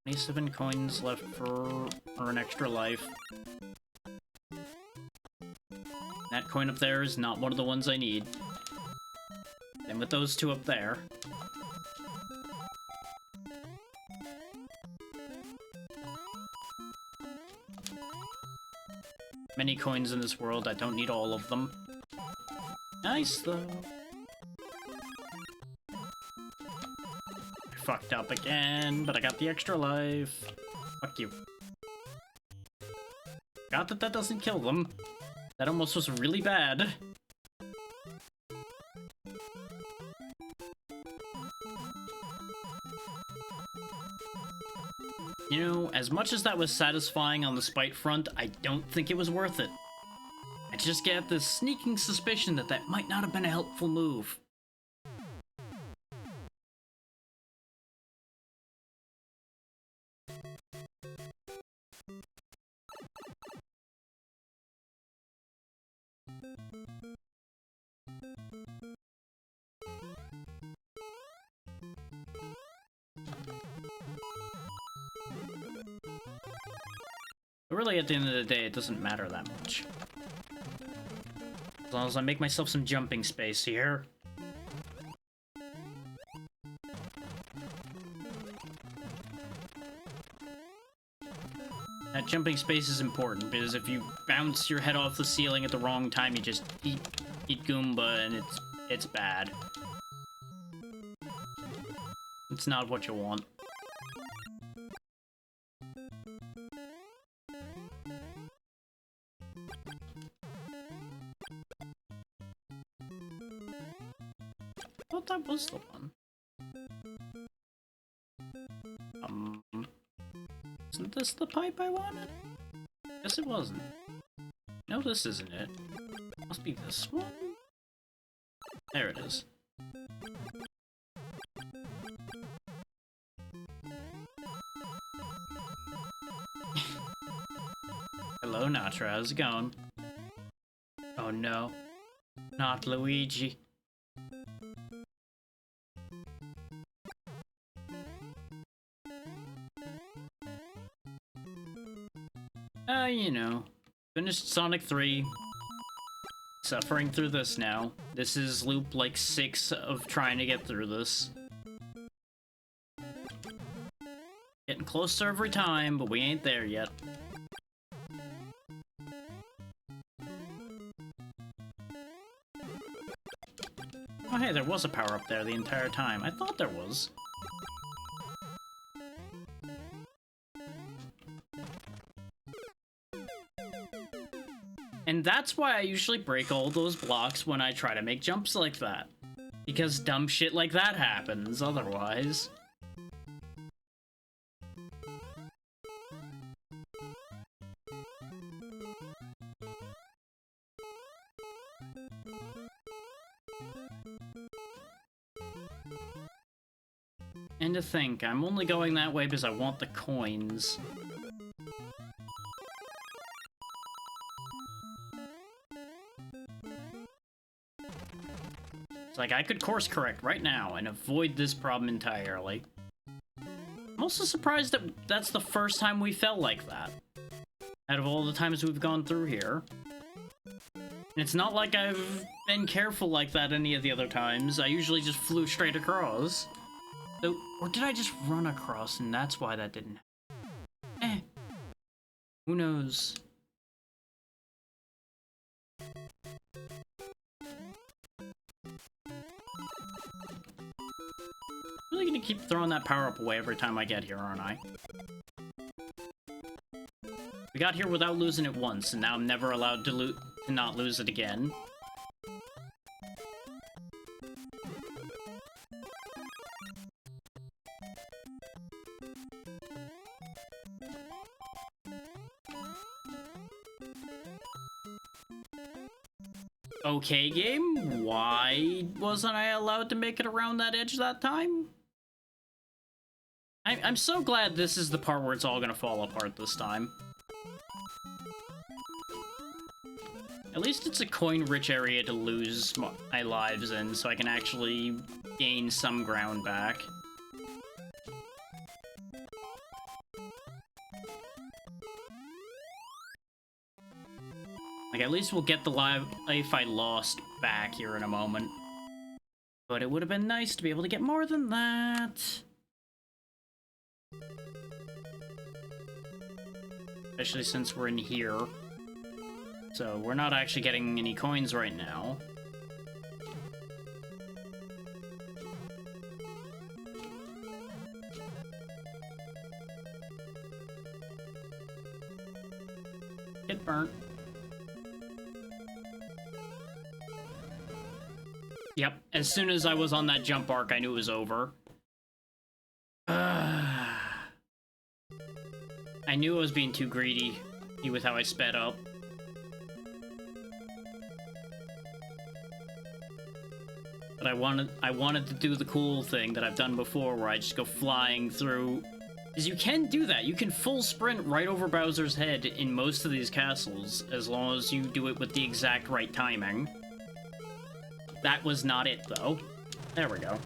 $27 coins left for an extra life. That coin up there is not one of the ones I need. And with those two up there. Many coins in this world, I don't need all of them. Nice, though. Fucked up again, but I got the extra life. Fuck you. Got that that doesn't kill them. That almost was really bad. You know, as much as that was satisfying on the spite front, I don't think it was worth it. I just get this sneaking suspicion that that might not have been a helpful move. But really, at the end of the day, it doesn't matter that much. As long as I make myself some jumping space here. That jumping space is important, because if you bounce your head off the ceiling at the wrong time, you just eat Goomba, and it's bad. It's not what you want. I thought that was the one. Isn't this the pipe I wanted? Guess it wasn't. No, this isn't it. Must be this one. There it is. Hello, Natra. How's it going? Oh no. Not Luigi. You know, finished Sonic 3, suffering through this now. This is loop like 6 of trying to get through this. Getting closer every time, but we ain't there yet. Oh hey, there was a power up there the entire time. I thought there was. And that's why I usually break all those blocks when I try to make jumps like that. Because dumb shit like that happens otherwise. And to think, I'm only going that way because I want the coins. It's like, I could course correct right now and avoid this problem entirely. I'm also surprised that that's the first time we fell like that. Out of all the times we've gone through here. And it's not like I've been careful like that any of the other times. I usually just flew straight across. So, or did I just run across and that's why that didn't happen? Who knows? Really gonna keep throwing that power-up away every time I get here, aren't I? We got here without losing it once, and now I'm never allowed to not lose it again. Okay, game, why wasn't I allowed to make it around that edge that time? I'm so glad this is the part where it's all gonna fall apart this time. At least it's a coin-rich area to lose my lives in, so I can actually gain some ground back. Like, at least we'll get the life I lost back here in a moment. But it would have been nice to be able to get more than that. Especially since we're in here. So, we're not actually getting any coins right now. Get burnt. Yep, as soon as I was on that jump arc, I knew it was over. I knew I was being too greedy with how I sped up. But I wanted to do the cool thing that I've done before, where I just go flying through. Because you can do that. You can full sprint right over Bowser's head in most of these castles, as long as you do it with the exact right timing. That was not it, though. There we go.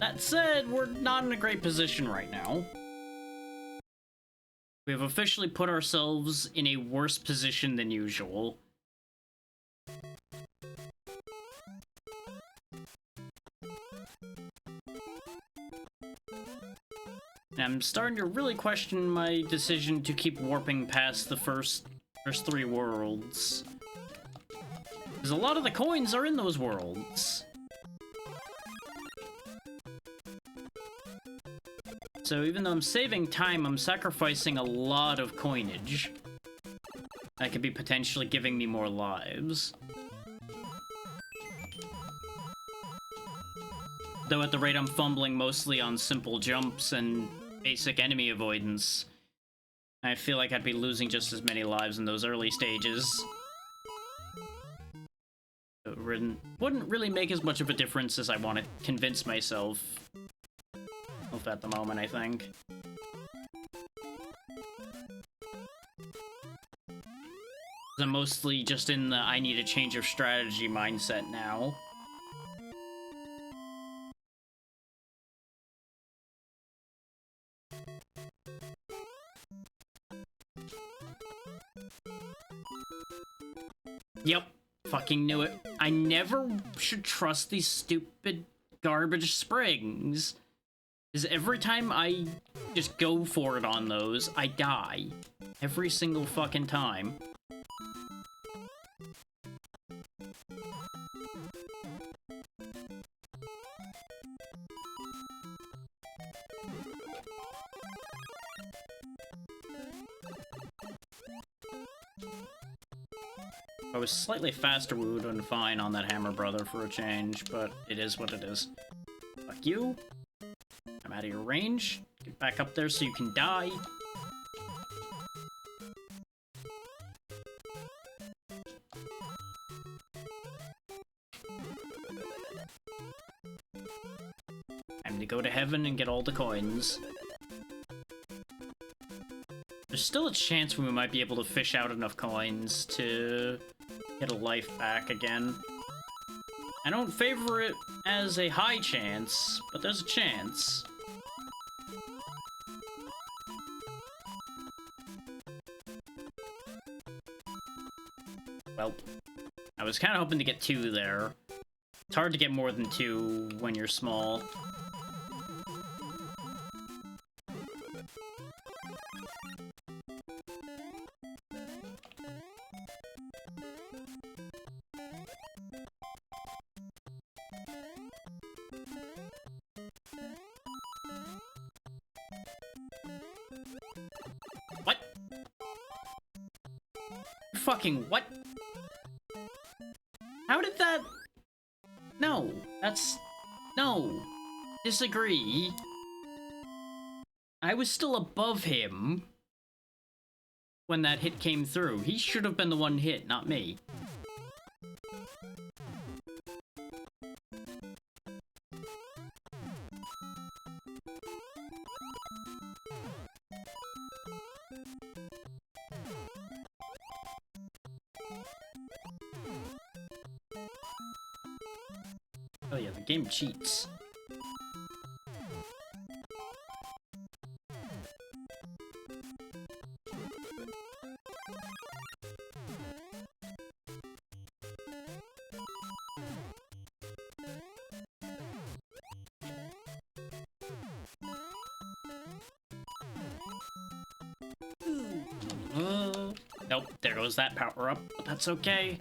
That said, we're not in a great position right now. We have officially put ourselves in a worse position than usual. And I'm starting to really question my decision to keep warping past the first 3 worlds. Because a lot of the coins are in those worlds. So even though I'm saving time, I'm sacrificing a lot of coinage. That could be potentially giving me more lives. Though at the rate I'm fumbling mostly on simple jumps and basic enemy avoidance, I feel like I'd be losing just as many lives in those early stages. It wouldn't really make as much of a difference as I want to convince myself of at the moment, I think. I'm mostly just in the I need a change of strategy mindset now. Yep, fucking knew it. I never should trust these stupid garbage springs. Because every time I just go for it on those, I die. Every single fucking time. If I was slightly faster, we would have been fine on that hammer brother for a change, but it is what it is. Fuck you. I'm out of your range. Get back up there so you can die. to go to heaven and get all the coins. There's still a chance we might be able to fish out enough coins to get a life back again. I don't favor it as a high chance, but there's a chance. Well, I was kind of hoping to get 2 there. It's hard to get more than 2 when you're small. What? Fucking what? How did that... No, that's... No. Disagree. I was still above him when that hit came through. He should have been the one hit, not me. Oh yeah, the game cheats. Nope, there goes that power-up, but that's okay.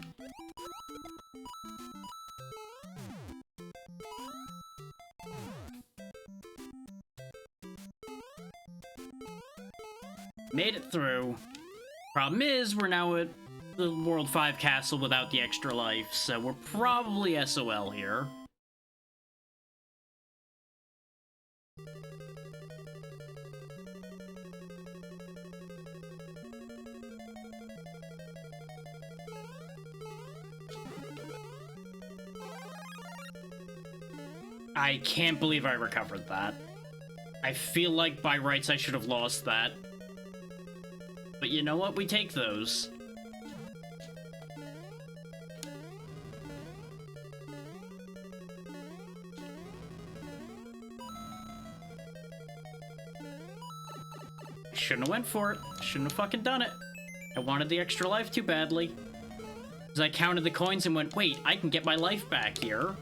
Made it through. Problem is, we're now at the World 5 castle without the extra life, so we're probably SOL here. I can't believe I recovered that. I feel like by rights I should have lost that. But you know what? We take those. Shouldn't have went for it. Shouldn't have fucking done it. I wanted the extra life too badly. Because I counted the coins and went, wait, I can get my life back here.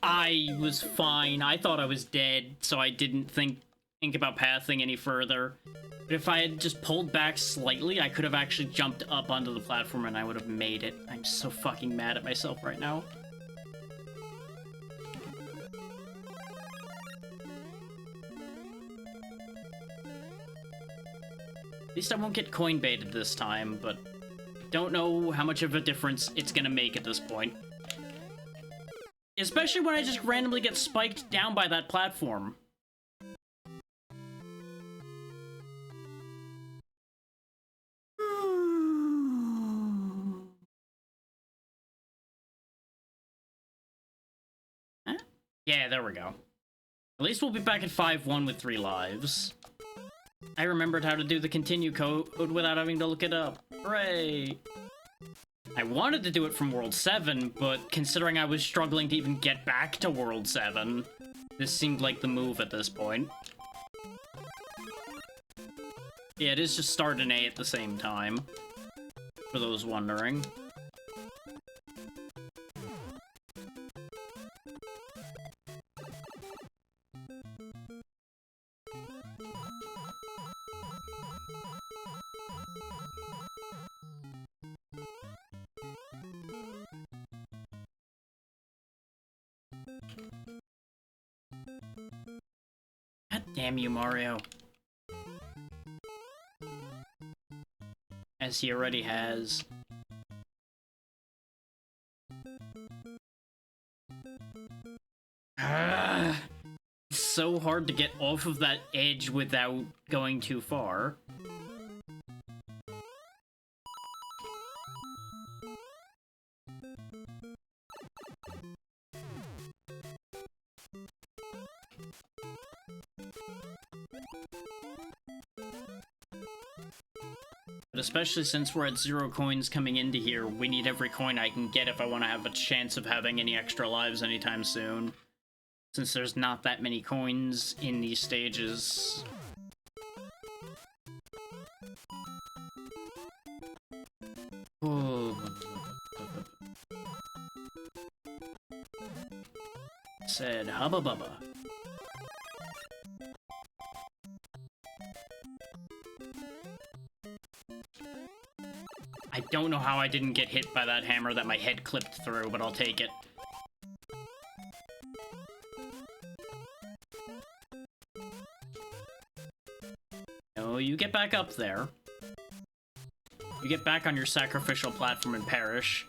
I was fine. I thought I was dead, so I didn't think about pathing any further. But if I had just pulled back slightly, I could have actually jumped up onto the platform and I would have made it. I'm so fucking mad at myself right now. At least I won't get coin baited this time, but don't know how much of a difference it's gonna make at this point. Especially when I just randomly get spiked down by that platform. Huh? Yeah, there we go. At least we'll be back at 5-1 with 3 lives. I remembered how to do the continue code without having to look it up. Hooray! I wanted to do it from World 7, but considering I was struggling to even get back to World 7, this seemed like the move at this point. Yeah, it is just start and A at the same time, for those wondering. God damn you, Mario. As he already has. It's so hard to get off of that edge without going too far. But especially since we're at 0 coins coming into here, we need every coin I can get if I want to have a chance of having any extra lives anytime soon. Since there's not that many coins in these stages. Oh. Said Hubba Bubba. I don't know how I didn't get hit by that hammer that my head clipped through, but I'll take it. No, you get back up there. You get back on your sacrificial platform and perish.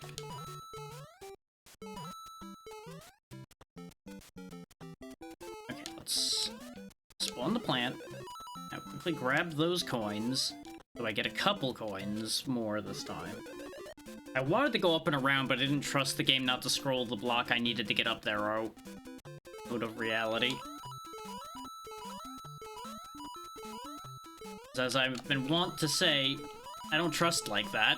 Okay, let's spawn the plant. Now quickly grab those coins. So I get a couple coins more this time. I wanted to go up and around, but I didn't trust the game not to scroll the block I needed to get up there out of reality. As I've been wont to say, I don't trust like that.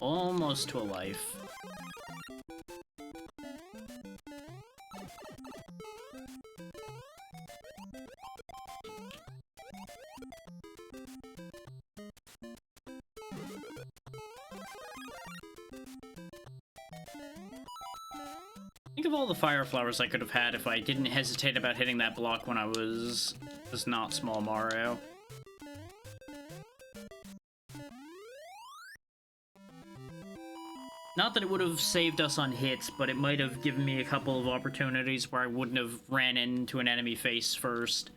Almost to a life. Think of all the fire flowers I could have had if I didn't hesitate about hitting that block when I was not Small Mario. Not that it would have saved us on hits, but it might have given me a couple of opportunities where I wouldn't have ran into an enemy face first.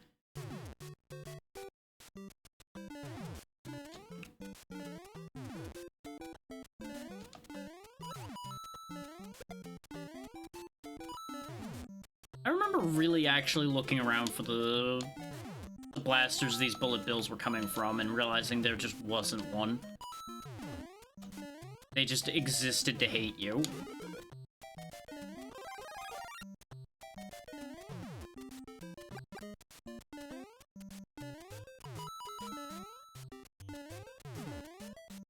I remember really actually looking around for the blasters these bullet bills were coming from and realizing there just wasn't one. They just existed to hate you.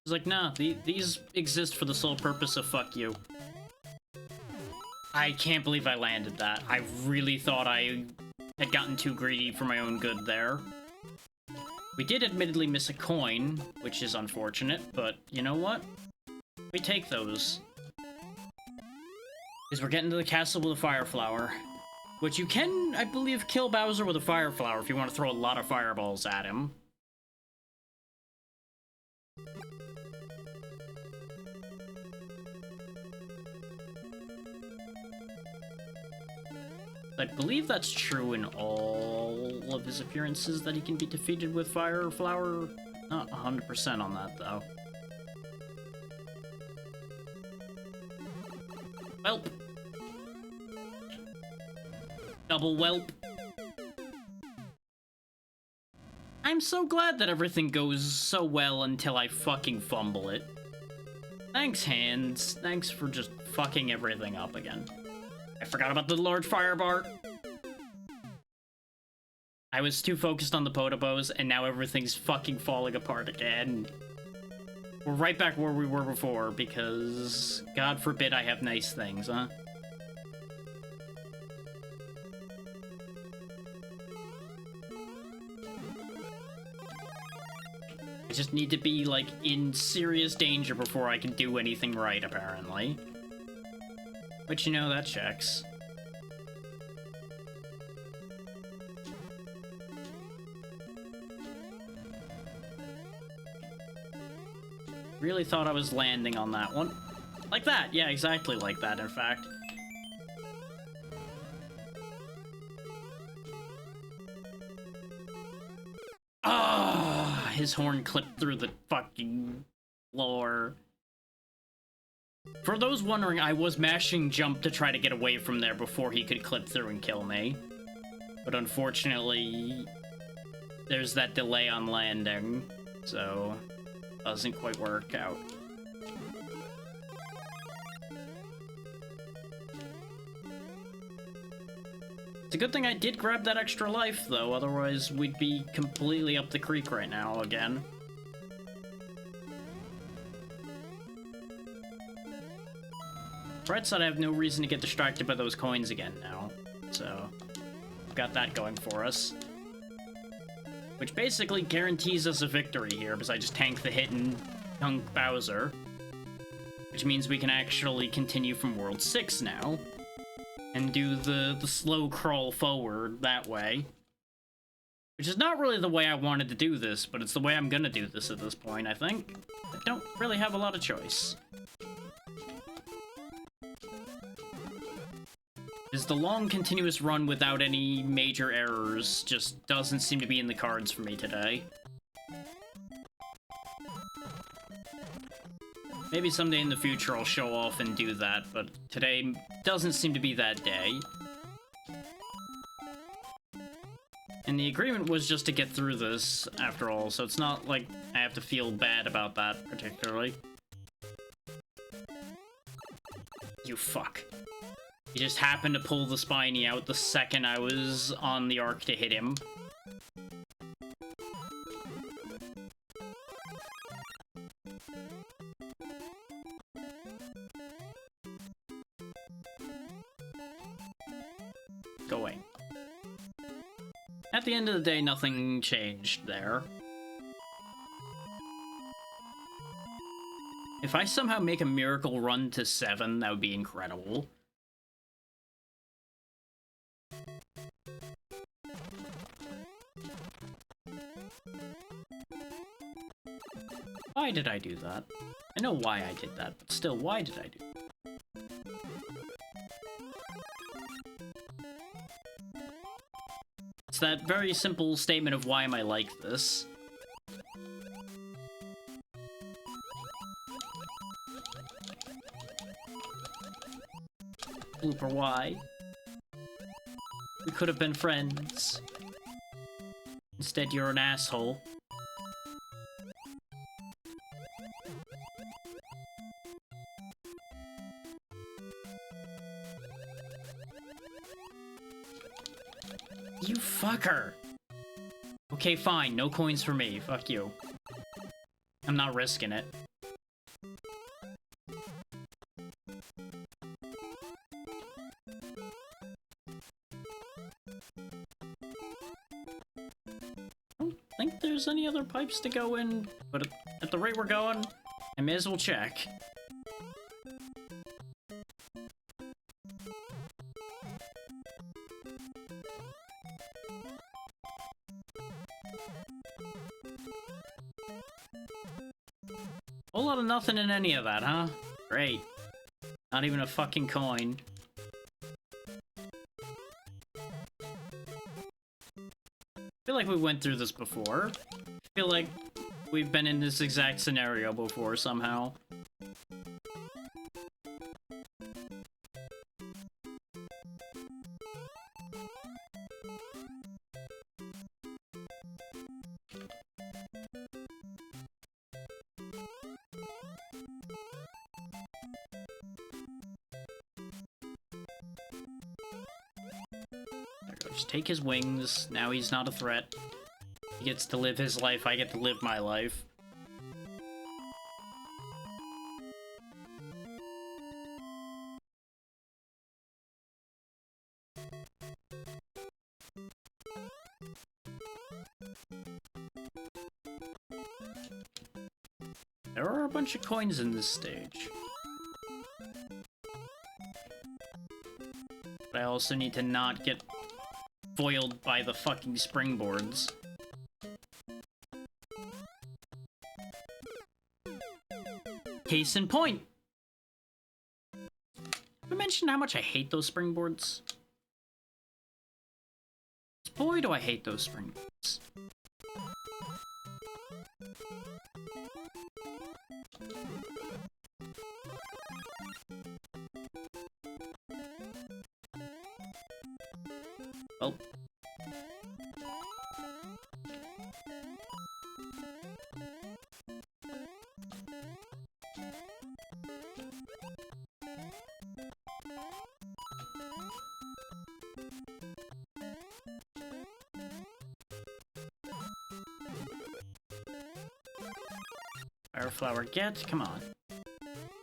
It's like, nah, these exist for the sole purpose of fuck you. I can't believe I landed that. I really thought I had gotten too greedy for my own good there. We did admittedly miss a coin, which is unfortunate, but you know what? We take those. Because we're getting to the castle with a fire flower. Which you can, I believe, kill Bowser with a fire flower if you want to throw a lot of fireballs at him. I believe that's true in all of his appearances, that he can be defeated with fire flower. Not 100% on that, though. Welp. Double welp. I'm so glad that everything goes so well until I fucking fumble it. Thanks, hands. Thanks for just fucking everything up again. I forgot about the large fire bar. I was too focused on the Potobos, and now everything's fucking falling apart again. We're right back where we were before, because God forbid I have nice things, huh? I just need to be, like, in serious danger before I can do anything right, apparently. But you know, that checks. Really thought I was landing on that one. Like that, yeah, exactly like that, in fact. Ah, his horn clipped through the fucking floor. For those wondering, I was mashing jump to try to get away from there before he could clip through and kill me. But unfortunately, there's that delay on landing, so doesn't quite work out. It's a good thing I did grab that extra life, though, otherwise we'd be completely up the creek right now again. Bright side, I have no reason to get distracted by those coins again now, so we've got that going for us. Which basically guarantees us a victory here, because I just tank the hit and dunk Bowser. Which means we can actually continue from World 6 now. And do the slow crawl forward that way. Which is not really the way I wanted to do this, but it's the way I'm gonna do this at this point, I think. I don't really have a lot of choice. Is the long, continuous run without any major errors just doesn't seem to be in the cards for me today. Maybe someday in the future I'll show off and do that, but today doesn't seem to be that day. And the agreement was just to get through this, after all, so it's not like I have to feel bad about that, particularly. You fuck. He just happened to pull the Spiny out the second I was on the arc to hit him. Going. At the end of the day, nothing changed there. If I somehow make a miracle run to 7, that would be incredible. Why did I do that? I know why I did that, but still, why did I do that? It's that very simple statement of why am I like this. Blooper, why? We could have been friends. Instead, you're an asshole. You fucker! Okay, fine. No coins for me. Fuck you. I'm not risking it. I don't think there's any other pipes to go in, but at the rate we're going, I may as well check. Whole lot of nothing in any of that, huh? Great. Not even a fucking coin. I feel like we went through this before. I feel like we've been in this exact scenario before somehow. Just take his wings. Now he's not a threat. He gets to live his life. I get to live my life. There are a bunch of coins in this stage. But I also need to not get foiled by the fucking springboards. Case in point! Have I mentioned how much I hate those springboards? Boy, do I hate those springboards. Well. Fire flower, get. Come on.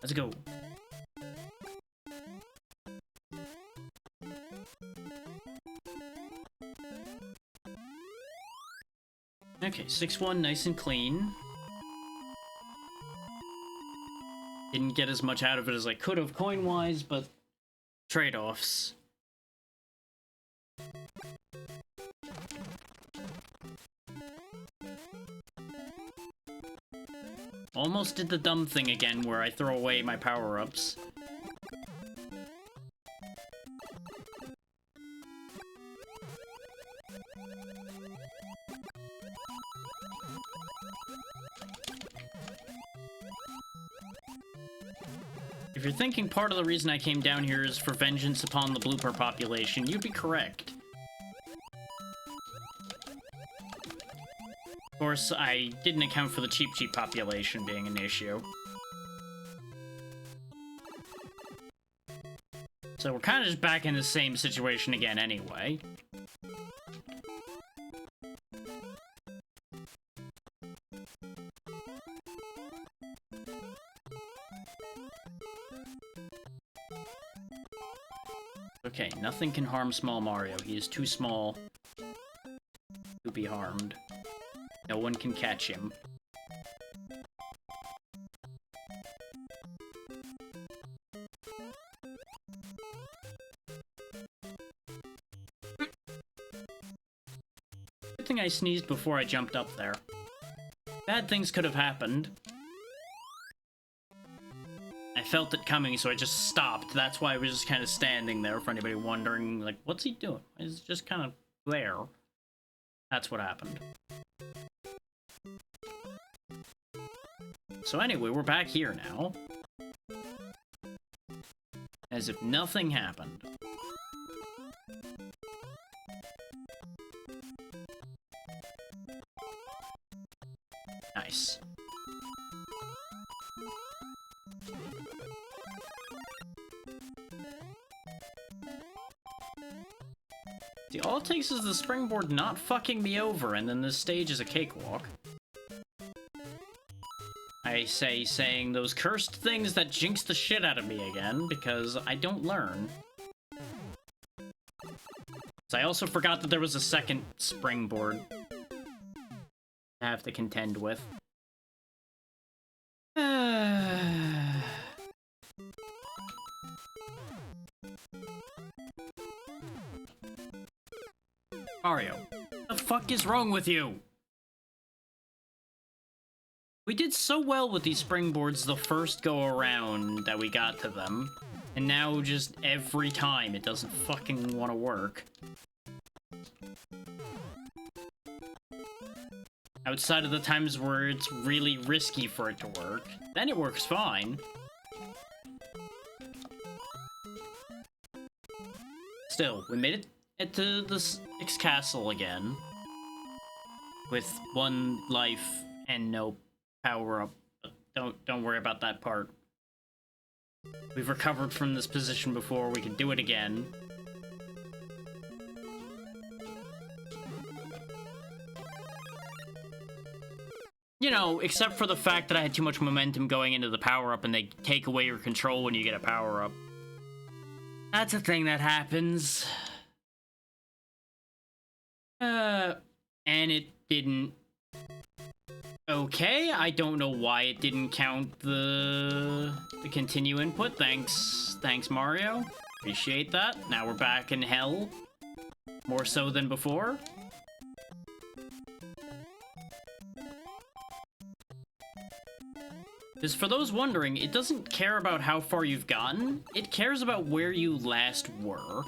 Let's go. Okay, 6-1, nice and clean. Didn't get as much out of it as I could have coin-wise, but trade-offs. Almost did the dumb thing again where I throw away my power-ups. If you're thinking part of the reason I came down here is for vengeance upon the blooper population, you'd be correct. Of course, I didn't account for the cheap population being an issue. So we're kind of just back in the same situation again anyway. Okay, nothing can harm small Mario. He is too small to be harmed. No one can catch him. Good thing I sneezed before I jumped up there. Bad things could have happened. I felt it coming, so I just stopped. That's why I was just kind of standing there, for anybody wondering, like, what's he doing? He's just kind of there. That's what happened. So anyway, we're back here now. As if nothing happened. Nice. See, all it takes is the springboard not fucking me over, and then this stage is a cakewalk. I say saying those cursed things that jinx the shit out of me again, because I don't learn. So I also forgot that there was a second springboard I have to contend with. Mario, what the fuck is wrong with you? We did so well with these springboards the first go around that we got to them, and now just every time it doesn't fucking want to work. Outside of the times where it's really risky for it to work, then it works fine. Still, we made it to the 6th castle again, with 1 life and no power up. Don't worry about that part. We've recovered from this position before, we can do it again. You know, except for the fact that I had too much momentum going into the power-up and they take away your control when you get a power-up. That's a thing that happens. And it didn't. Okay, I don't know why it didn't count the continue input. Thanks, Mario. Appreciate that. Now we're back in hell. More so than before. Because for those wondering, it doesn't care about how far you've gotten. It cares about where you last were.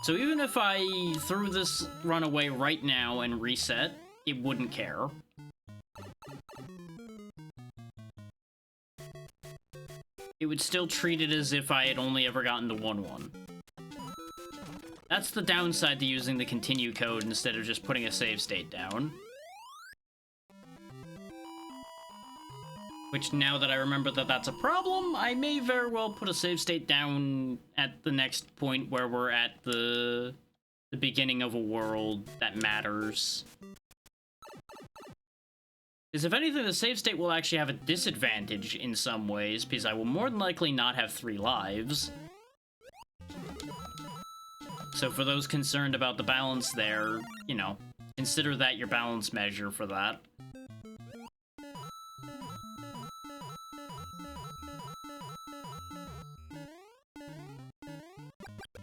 So even if I threw this run away right now and reset, it wouldn't care. It would still treat it as if I had only ever gotten to 1-1. That's the downside to using the continue code instead of just putting a save state down. Which, now that I remember that that's a problem, I may very well put a save state down at the next point where we're at the beginning of a world that matters. Because if anything, the save state will actually have a disadvantage in some ways, because I will more than likely not have 3 lives. So for those concerned about the balance there, you know, consider that your balance measure for that.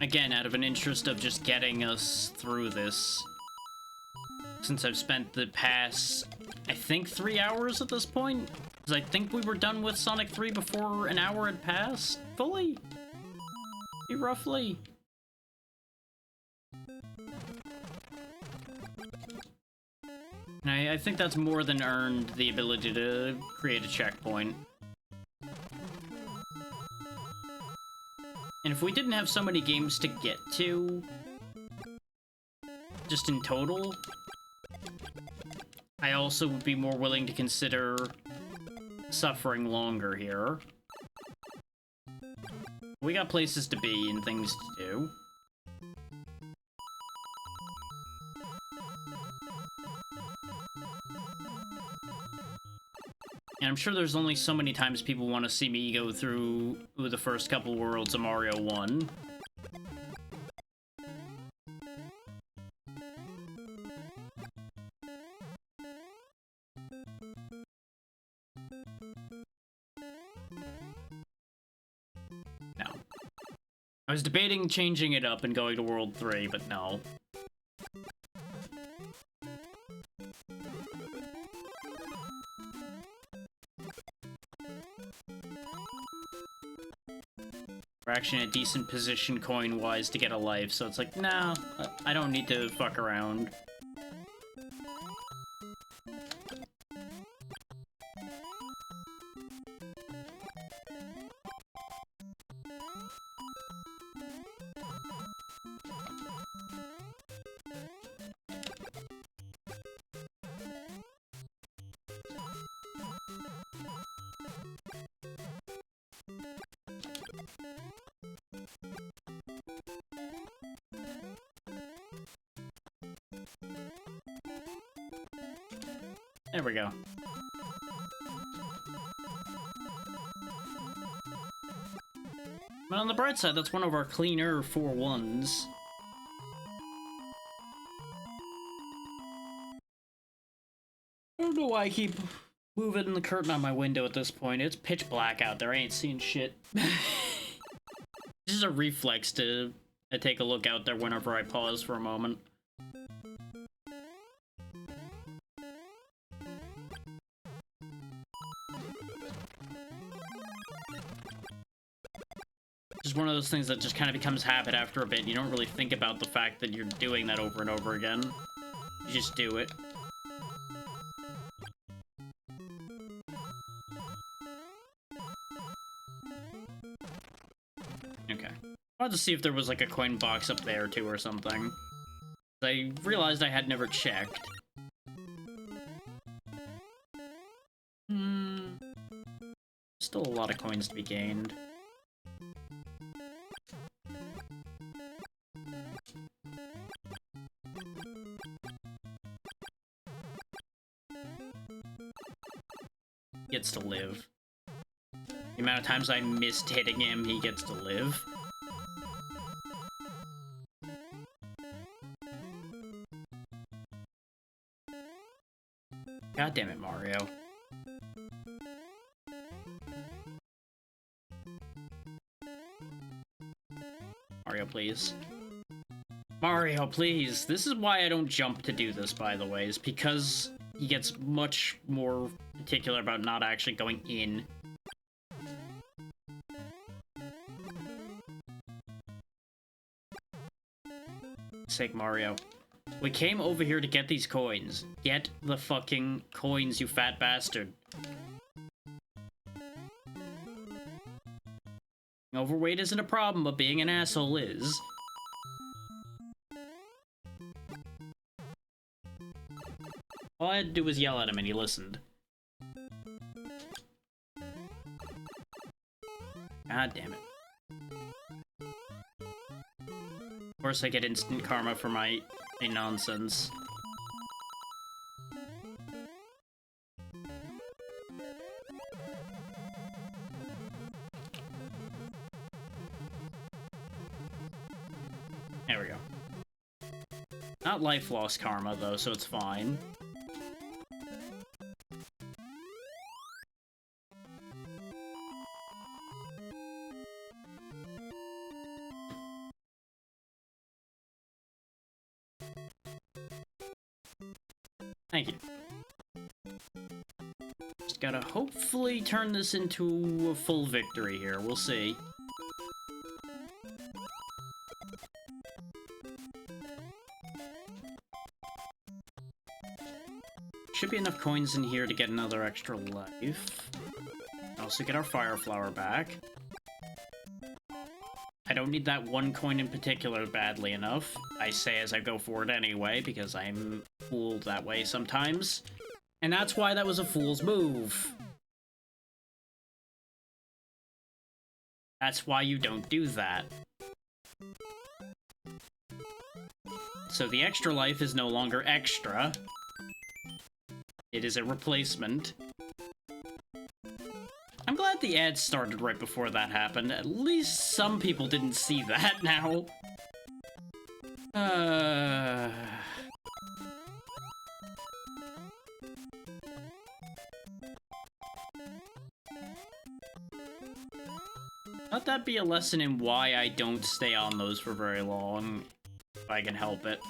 Again, out of an interest of just getting us through this, since I've spent the past, I think, 3 hours at this point, because I think we were done with Sonic 3 before an hour had passed, fully? Roughly. And I think that's more than earned the ability to create a checkpoint. And if we didn't have so many games to get to, just in total, I also would be more willing to consider suffering longer here. We got places to be and things to do. And I'm sure there's only so many times people want to see me go through the first couple worlds of Mario 1. No. I was debating changing it up and going to World 3, but no. We're actually in a decent position coin-wise to get a life, so it's like, nah, I don't need to fuck around. There we go. But on the bright side, that's one of our cleaner 4-1s. I don't know why I keep moving the curtain on my window at this point. It's pitch black out there. I ain't seeing shit. This is a reflex to take a look out there whenever I pause for a moment. It's one of those things that just kind of becomes habit after a bit. You don't really think about the fact that you're doing that over and over again. You just do it. Okay. I wanted to see if there was like a coin box up there too or something. I realized I had never checked. Still a lot of coins to be gained. Gets to live. The amount of times I missed hitting him, he gets to live. God damn it, Mario. Mario, please. Mario, please. This is why I don't jump to do this, by the way, is because he gets much more particular about not actually going in. Sake, Mario. We came over here to get these coins. Get the fucking coins, you fat bastard. Overweight isn't a problem, but being an asshole is. All I had to do was yell at him and he listened. God damn it. Of course I get instant karma for my nonsense. There we go. Not life loss karma, though, so it's fine. Thank you. Just gotta hopefully turn this into a full victory here. We'll see. Should be enough coins in here to get another extra life. Also get our fire flower back. I don't need that one coin in particular badly enough. I say as I go forward anyway, because I'm fooled that way sometimes. And that's why that was a fool's move. That's why you don't do that. So the extra life is no longer extra. It is a replacement. I'm glad the ad started right before that happened. At least some people didn't see that now. Let that be a lesson in why I don't stay on those for very long, if I can help it.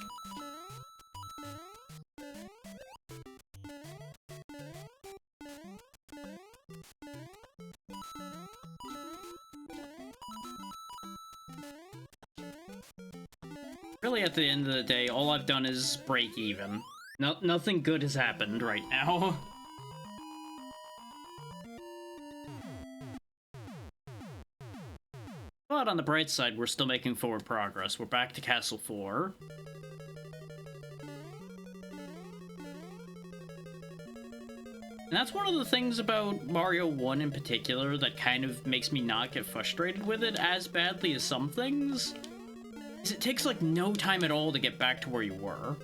Really, at the end of the day, all I've done is break even. Nothing good has happened right now. But on the bright side, we're still making forward progress. We're back to Castle 4. And that's one of the things about Mario 1 in particular that kind of makes me not get frustrated with it as badly as some things. Is it takes like no time at all to get back to where you were.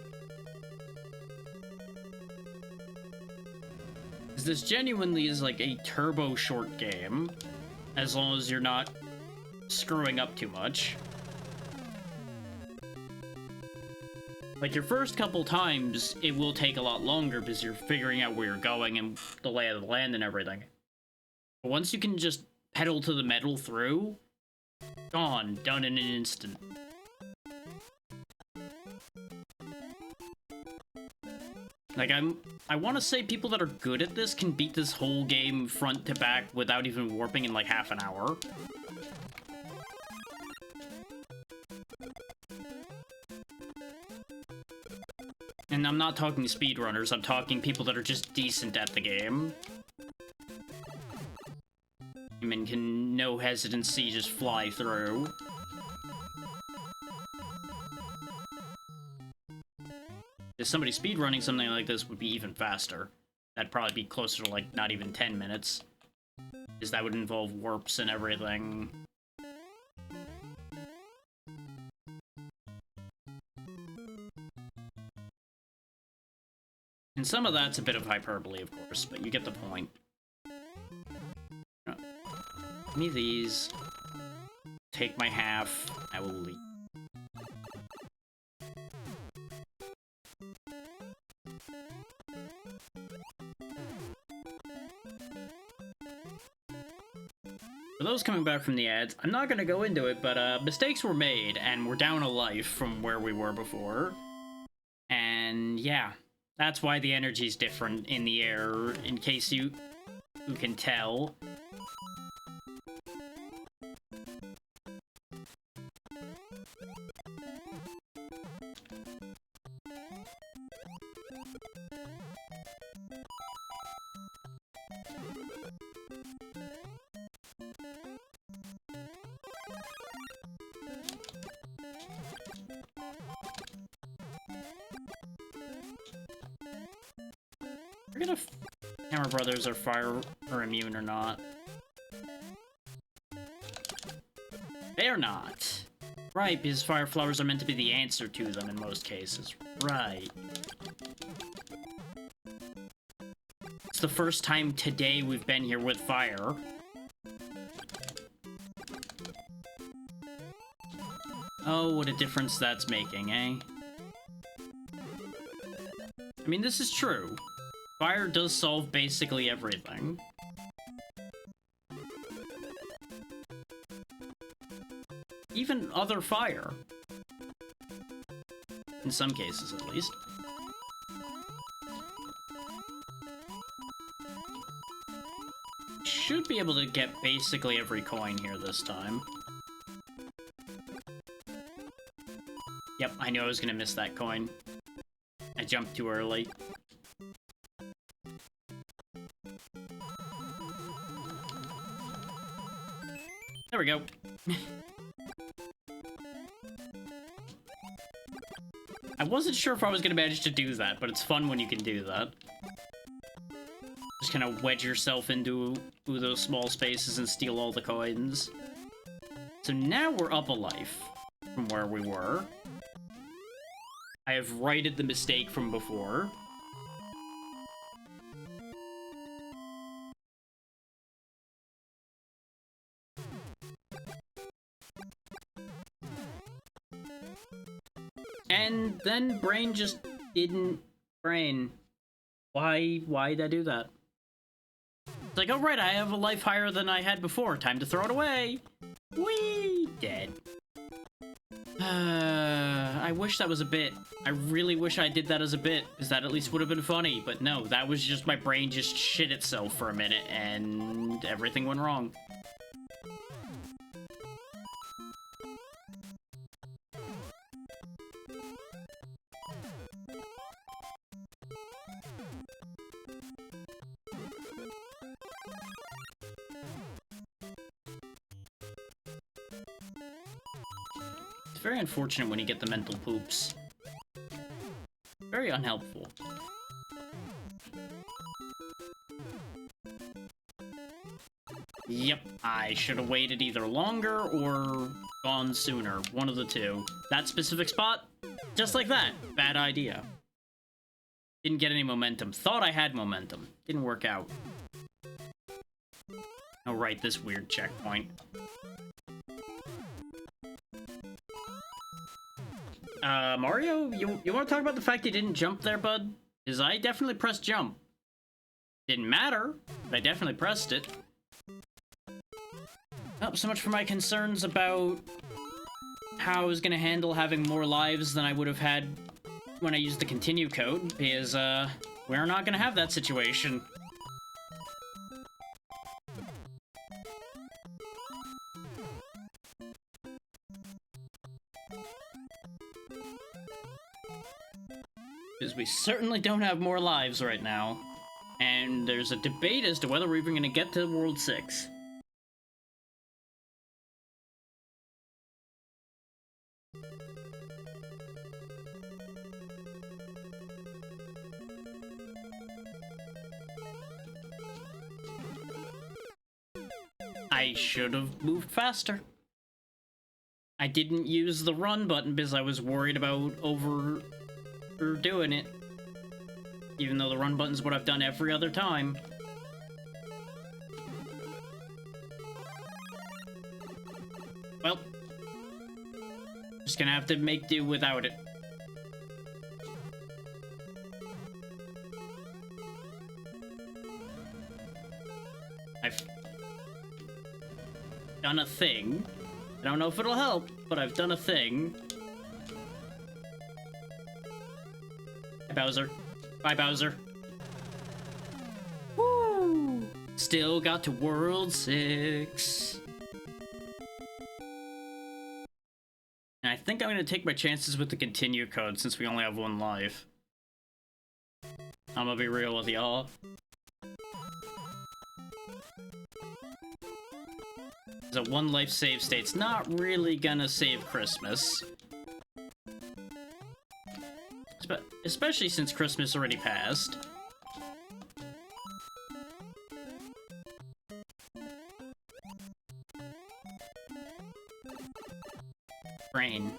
This genuinely is like a turbo short game, as long as you're not screwing up too much. Like, your first couple times, it will take a lot longer because you're figuring out where you're going and the lay of the land and everything. But once you can just pedal to the metal through, gone, done in an instant. Like, I want to say people that are good at this can beat this whole game front to back without even warping in like half an hour. And I'm not talking speedrunners, I'm talking people that are just decent at the game. And can, no hesitancy, just fly through. If somebody speedrunning something like this would be even faster. That'd probably be closer to, like, not even 10 minutes. Because that would involve warps and everything. And some of that's a bit of hyperbole, of course, but you get the point. Give me these. Take my half. I will leave. For those coming back from the ads, I'm not going to go into it, but mistakes were made, and we're down a life from where we were before. And yeah, that's why the energy's different in the air, in case you can tell. Forget if Hammer Brothers are fire or immune or not. They are not. Right, because fire flowers are meant to be the answer to them in most cases. Right. It's the first time today we've been here with fire. Oh, what a difference that's making, eh? I mean, this is true. Fire does solve basically everything. Even other fire. In some cases, at least. Should be able to get basically every coin here this time. Yep, I knew I was gonna miss that coin. I jumped too early. There we go. I wasn't sure if I was gonna manage to do that, but it's fun when you can do that. Just kind of wedge yourself into those small spaces and steal all the coins. So now we're up a life from where we were. I have righted the mistake from before. And then brain just didn't brain. Why'd I do that? It's like, oh right, I have a life higher than I had before. Time to throw it away. Whee! Dead. I wish that was a bit. I really wish I did that as a bit, because that at least would have been funny. But no, that was just my brain just shit itself for a minute, and everything went wrong. It's very unfortunate when you get the mental poops. Very unhelpful. Yep, I should have waited either longer or gone sooner. One of the two. That specific spot, just like that. Bad idea. Didn't get any momentum. Thought I had momentum. Didn't work out. Oh right, this weird checkpoint. Mario, you want to talk about the fact you didn't jump there, bud? Because I definitely pressed jump. Didn't matter, but I definitely pressed it. Oh, so much for my concerns about how I was gonna handle having more lives than I would have had when I used the continue code, because, we're not gonna have that situation. Because we certainly don't have more lives right now. And there's a debate as to whether we're even going to get to World 6. I should have moved faster. I didn't use the run button because I was worried about overdoing it. Even though the run button's what I've done every other time. Well, just gonna have to make do without it. I've done a thing. I don't know if it'll help, but I've done a thing. Bye, Bowser. Bye, Bowser. Woo! Still got to World 6. And I think I'm gonna take my chances with the continue code since we only have one life. I'm gonna be real with y'all. The one life save state's not really gonna save Christmas. Especially since Christmas already passed. Brain.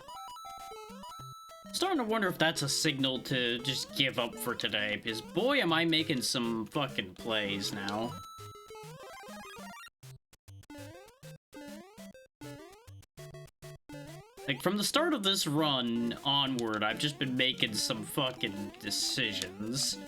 Starting to wonder if that's a signal to just give up for today, because boy am I making some fucking plays now. Like, from the start of this run onward, I've just been making some fucking decisions.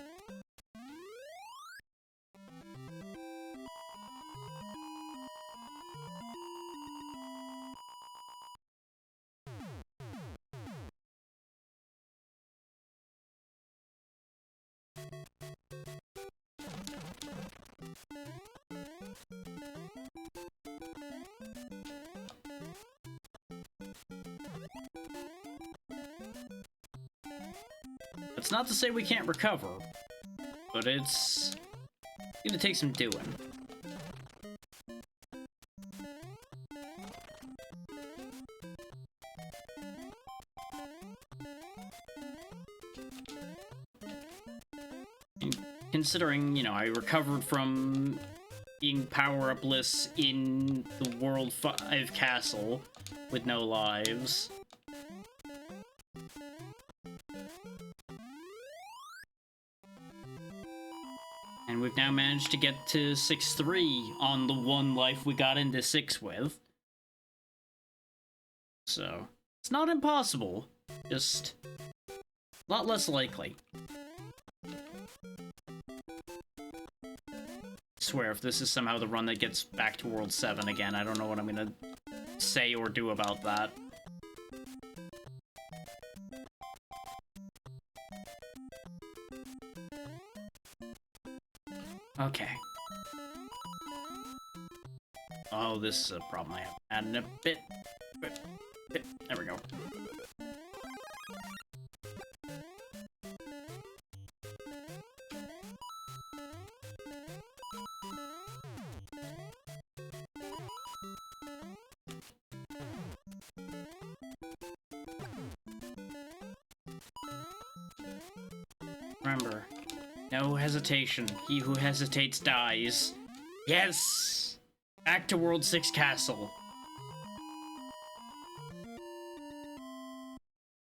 It's not to say we can't recover, but it's gonna take some doing. And considering, you know, I recovered from being power-upless in the World 5 castle with no lives. And we've now managed to get to 6-3 on the one life we got into 6 with. So, it's not impossible, just a lot less likely. I swear, if this is somehow the run that gets back to World 7 again, I don't know what I'm gonna say or do about that. Okay. Oh, this is a problem I have had in a bit. There we go. Remember, no hesitation. He who hesitates dies. Yes! Back to World 6 Castle.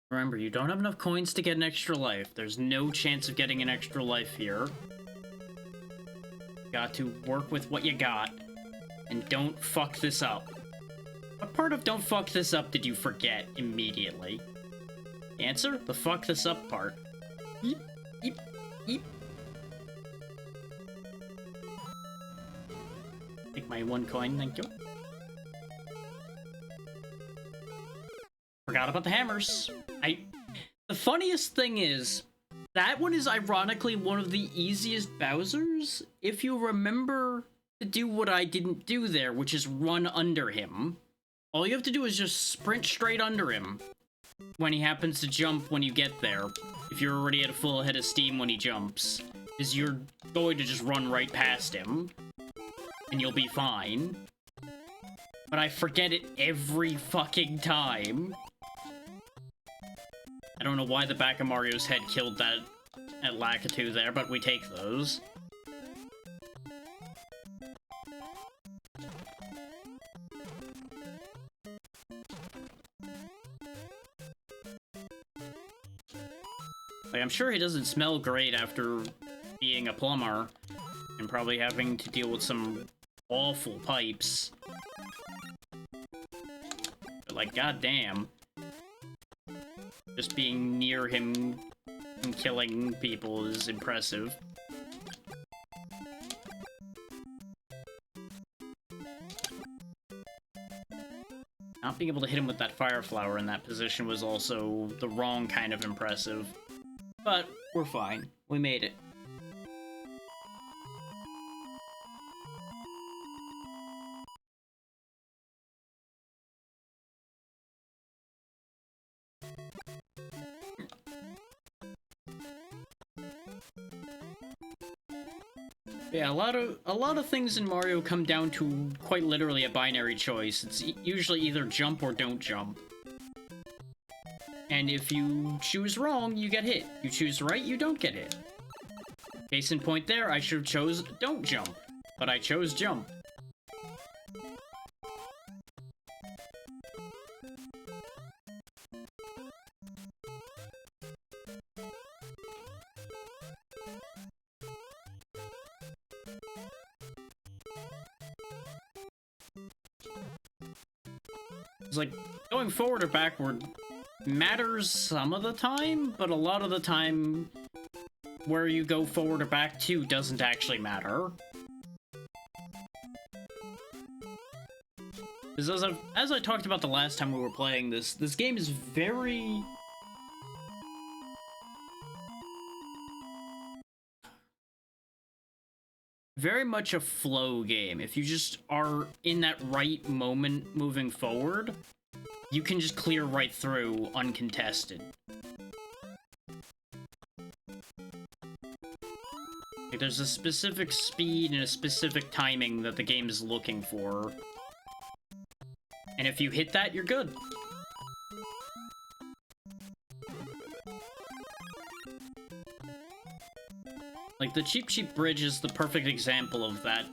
Remember, you don't have enough coins to get an extra life. There's no chance of getting an extra life here. Got to work with what you got. And don't fuck this up. What part of don't fuck this up did you forget immediately? Answer? The fuck this up part. Eep, eep, eep. Take my 1 coin, thank you. Forgot about the hammers. The funniest thing is, that one is ironically one of the easiest Bowsers, if you remember to do what I didn't do there, which is run under him. All you have to do is just sprint straight under him when he happens to jump when you get there, if you're already at a full head of steam when he jumps, is you're going to just run right past him, and you'll be fine. But I forget it every fucking time. I don't know why the back of Mario's head killed that at Lakitu there, but we take those. Like, I'm sure he doesn't smell great after being a plumber and probably having to deal with some awful pipes. But, like, goddamn. Just being near him and killing people is impressive. Not being able to hit him with that fire flower in that position was also the wrong kind of impressive. But we're fine. We made it. Yeah, a lot of things in Mario come down to quite literally a binary choice. It's usually either jump or don't jump. And if you choose wrong, you get hit. You choose right, you don't get hit. Case in point there, I should have chose don't jump, but I chose jump. It's like, going forward or backward matters some of the time, but a lot of the time, where you go forward or back to doesn't actually matter. Because as I talked about the last time we were playing this game is very much a flow game. If you just are in that right moment moving forward, you can just clear right through uncontested. Like, there's a specific speed and a specific timing that the game is looking for. And if you hit that, you're good. Like, the Cheap Cheap Bridge is the perfect example of that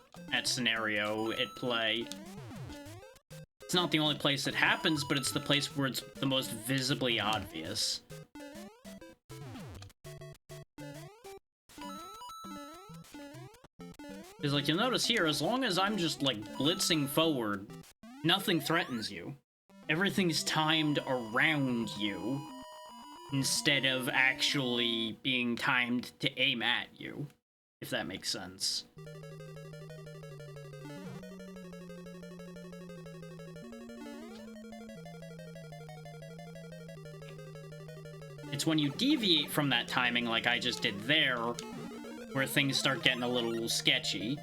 scenario at play. It's not the only place it happens, but it's the place where it's the most visibly obvious. Because, like, you'll notice here, as long as I'm just, like, blitzing forward, nothing threatens you. Everything's timed around you, instead of actually being timed to aim at you, if that makes sense. It's when you deviate from that timing, like I just did there, where things start getting a little sketchy.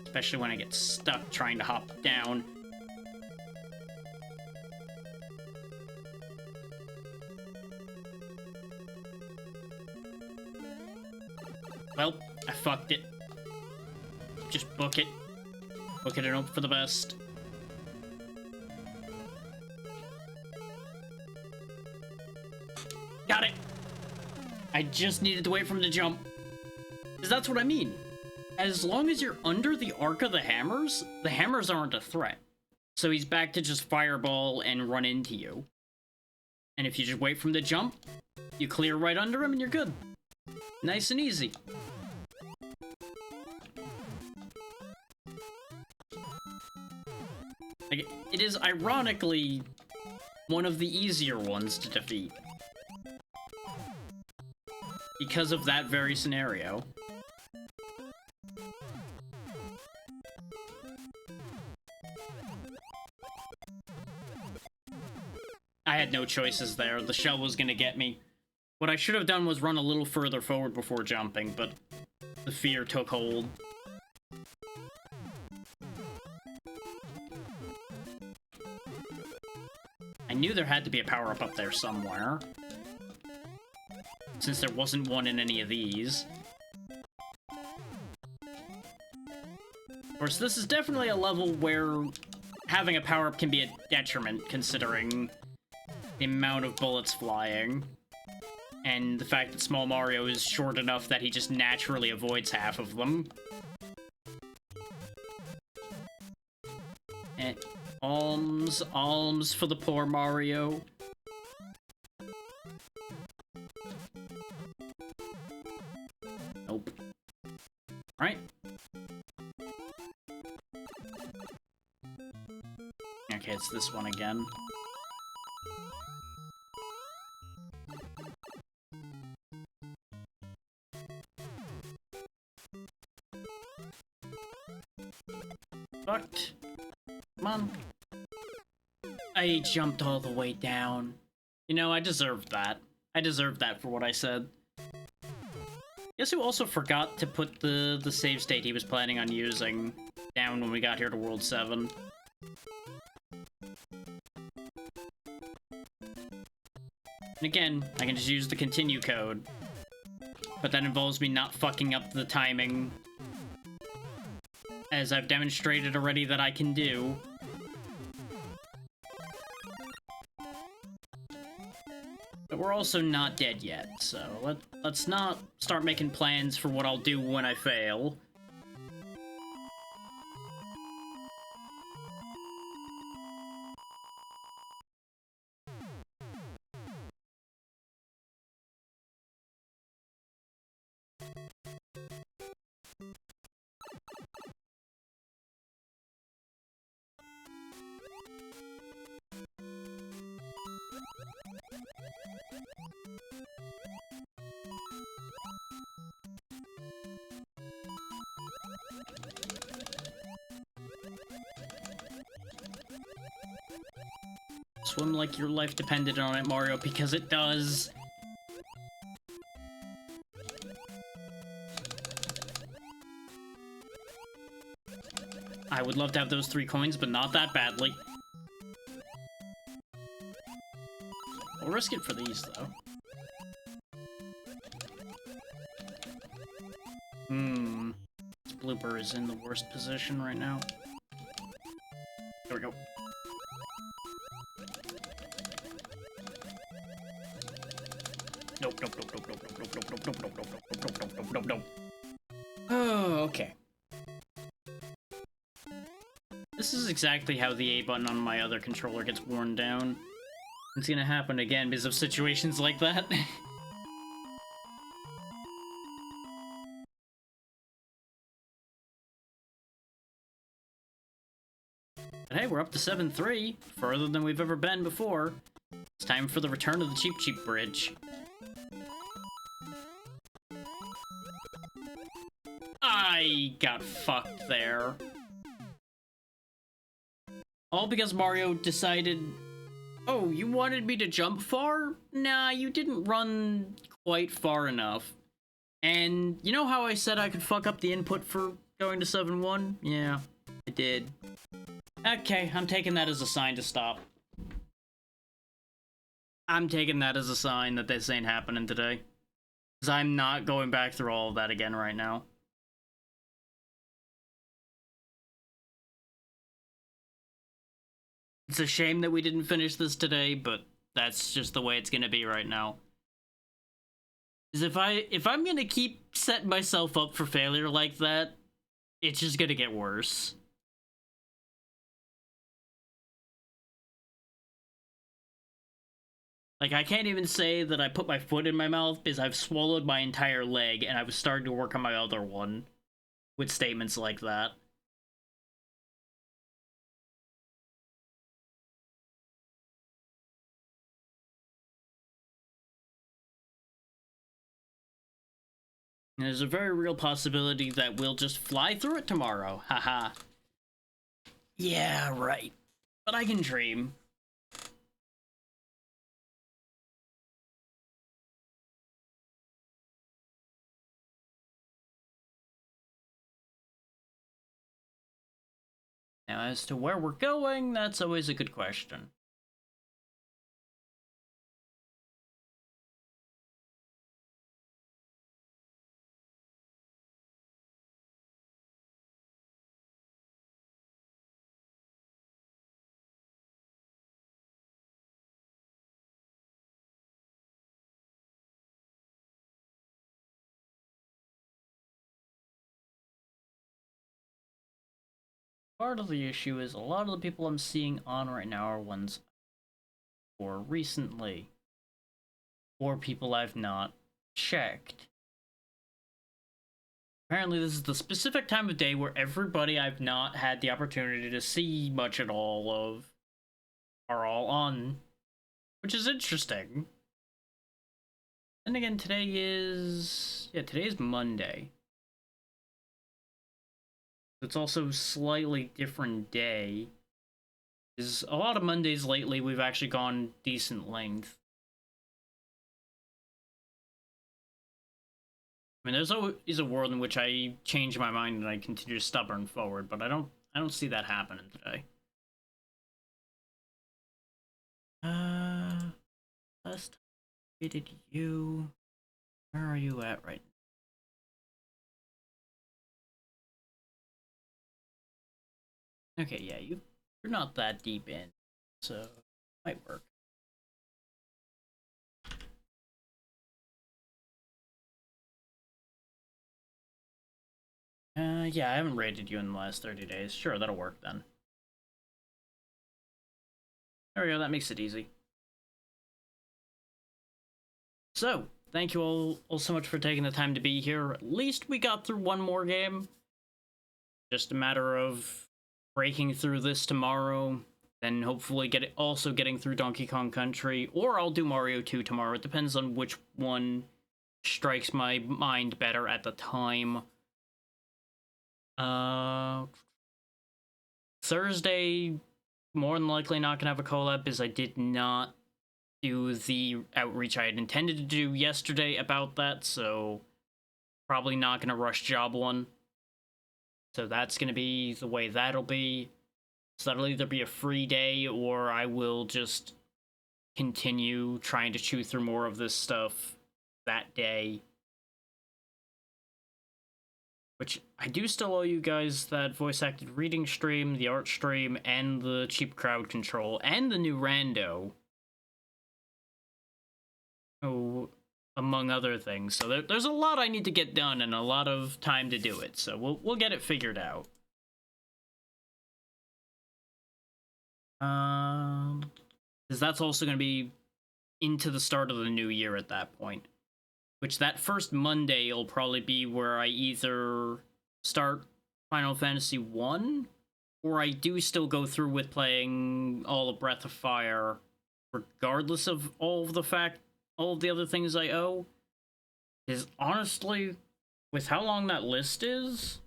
Especially when I get stuck trying to hop down. Well, I fucked it. Just book it. Book it and hope for the best. Got it! I just needed to wait for him to jump. Because that's what I mean. As long as you're under the arc of the hammers aren't a threat. So he's back to just fireball and run into you. And if you just wait for him to jump, you clear right under him and you're good. Nice and easy. Like, it is ironically one of the easier ones to defeat. Because of that very scenario. I had no choices there. The shell was gonna get me. What I should have done was run a little further forward before jumping, but the fear took hold. I knew there had to be a power-up up there somewhere, since there wasn't one in any of these. Of course, this is definitely a level where having a power-up can be a detriment, considering the amount of bullets flying, and the fact that Small Mario is short enough that he just naturally avoids half of them. And alms for the poor Mario. Nope. Right? Okay, it's this one again. Fucked. Come on. I jumped all the way down. You know, I deserved that. I deserved that for what I said. Guess who also forgot to put the save state he was planning on using down when we got here to World 7? And again, I can just use the continue code. But that involves me not fucking up the timing, as I've demonstrated already that I can do. But we're also not dead yet, so let's not start making plans for what I'll do when I fail. Swim like your life depended on it, Mario, because it does. I would love to have those 3 coins, but not that badly. We'll risk it for these, though. This blooper is in the worst position right now. There we go. Nope, nope, nope, nope, nope, nope, nope, nope, nope, nope, nope, nope, nope, nope, nope, nope, nope. Oh, okay. This is exactly how the A button on my other controller gets worn down. It's gonna happen again because of situations like that. But hey, we're up to 7-3, further than we've ever been before. It's time for the return of the Cheep Cheep Bridge. I got fucked there. All because Mario decided, oh, you wanted me to jump far? Nah, you didn't run quite far enough. And you know how I said I could fuck up the input for going to 7-1? Yeah, I did. Okay, I'm taking that as a sign to stop. I'm taking that as a sign that this ain't happening today. Because I'm not going back through all of that again right now. It's a shame that we didn't finish this today, but that's just the way it's gonna be right now. Is if I'm gonna keep setting myself up for failure like that, it's just gonna get worse. Like, I can't even say that I put my foot in my mouth because I've swallowed my entire leg and I was starting to work on my other one with statements like that. And there's a very real possibility that we'll just fly through it tomorrow. Haha. Yeah, right. But I can dream. Now, as to where we're going, that's always a good question. Part of the issue is a lot of the people I'm seeing on right now are ones for recently, or people I've not checked. Apparently this is the specific time of day where everybody I've not had the opportunity to see much at all of are all on, which is interesting. And again, today is Monday. It's also a slightly different day. Is a lot of Mondays lately we've actually gone decent length. I mean, there's always a world in which I change my mind and I continue to stubborn forward, but I don't see that happening today. Last time I did you. Where are you at right now? Okay, yeah, you're not that deep in, so it might work. Yeah, I haven't rated you in the last 30 days. Sure, that'll work then. There we go, that makes it easy. So, thank you all so much for taking the time to be here. At least we got through one more game. Just a matter of breaking through this tomorrow, then hopefully also getting through Donkey Kong Country, or I'll do Mario 2 tomorrow. It depends on which one strikes my mind better at the time. Thursday, more than likely not gonna have a collab is I did not do the outreach I had intended to do yesterday about that, so probably not gonna rush job one. So that's gonna be the way that'll be. So that'll either be a free day or I will just continue trying to chew through more of this stuff that day. Which I do still owe you guys that voice acted reading stream, the art stream, and the cheap crowd control, and the new rando. Oh, among other things. So there's a lot I need to get done and a lot of time to do it. So we'll get it figured out. Because that's also going to be into the start of the new year at that point. Which that first Monday will probably be where I either start Final Fantasy 1 or I do still go through with playing all of Breath of Fire regardless of all of the other things I owe. Is honestly, with how long that list is,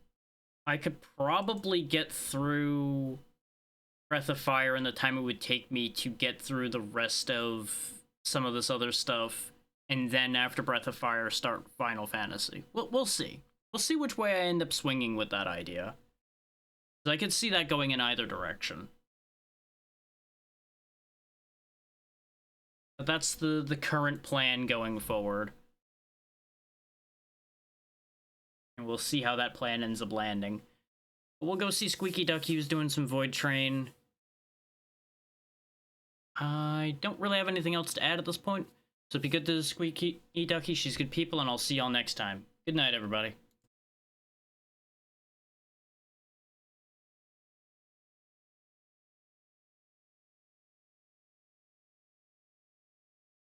I could probably get through Breath of Fire in the time it would take me to get through the rest of some of this other stuff, and then after Breath of Fire, start Final Fantasy. We'll see. We'll see which way I end up swinging with that idea. I could see that going in either direction. But that's the current plan going forward. And we'll see how that plan ends up landing. We'll go see Squeaky Ducky, who's doing some Void Train. I don't really have anything else to add at this point. So be good to Squeaky Ducky, she's good people, and I'll see y'all next time. Good night, everybody.